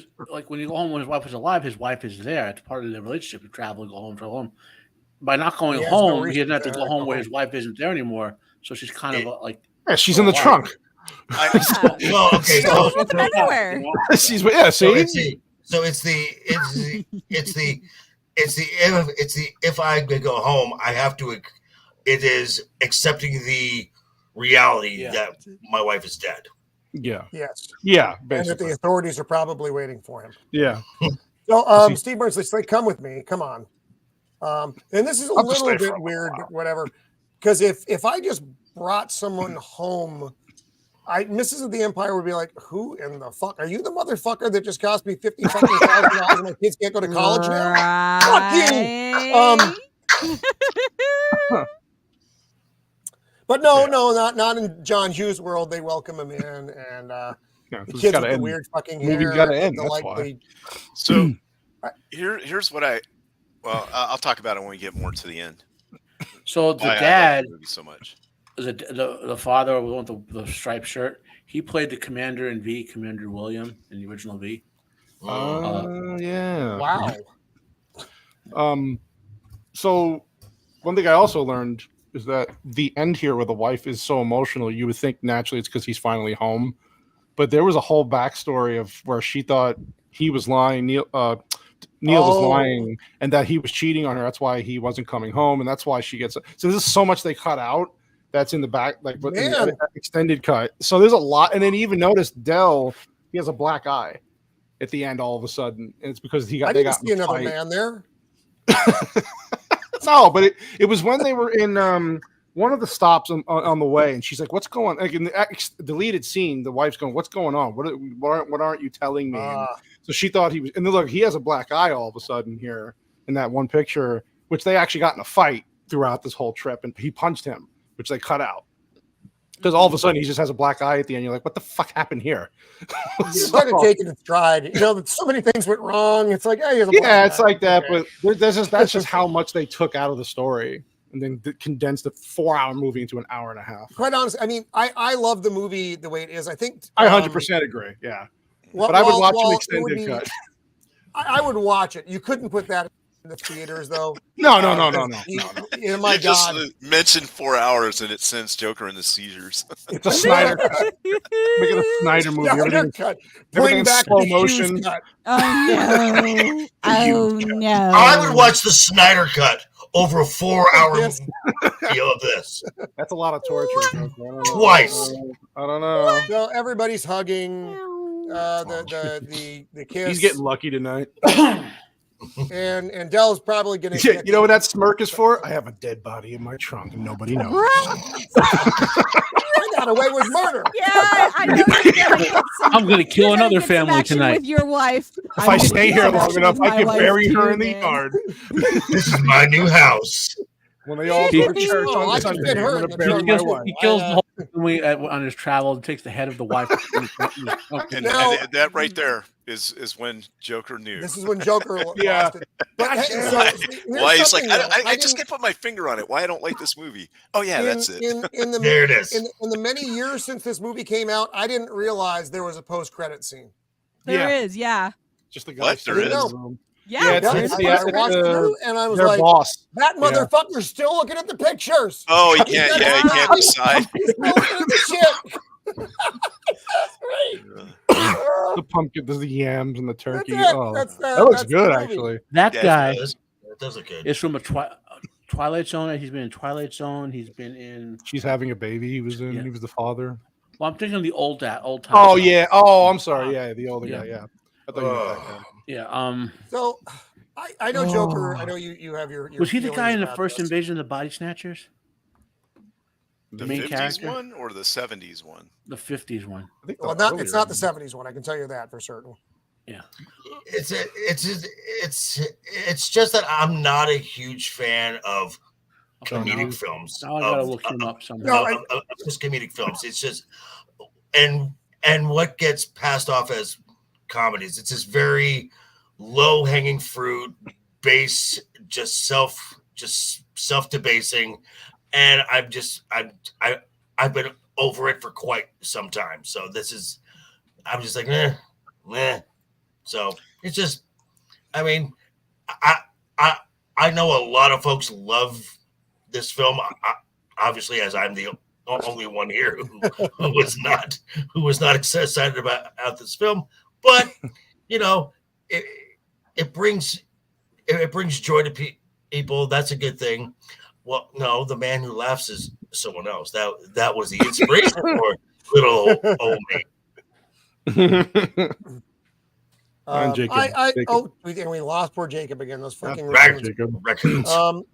when you go home when his wife was alive, his wife is there. It's part of the relationship. You travel, go home, By not going home, he doesn't have to go home where his wife isn't there anymore. So she's kind of like she's in the trunk. Well, okay, so anywhere. See. So it's the if I could go home, I have to. It is accepting the reality that my wife is dead. Yeah. Yes. Yeah. Basically. And that the authorities are probably waiting for him. Yeah. So Steve Burns, it's like, come with me. Come on. And this is a little bit weird, whatever. Because if I just brought someone home, Mrs. of the Empire would be like, who in the fuck? Are you the motherfucker that just cost me $50,000 and my kids can't go to college now? Fuck you. But no, not in John Hughes' world. They welcome him in, and the kids with the weird fucking hair. Movie's got to end. That's why. So here's what I'll talk about it when we get more to the end. So the dad, so much. The father with the striped shirt, he played the commander in V, Commander William, in the original V. Yeah. Wow. So one thing I also learned is that the end here with the wife is so emotional. You would think naturally it's because he's finally home, but there was a whole backstory of where she thought he was lying. Neil was lying, and that he was cheating on her. That's why he wasn't coming home, and that's why she gets. So there's so much they cut out. That's in the back, like in the extended cut. So there's a lot, and then even notice Dell. He has a black eye at the end all of a sudden, and it's because they got see another man there. No, but it was when they were in one of the stops on the way, and she's like, "What's going?" Like in the deleted scene, the wife's going, "What's going on? What aren't you telling me?" So she thought he was. And then look, he has a black eye all of a sudden here in that one picture, which they actually got in a fight throughout this whole trip, and he punched him, which they cut out. Because all of a sudden he just has a black eye at the end. You're like, what the fuck happened here? You kind of take it in stride. You know, so many things went wrong. It's like, hey, yeah, it's like that. Okay. But that's just how much they took out of the story and then condensed a 4-hour movie into an hour and a half. Quite honestly, I mean, I love the movie the way it is. I think I 100% agree. Yeah, but I would watch an extended cut. I would watch it. You couldn't put that in the theaters, though. No. Oh my God! Just mentioned 4 hours and it sends Joker into seizures. It's a Snyder cut. Make it a Snyder movie. Snyder cut. Bring back slow the motion. Cut. Oh no! Oh no! I would watch the Snyder cut over a 4-hour video of this. That's a lot of torture. Twice. I don't know. So everybody's hugging. The kiss. He's getting lucky tonight. And Dell's probably going to. You know what that smirk is for? I have a dead body in my trunk and nobody knows. I got away with murder. Yeah, I know. I'm going to kill another family tonight. With your wife. If I stay here long enough, I can bury her in the yard. This is my new house. When they all go to church on Sunday, I'm going to bury my wife. He kills the whole family on his travel and takes the head of the wife. And that right there is when Joker knew. This is when Joker lost it. But why he's like, I just can't put my finger on it. Why I don't like this movie? Oh yeah, that's it. There it is. In the many years since this movie came out, I didn't realize there was a post-credit scene. There is, yeah. Just the guy. There is. Yeah, I watched through and I was like, boss. that motherfucker's still looking at the pictures. Oh, he can't. Yeah, he can't decide. He's still looking at the shit. The pumpkin, the yams, and the turkey. That's it. Oh, that looks good, actually. That guy It does look good. is from a Twilight Zone. He's been in Twilight Zone. He's been in. She's having a baby. He was in. Yeah. He was the father. Well, I'm thinking of the old time. Oh yeah. Oh, I'm sorry. Yeah, the older guy. Yeah. I thought you meant that guy. Yeah. So I know Joker. I know you have your was he the guy in the first this. Invasion of the Body Snatchers? The main 50s character? one or the 70s one? The 50s one. I think Well, it's not the 70s one. I can tell you that for certain. Yeah. It's just that I'm not a huge fan of comedic films. Now I gotta look him up somewhere. Of just comedic films. It's just and what gets passed off as comedies. It's just very low hanging fruit, base, just self debasing, and I've been over it for quite some time. So I'm just like, meh. So it's just, I mean, I know a lot of folks love this film. Obviously, as I'm the only one here who was not excited about this film, but you know, it brings joy to people. That's a good thing. Well, no, the man who laughs is someone else. That was the inspiration for little old me. And we lost poor Jacob again. Those fucking raccoons.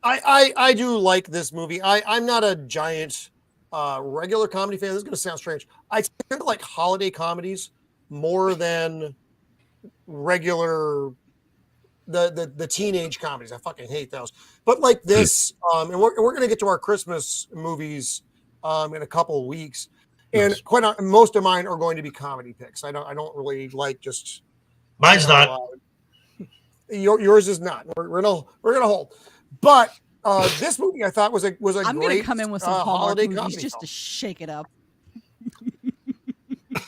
I do like this movie. I'm not a giant regular comedy fan. This is going to sound strange. I tend to like holiday comedies more than regular the teenage comedies. I fucking hate those. But like this, and we're going to get to our Christmas movies in a couple of weeks. And most of mine are going to be comedy picks. I don't really like just. Mine's not. Yours is not. We're gonna hold. But this movie I thought was a I'm great gonna come in with some holiday movies comedy just to shake it up.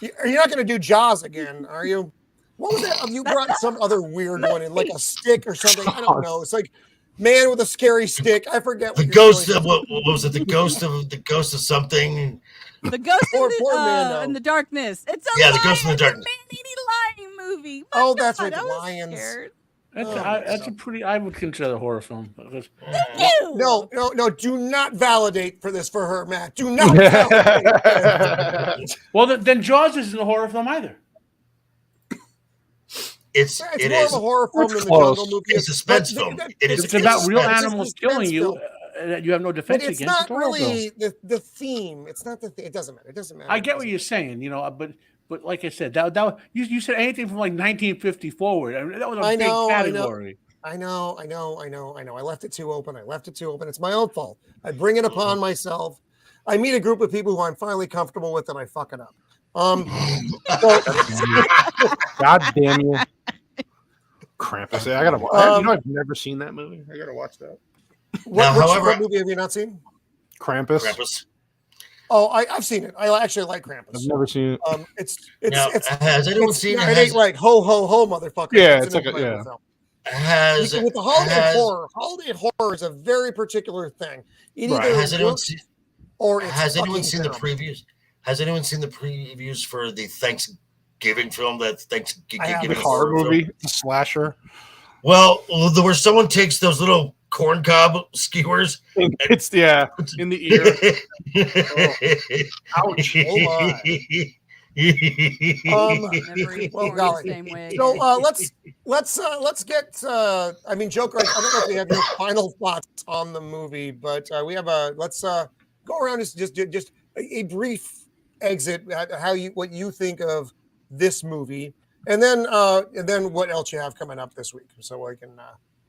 You're not gonna do Jaws again, are you? What was that? You brought some other weird one in, like a stick or something. I don't know. It's like man with a scary stick. I forget. The ghost of what was it? The ghost of something. The ghost in the darkness. It's the ghost in the darkness. Man-eating lion movie. Oh, that's right, the lions. That's a pretty. I would consider a horror film. No. Do not validate for her, Matt. Do not validate. Well, then Jaws isn't a horror film either. It's more of a horror film than the Jungle movie. It's a suspense film. It's about real animals killing you, you have no defense But it's against. not really the theme. It's not the. It doesn't matter. It doesn't matter. I get what you're saying, but like I said, that you said anything from like 1950 forward. I mean, that was a big category. I know. I left it too open. It's my own fault. I bring it upon myself. I meet a group of people who I'm finally comfortable with, and I fuck it up. God damn you, Krampus! I gotta watch. I've never seen that movie. I gotta watch that. What movie have you not seen? Krampus. Oh, I've seen it. I actually like Krampus. I've never seen it. It's has anyone seen it? It ain't like ho ho ho, motherfucker. Yeah, it's like a film. With the holiday horror. Holiday horror is a very particular thing. Has anyone seen the previews? Has anyone seen the previews for the Thanksgiving film? That Thanksgiving horror movie, the slasher. Well, where someone takes those little corn cob skewers. It's in the ear. Ouch! Well, golly. So let's get. I mean, Joker. I don't know if you have your final thoughts on the movie, but we have let's go around just a brief exit at what you think of this movie, and then what else you have coming up this week, so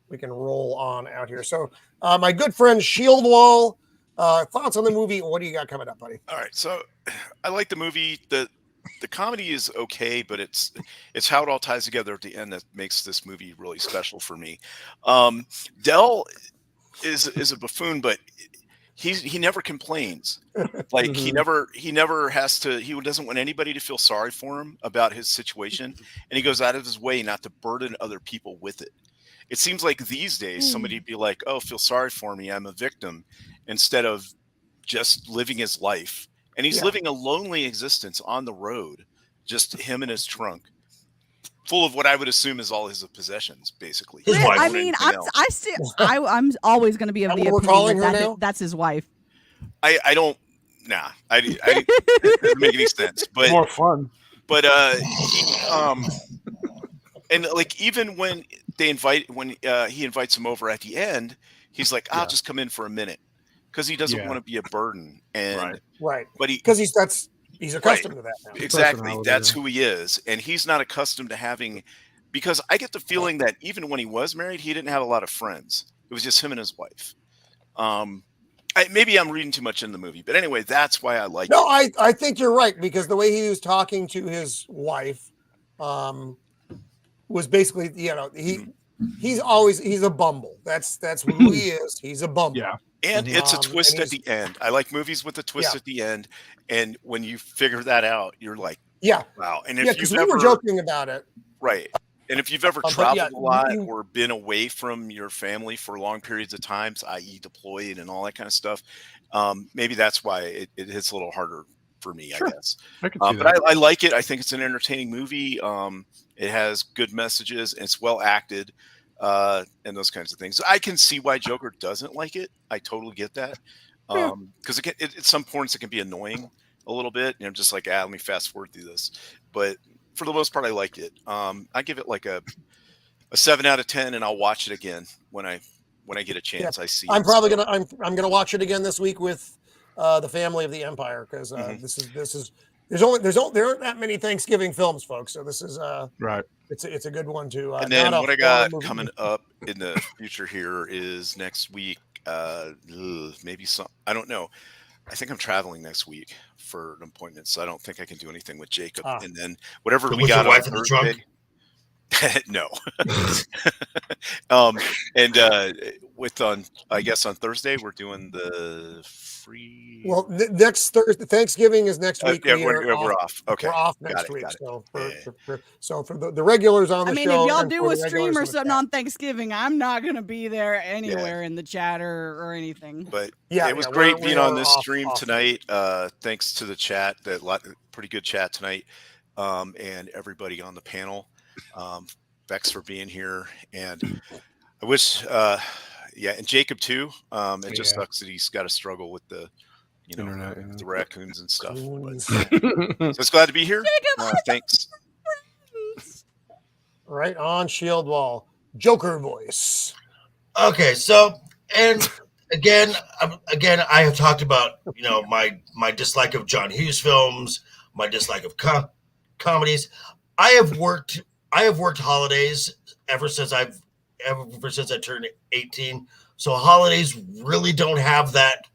we can roll on out here. So my good friend Shieldwall, thoughts on the movie? What do you got coming up, buddy? All right, so I like the movie. The comedy is okay, but it's how it all ties together at the end that makes this movie really special for me. Del is a buffoon, but he never complains. Like he never has to. He doesn't want anybody to feel sorry for him about his situation, and he goes out of his way not to burden other people with it. It seems like these days somebody would be like, "Oh, feel sorry for me. I'm a victim," instead of just living his life. And he's living a lonely existence on the road, just him in his trunk, full of what I would assume is all his possessions, basically. His wife. I mean, I'm always going to be of the opinion that's his wife. I don't. Nah, it doesn't make any sense. But more fun. But and like even when he invites him over at the end, he's like, "I'll just come in for a minute." Because he doesn't want to be a burden, and right. But because he's accustomed to that now. Exactly, that's who he is, and he's not accustomed to having. Because I get the feeling that even when he was married, he didn't have a lot of friends. It was just him and his wife. Maybe I'm reading too much in the movie, but anyway, that's why I like it. No, I think you're right, because the way he was talking to his wife was basically, he's a bumble. That's who he is. He's a bumble. Yeah. And it's a twist at the end. I like movies with a twist at the end. And when you figure that out, you're like, wow. And if because we were joking about it. Right. And if you've ever traveled a lot or been away from your family for long periods of times, i.e. deployed and all that kind of stuff, maybe that's why it hits a little harder for me, I guess. I can see but I like it. I think it's an entertaining movie. It has good messages. And it's well acted. And those kinds of things. I can see why Joker doesn't like it. I totally get that. Because at some points it can be annoying a little bit. And I'm just like, let me fast forward through this. But for the most part, I like it. I give it like a 7 out of 10, and I'll watch it again when I get a chance. I see. I'm probably gonna watch it again this week with the Family of the Empire, because this is there aren't that many Thanksgiving films, folks. So this is right. It's a good one too. And then what I got coming up in the future here is next week. Maybe I don't know. I think I'm traveling next week for an appointment, so I don't think I can do anything with Jacob. And then whatever we got on Thursday. No. I guess on Thursday we're doing the free. Well, next Thursday, Thanksgiving is next week. We're off. Okay, we're off next week. So for the regulars on the show, if y'all do a stream or something on Thanksgiving, I'm not going to be there anywhere in the chat or anything. But it was great being on this stream tonight. Thanks to the chat, pretty good chat tonight, and everybody on the panel. Vex for being here, and I wish and Jacob too. It just sucks that he's got to struggle with the internet, the raccoons and stuff. So it's glad to be here. Thanks. Right on, Shieldwall. Joker voice. Okay, so and again, I have talked about my dislike of John Hughes films, my dislike of comedies. I have worked holidays ever since I turned 18. So holidays really don't have that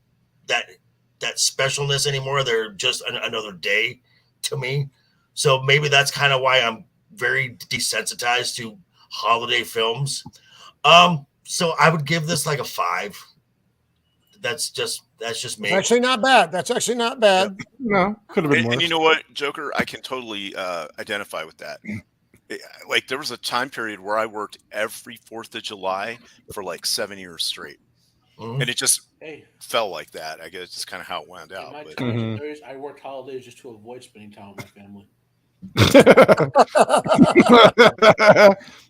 specialness anymore. They're just another day to me. So maybe that's kind of why I'm very desensitized to holiday films. So I would give this like a 5. That's just me. That's actually not bad. No, could have been worse. And you know what, Joker? I can totally identify with that. Like there was a time period where I worked every 4th of July for like 7 years straight. And it just felt like that. I guess it's just kind of how it wound out. But I worked holidays just to avoid spending time with my family.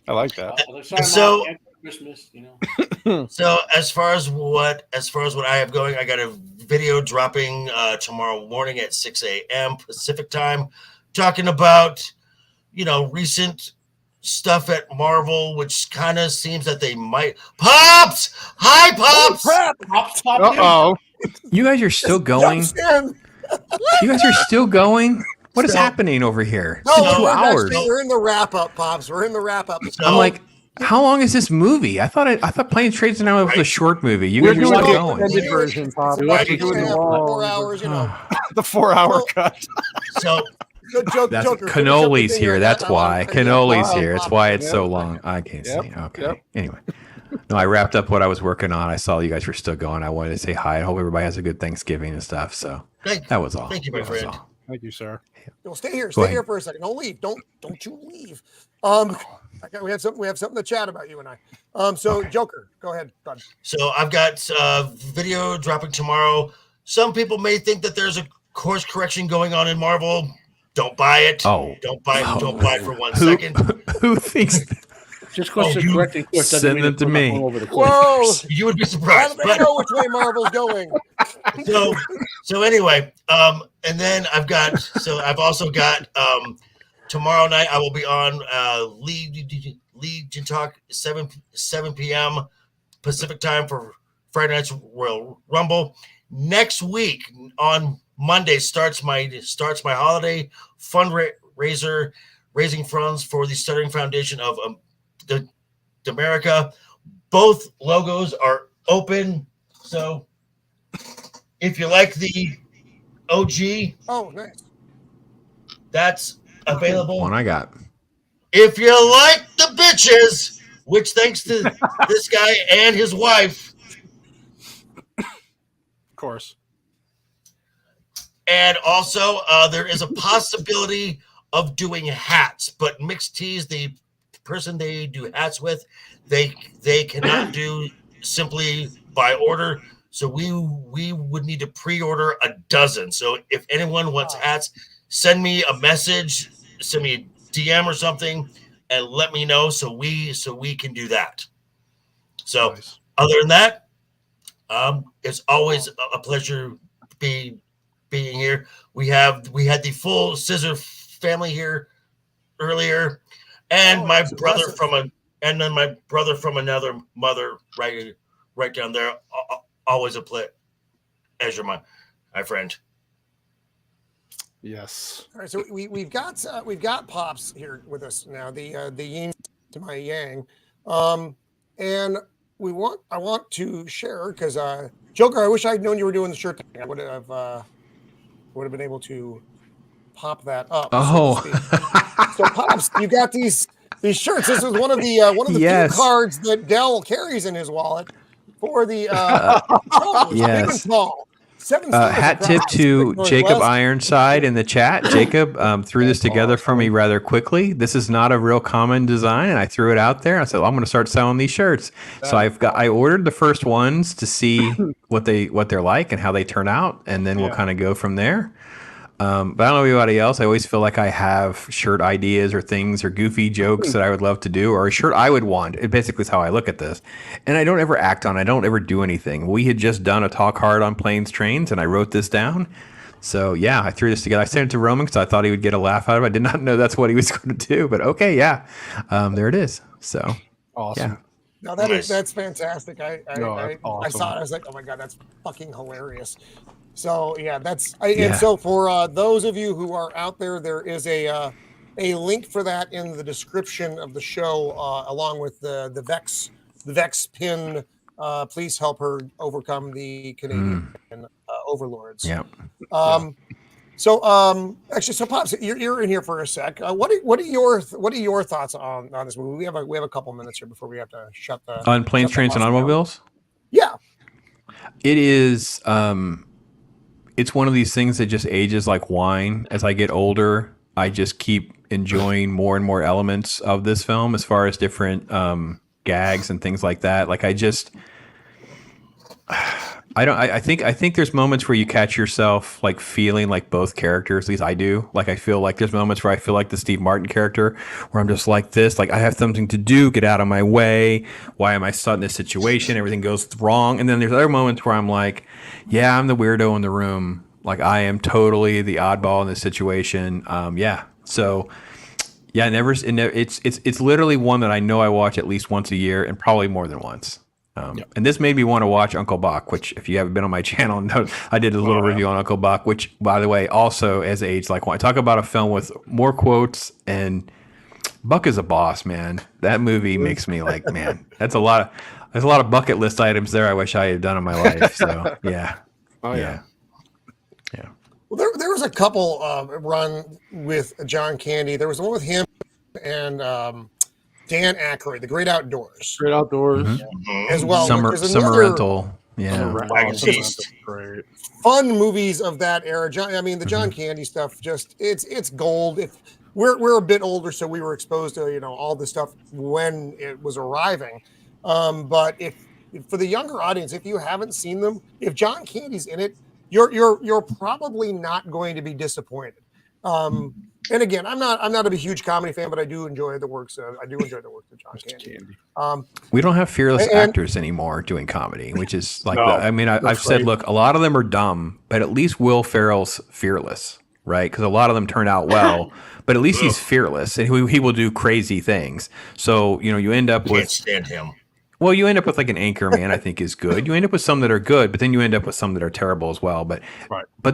I like that. So Christmas, So as far as what I have going, I got a video dropping tomorrow morning at 6 a.m. Pacific time, talking about recent stuff at Marvel, which kind of seems that they might. Pops! Hi, Pops! Uh-oh. You guys are still going? You guys are still going? What is happening over here? No, it's 2 hours. We're in the wrap-up, Pops. We're in the wrap-up. I'm like, how long is this movie? I thought Planes, Trains, and Now was a short movie. You guys are still going. Extended version, Pop. 4 hours, The 4-hour cut. So that's Cannoli's here. That's why Cannoli's here. That's why it's so long. I can't see. Okay. Anyway, no, I wrapped up what I was working on. I saw you guys were still going. I wanted to say hi. I hope everybody has a good Thanksgiving and stuff. So that was all. Thank you, my friend. Thank you, sir. You'll stay here. Stay here for a second. Don't leave. Don't you leave. We have something to chat about, you and I. So Joker, go ahead, bud. So I've got video dropping tomorrow. Some people may think that there's a course correction going on in Marvel. Don't buy it. Don't buy it for 1 second. Who thinks that? Just because it's correcting course doesn't mean to me. Whoa! You would be surprised. How do they know which way Marvel's going? So anyway, and then I've also got tomorrow night I will be on Legion Talk 7 p.m. Pacific time for Friday night's Royal Rumble. Next week on Monday starts my holiday fundraiser, raising funds for the Stuttering Foundation of America. Both logos are open, so if you like the OG, nice, that's available. One I got. If you like the bitches, which thanks to this guy and his wife, of course. And also, there is a possibility of doing hats, but Mixed Tees, the person they do hats with, they cannot do simply by order. So we would need to pre-order a dozen. So if anyone wants hats, send me a message, send me a DM or something, and let me know so we can do that. So other than that, it's always a pleasure being here. We had the full Scissor family here earlier, and my brother from another mother right down there. Always a pleasure, my friend. Yes. All right, so we've got Pops here with us now. The yin to my yang, and I want to share because Joker, I wish I'd known you were doing the shirt thing. I would have been able to pop that up. Oh, so Pops, you got these shirts. This is one of the few cards that Dell carries in his wallet for the big and small. Hat tip to Jacob Ironside in the chat. Jacob threw this together for me rather quickly. This is not a real common design, and I threw it out there. I said, I'm going to start selling these shirts. So I ordered the first ones to see what they're like and how they turn out, and then we'll kind of go from there. But I don't know anybody else. I always feel like I have shirt ideas or things or goofy jokes that I would love to do, or a shirt I would want. It basically is how I look at this. And I don't ever act on it. I don't ever do anything. We had just done a talk hard on Planes, Trains, and I wrote this down. So, yeah, I threw this together. I sent it to Roman because I thought he would get a laugh out of it. I did not know that's what he was going to do. But, okay, there it is. So, awesome. Yeah. No, that's fantastic. I saw it. I was like, oh my god, that's fucking hilarious. So yeah, and so for those of you who are out there, there is a link for that in the description of the show, along with the Vex pin. Please help her overcome the Canadian overlords. Yeah. So actually, so Pops, you're in here for a sec. What are your thoughts on this movie? We have a couple minutes here before we have to shut the on Planes, Trains, and Automobiles. Yeah, it is. It's one of these things that just ages like wine. As I get older, I just keep enjoying more and more elements of this film, as far as different gags and things like that. Like I think there's moments where you catch yourself like feeling like both characters. At least I do. Like I feel like there's moments where I feel like the Steve Martin character, where I'm just like this, like I have something to do, get out of my way. Why am I stuck in this situation? Everything goes wrong. And then there's other moments where I'm like, yeah, I'm the weirdo in the room. Like I am totally the oddball in this situation. So yeah, it's literally one that I know I watch at least once a year, and probably more than once. And this made me want to watch Uncle Buck, which if you haven't been on my channel, know, I did a little review on Uncle Buck, which, by the way, also has aged like wine. Talk about a film with more quotes, and Buck is a boss, man. That movie makes me like, man, there's a lot of bucket list items there I wish I had done in my life. So, yeah. Oh, yeah. Well, there was a couple run with John Candy. There was one with him and Dan Aykroyd, The Great Outdoors. Great Outdoors. Mm-hmm. As well. Summer Rental. Yeah. Great. Fun movies of that era. The John Candy stuff, just it's gold. If we're a bit older, so we were exposed to all this stuff when it was arriving. But if for the younger audience, if you haven't seen them, if John Candy's in it, you're probably not going to be disappointed. And again, I'm not a huge comedy fan, but I do enjoy the works of John Candy. We don't have fearless actors anymore doing comedy, which is like, I've said, look, a lot of them are dumb, but at least Will Ferrell's fearless, right? Because a lot of them turn out well, but at least he's fearless, and he will do crazy things. So you end up with. Can't stand him. Well, you end up with like an Anchorman, I think is good. You end up with some that are good, but then you end up with some that are terrible as well. But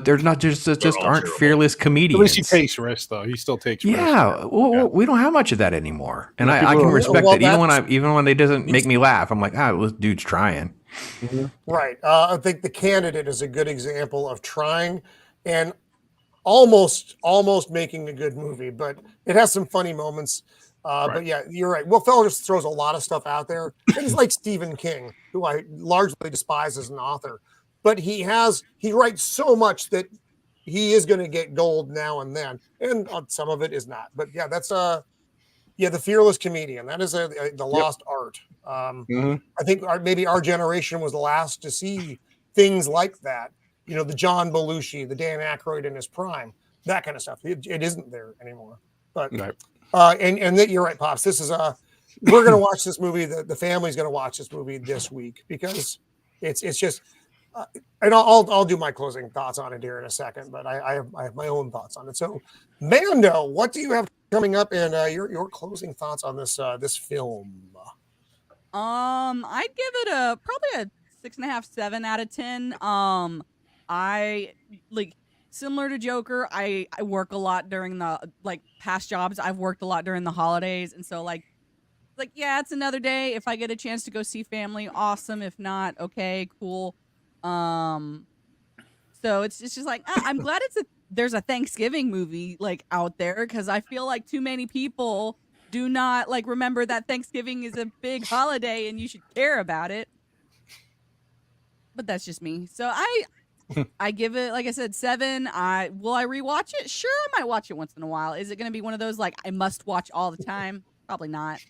they're not just aren't terrible. Fearless comedians. At least he takes risks, though. He still takes risks. Yeah, we don't have much of that anymore, and I can respect that. Even when it doesn't make me laugh, I'm like, this dude's trying. Mm-hmm. Right. I think The Candidate is a good example of trying and almost making a good movie, but it has some funny moments. But yeah, you're right. Will Ferrell just throws a lot of stuff out there. Things like Stephen King, who I largely despise as an author, but he writes so much that he is going to get gold now and then, and some of it is not. But yeah, that's the fearless comedian. That is the lost art. I think maybe our generation was the last to see things like that. The John Belushi, the Dan Aykroyd in his prime, that kind of stuff. It isn't there anymore. But. Right. And that you're right, Pops. This is we're going to watch this movie. The family's going to watch this movie this week because it's just. And I'll do my closing thoughts on it here in a second, but I have my own thoughts on it. So, Mando, what do you have coming up, and your closing thoughts on this film? I'd give it probably a 6.5, 7 out of 10. I like. Similar to Joker, I work a lot during the past jobs. I've worked a lot during the holidays, and so yeah, it's another day. If I get a chance to go see family, awesome. If not, okay, cool. So it's just like I'm glad there's a Thanksgiving movie out there, because I feel like too many people do not remember that Thanksgiving is a big holiday and you should care about it. But that's just me. So I give it, like I said, 7. Will I rewatch it? Sure, I might watch it once in a while. Is it going to be one of those I must watch all the time? Probably not.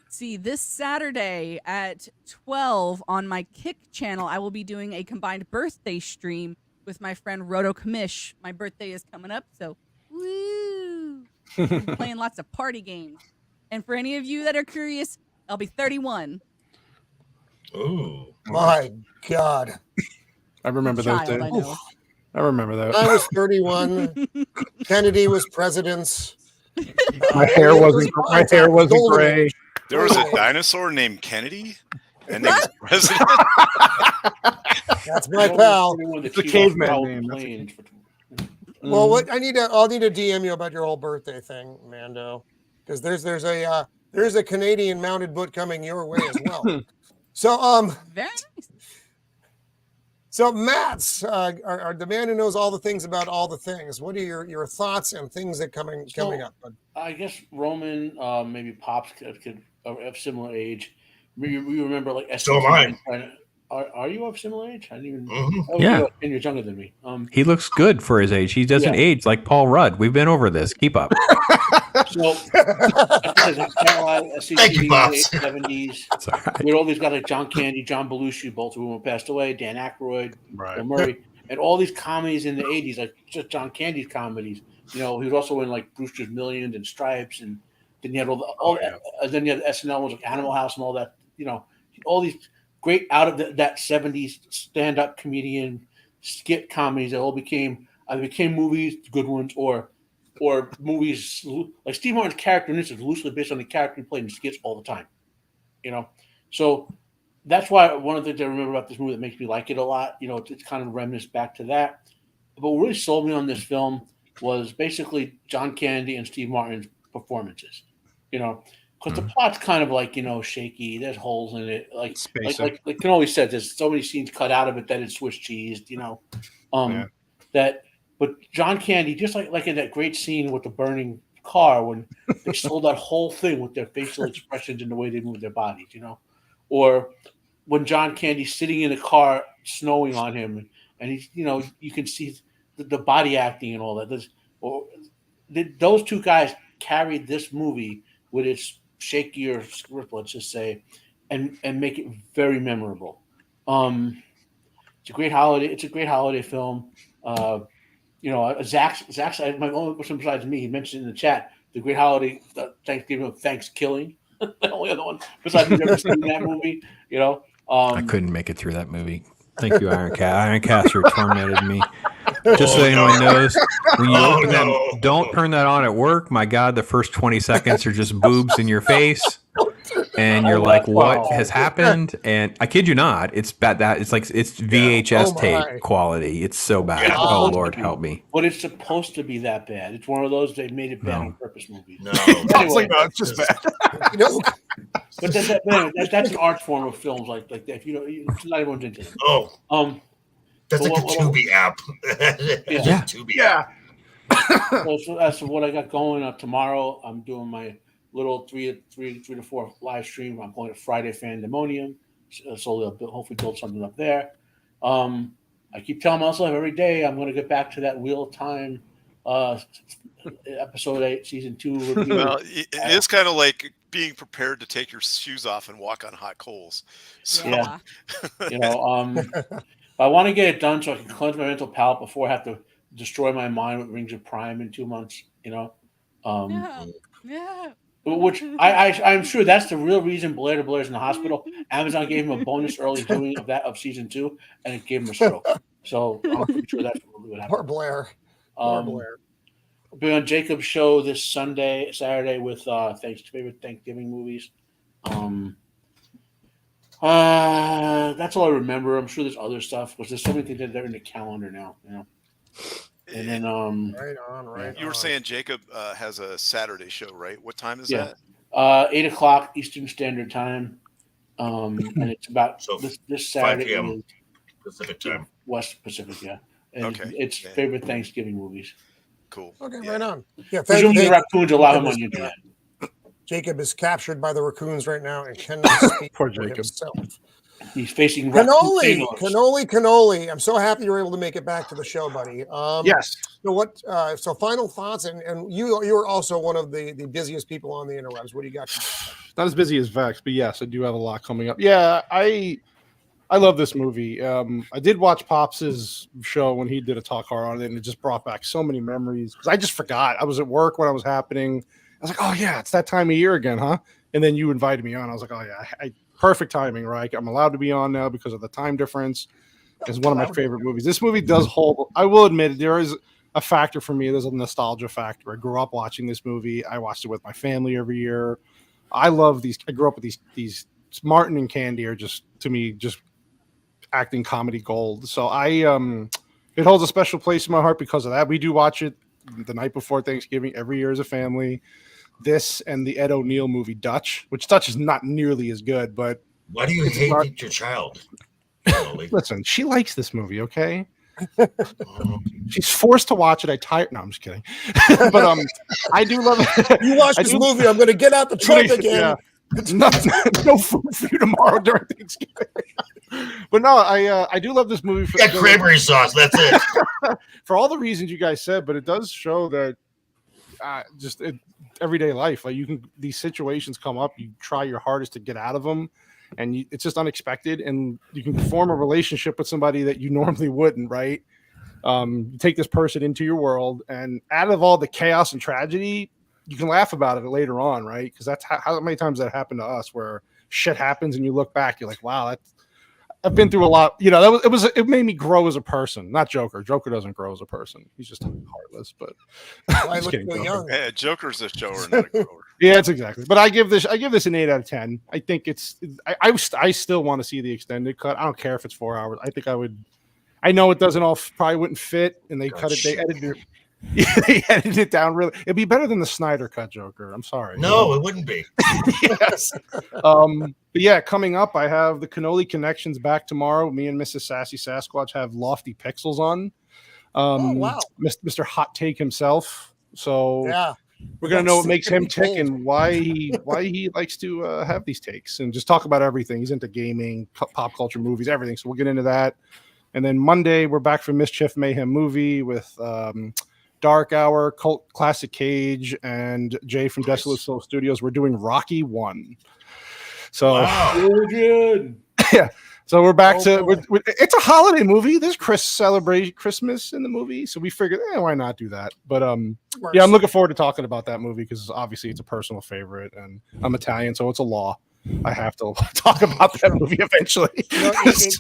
See, this Saturday at 12 on my Kick channel, I will be doing a combined birthday stream with my friend Roto Kamish. My birthday is coming up, so woo! Playing lots of party games. And for any of you that are curious, I'll be 31. Oh my God! I remember those days. I remember that. I was 31. Kennedy was president. My hair wasn't gray. There was a dinosaur named Kennedy, and he was president. That's my pal. It's a caveman name. Well, what I'll need to DM you about your whole birthday thing, Mando, because there's a Canadian mounted boot coming your way as well. So Very nice. So Matt's are the man who knows all the things about all the things. What are your thoughts and things that coming up? I guess Roman, maybe Pops could of similar age. We remember like So am I. Are you of similar age? I didn't even. Mm-hmm. Yeah, 10 years younger than me. He looks good for his age. He doesn't age like Paul Rudd. We've been over this. Keep up. So, thank you, Pops. 70s. That's all right. We had all these guys like John Candy, John Belushi, both of whom passed away. Dan Aykroyd, Bill Murray, and all these comedies in the 80s, like just John Candy's comedies. You know, he was also in like Brewster's Millions and Stripes, and then you had then you had SNL was like Animal House and all that. You know, all these great out of that 70s stand-up comedian skit comedies that all became movies, good ones, or movies like Steve Martin's character in this is loosely based on the character he played in skits all the time. You know, so that's why one of the things I remember about this movie that makes me like it a lot. You know, it's kind of reminiscent back to that. But what really sold me on this film was basically John Candy and Steve Martin's performances. You know, because the plot's kind of like, you know, shaky. There's holes in it. Like Cannoli said, there's so many scenes cut out of it that it's Swiss cheesed. You know, But John Candy, just like in that great scene with the burning car when they sold that whole thing with their facial expressions and the way they move their bodies, you know, or when John Candy's sitting in a car snowing on him and he's, you know, you can see the body acting and all that. Those two guys carried this movie with its shakier script, let's just say, and make it very memorable. It's a great holiday. It's a great holiday film. You know, Zach's my only person besides me. He mentioned in the chat the great holiday Thanksgiving of Thanksgiving. The only other one besides me ever seen that movie. You know, I couldn't make it through that movie. Thank you, Ironcaster tormented me. Just so anyone knows, when you open that, don't turn that on at work. My God, the first 20 seconds are just boobs in your face. And you're like, what has happened? And I kid you not, it's bad. It's VHS tape quality. It's so bad. Oh Lord, help me. But it's supposed to be that bad. It's one of those they made it bad on purpose movies. No, anyway, it's just bad. You know, but that's an art form of films like that. If you know, not everyone's into it. Oh, that's like the Tubi app. Tubi app. So what I got going tomorrow, I'm doing my little 3 to 4 live stream. I'm calling it Friday Fandemonium. So they'll hopefully build something up there. I keep telling myself every day I'm going to get back to that Wheel of Time episode 8, season 2 review. Well, it is kind of like being prepared to take your shoes off and walk on hot coals. So. Yeah, you know, I want to get it done so I can cleanse my mental palate before I have to destroy my mind with Rings of Prime in 2 months. You know, Which I'm sure that's the real reason Blair de Blair's in the hospital. Amazon gave him a bonus early viewing of season 2, and it gave him a stroke. So I'm pretty sure that's what happened. Poor Blair. Poor Blair. I'll be on Jacob's show this Saturday with favorite Thanksgiving movies. That's all I remember. I'm sure there's other stuff because there's so many things that are in the calendar now. You know. And then right you were saying Jacob has a Saturday show, right? What time is that? 8:00 Eastern Standard Time. And it's about this Saturday 5 p.m. Pacific time. West Pacific, yeah. And it's favorite Thanksgiving movies. Cool. Okay, right on. Yeah, presumably the raccoons allow him on the internet. Jacob is captured by the raccoons right now and cannot speak for himself. He's facing Cannoli. I'm so happy you were able to make it back to the show, buddy. Yes. So so final thoughts, and you're also one of the busiest people on the interwebs. What do you got? Not as busy as Vex, but yes, I do have a lot coming up. Yeah, I love this movie. I did watch Pops's show when he did a talk horror on it, and it just brought back so many memories because I just forgot. I was at work when it was happening. I was like, oh yeah, it's that time of year again, huh? And then you invited me on. I was like, oh yeah, perfect timing, right? I'm allowed to be on now because of the time difference. It's one of my favorite movies. This movie does hold. I will admit there is a factor for me. There's a nostalgia factor. I grew up watching this movie. I watched it with my family every year. I love these. I grew up with these. Martin and Candy are just, to me, just acting comedy gold. So it holds a special place in my heart because of that. We do watch it the night before Thanksgiving every year as a family. This and the Ed O'Neill movie Dutch, which Dutch is not nearly as good, but why do you hate your child? Listen, she likes this movie, okay? She's forced to watch it. No, I'm just kidding. But I do love it. You watch this movie, I'm going to get out the trunk again. Yeah. No food for you tomorrow during Thanksgiving. But no, I do love this movie. For cranberry sauce. That's it. For all the reasons you guys said, but it does show that everyday life, like these situations come up, you try your hardest to get out of them, and it's just unexpected, and you can form a relationship with somebody that you normally wouldn't, right? You take this person into your world, and out of all the chaos and tragedy, you can laugh about it later on, right? Because that's how many times that happened to us, where shit happens and you look back, you're like, wow, I've been through a lot. You know, it made me grow as a person. Not Joker. Joker doesn't grow as a person. He's just heartless. But I look so young. Yeah, Joker's a shower, not a grower. Yeah, it's exactly. But I give this an 8 out of 10. I think I still want to see the extended cut. I don't care if it's 4 hours. I think I would. I know it doesn't probably wouldn't fit, and they cut it. They edited it. Yeah, they edited it down really. It'd be better than the Snyder cut, Joker. I'm sorry. No, it wouldn't be. Yes. But yeah, coming up, I have the Cannoli Connections back tomorrow. Me and Mrs. Sassy Sasquatch have Lofty Pixels on. Wow. Mr. Hot Take himself. So yeah, we're gonna know what makes him tick and why he likes to have these takes and just talk about everything. He's into gaming, pop culture, movies, everything. So we'll get into that. And then Monday, we're back for Mischief Mayhem Movie with Dark Hour, Cult Classic Cage, and Jay from Desolate Soul Studios. We're doing Rocky 1. So yeah. So we're back it's a holiday movie. There's celebrate Christmas in the movie. So we figured, why not do that? But yeah, I'm looking forward to talking about that movie because obviously it's a personal favorite and I'm Italian, so it's a law. I have to talk about that movie eventually.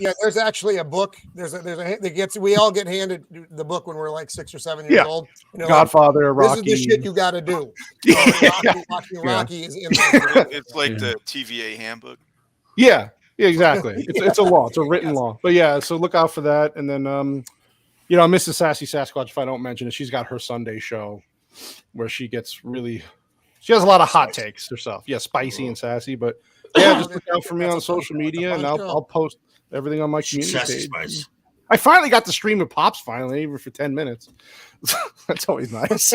Yeah, there's actually a book. We all get handed the book when we're like 6 or 7 years old. You know, Godfather, like, Rocky. This is the shit you got to do. Rocky is in there. It's like the TVA handbook. Yeah, exactly. It's a law. It's a written law. But yeah, so look out for that. And then, Mrs. Sassy Sasquatch, if I don't mention it, she's got her Sunday show where she gets really... She has a lot of hot takes herself. Yeah, spicy and sassy, but yeah, just look out for me on social media, and I'll post everything on my community page. Spice. I finally got to stream with Pops finally, even for 10 minutes. That's always nice.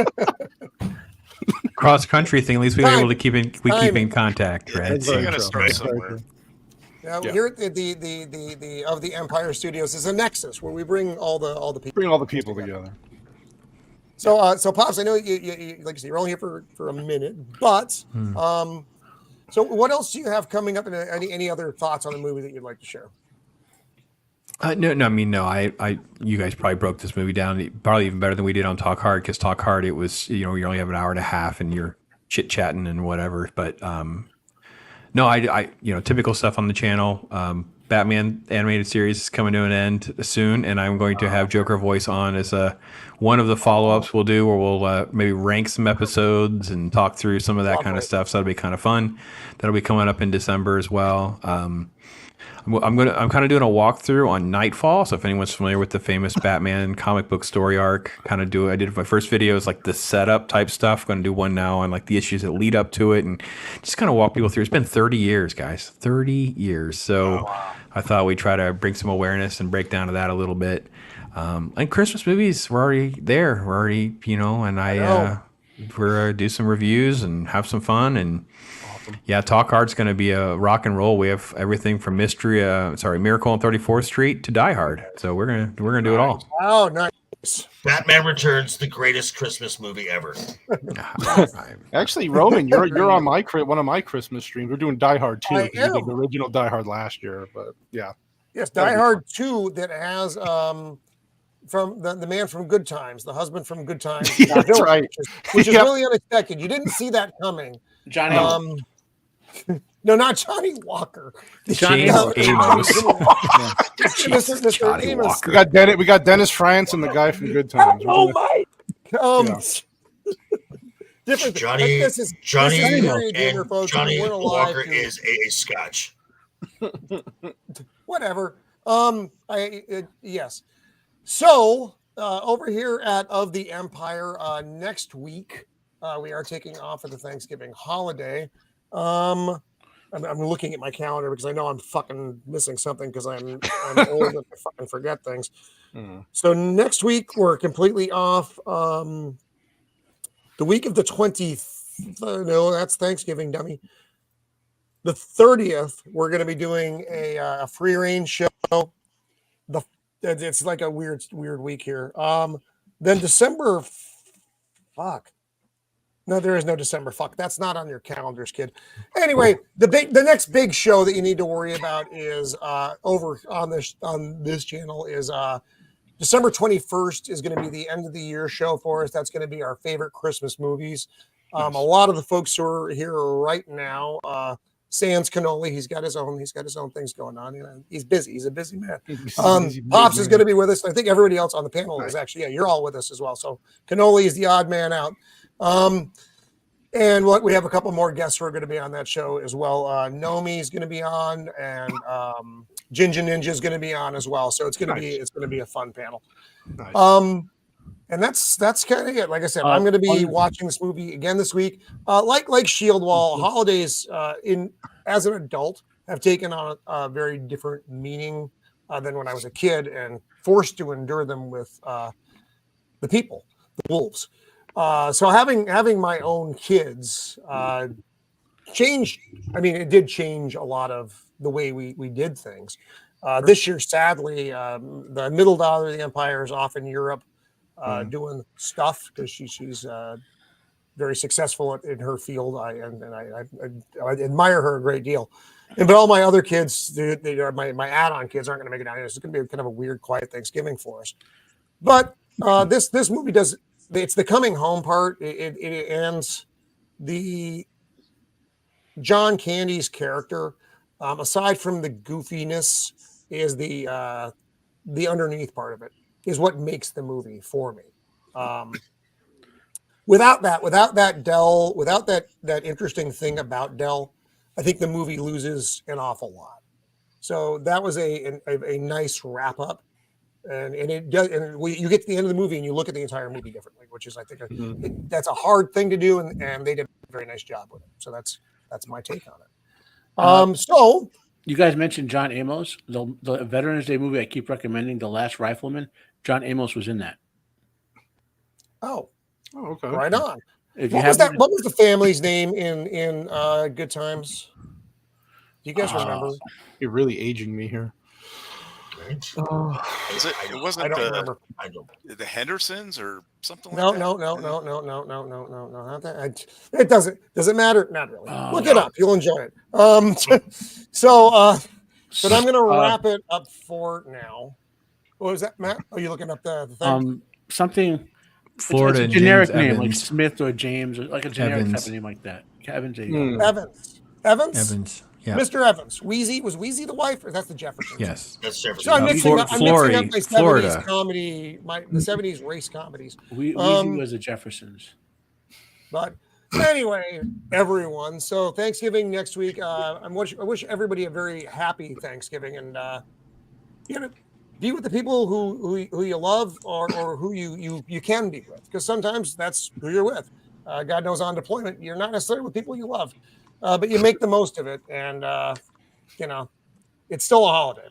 Cross country thing. At least we were able to keep in contact, right? So you're gonna start somewhere. Now, here at the of the Empire Studios is a nexus where we bring all the people. Bring all the people together. So, Pops, I know you like I said, you're only here for a minute, but so what else do you have coming up? And any other thoughts on the movie that you'd like to share? No. I mean, no. You guys probably broke this movie down probably even better than we did on Talk Hard because Talk Hard it was you only have an hour and a half and you're chit chatting and whatever. But no, I typical stuff on the channel. Batman animated series is coming to an end soon, and I'm going to have Joker voice on as one of the follow-ups we'll do, where we'll maybe rank some episodes and talk through some of that kind of stuff. So that'll be kind of fun. That'll be coming up in December as well. I'm kind of doing a walkthrough on Nightfall. So if anyone's familiar with the famous Batman comic book story arc, I did my first video is like the setup type stuff. I'm going to do one now on like the issues that lead up to it and just kind of walk people through. It's been 30 years, guys, 30 years. So I thought we'd try to bring some awareness and break down to that a little bit. And Christmas movies, we're already there. We're already, we're do some reviews and have some fun and. Yeah, Talk Hard's going to be a rock and roll. We have everything from Miracle on 34th Street to Die Hard. So we're gonna do it all. Oh, nice. Batman Returns, the greatest Christmas movie ever. Actually, Roman, you're on one of my Christmas streams. We're doing Die Hard 2. We did the original Die Hard last year, but yeah. Yes, Die Hard 2 that has from the man from Good Times, the husband from Good Times. Yeah, that's right. Which is really unexpected. You didn't see that coming. Johnny. No, not Johnny Walker. James Amos. Mr. Amos. We got Dennis France and the guy from Good Times. Oh my! different. Johnny, This is Johnny, very boomer, folks. Johnny We're alive Walker to- is a Scotch. Whatever. Yes. So over here at Of the Empire, next week we are taking off for the Thanksgiving holiday. I'm looking at my calendar because I know I'm fucking missing something because I'm old and I fucking forget things. So next week we're completely off. The week of the 20th. No, that's Thanksgiving, dummy. The 30th, we're going to be doing a free range show. It's like a weird week here. Then December, fuck. No, there is no December. Fuck, that's not on your calendars, kid. Anyway, the next big show that you need to worry about is over on this channel is December 21st is going to be the end of the year show for us. That's going to be our favorite Christmas movies. A lot of the folks who are here right now. Sans Cannoli, he's got his own things going on. You know, he's busy. He's a busy man. Pops is going to be with us. I think everybody else on the panel is actually, you're all with us as well. So Cannoli is the odd man out. And we have a couple more guests who are going to be on that show as well. Nomi is going to be on, and Ginger Ninja is going to be on as well. So it's going to be a fun panel. Nice. And that's kind of it. Like I said, I'm going to be watching this movie again this week. Like Shieldwall, holidays as an adult have taken on a very different meaning than when I was a kid and forced to endure them with the people, the wolves. So having my own kids changed. I mean, it did change a lot of the way we did things. This year, sadly, the middle daughter of the Empire is off in Europe. Doing stuff because she's very successful in her field. I admire her a great deal. But all my other kids, my add-on kids aren't going to make it down here. It's going to be kind of a weird, quiet Thanksgiving for us. But this movie does. It's the coming home part. It ends the John Candy's character. Aside from the goofiness, is the underneath part of it. Is what makes the movie for me. Without that Dell, without that interesting thing about Dell, I think the movie loses an awful lot. So that was a nice wrap up, and it does. And you get to the end of the movie and you look at the entire movie differently, which is I think that's a hard thing to do, and they did a very nice job with it. So that's my take on it. So. You guys mentioned John Amos, the Veterans Day movie I keep recommending, The Last Rifleman. John Amos was in that. Oh, okay. Right on. What was the family's name in Good Times? Do you guys remember? You're really aging me here. It wasn't I don't remember. The Hendersons or something No. like that? No. Not that. It doesn't matter. Not really. Look it up. You'll enjoy it. But I'm going to wrap it up for now. What was that, Matt? Are you looking up the thing? Something. Florida. It's a generic James name Evans. like Smith or James, or like a generic type of name like that. Evans. Evans. Yeah. Mr. Evans. Wheezy. Was Wheezy the wife? Or that's the Jeffersons? Yes. That's Jefferson. So I'm mixing up my Florida. 70s comedy, the 70s race comedies. Wheezy was the Jeffersons. But anyway, everyone. So Thanksgiving next week. I wish everybody a very happy Thanksgiving, and be with the people who you love or who you can be with, because sometimes that's who you're with. God knows on deployment you're not necessarily with people you love, but you make the most of it, and it's still a holiday,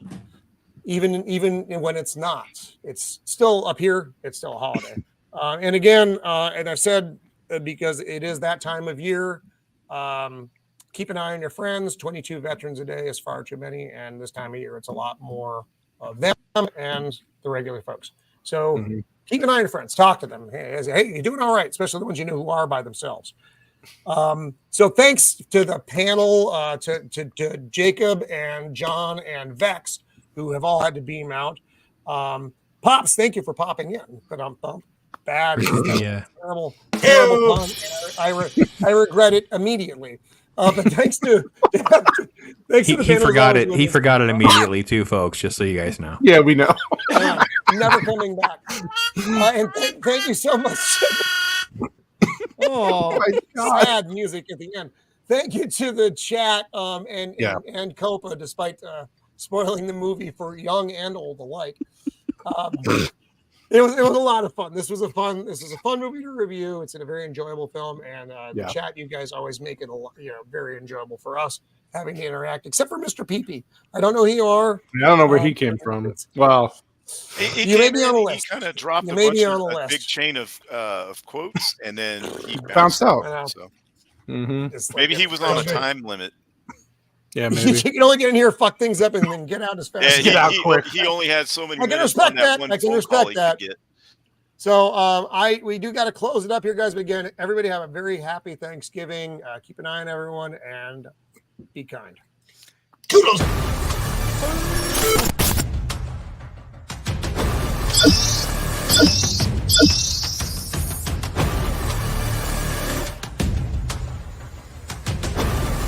even when it's not. It's still up here. It's still a holiday, and again, and I've said because it is that time of year. Keep an eye on your friends. 22 veterans a day is far too many, and this time of year it's a lot more of them and the regular folks. So keep an eye on your friends. Talk to them. Hey, you're doing all right, especially the ones you know who are by themselves. So thanks to the panel, to Jacob and John and Vex, who have all had to beam out. Pops, thank you for popping in. Bad. Yeah. Terrible pun. I regret it immediately. But thanks to he forgot it. He forgot it immediately too, folks. Just so you guys know. Yeah, we know. Never coming back. And thank you so much. Oh, sad music at the end. Thank you to the chat and Copa, despite spoiling the movie for young and old alike. It was a lot of fun. This was a fun movie to review. It's a very enjoyable film, and the chat, you guys always make it very enjoyable for us having to interact, except for Mr. Peepee. I don't know who you are. I don't know where he came from. Well, he you may be on the list. He kind of dropped you a may bunch be on of the a list. big chain of quotes, and then he bounced out. So Maybe he was on a time limit. Yeah, maybe. You can only get in here, fuck things up, and then get out as fast as Get out quick. He only had so many. I can minutes respect on that. one I can phone call respect he that. could get. So we do got to close it up here, guys. But again, everybody have a very happy Thanksgiving. Keep an eye on everyone and be kind. Toodles.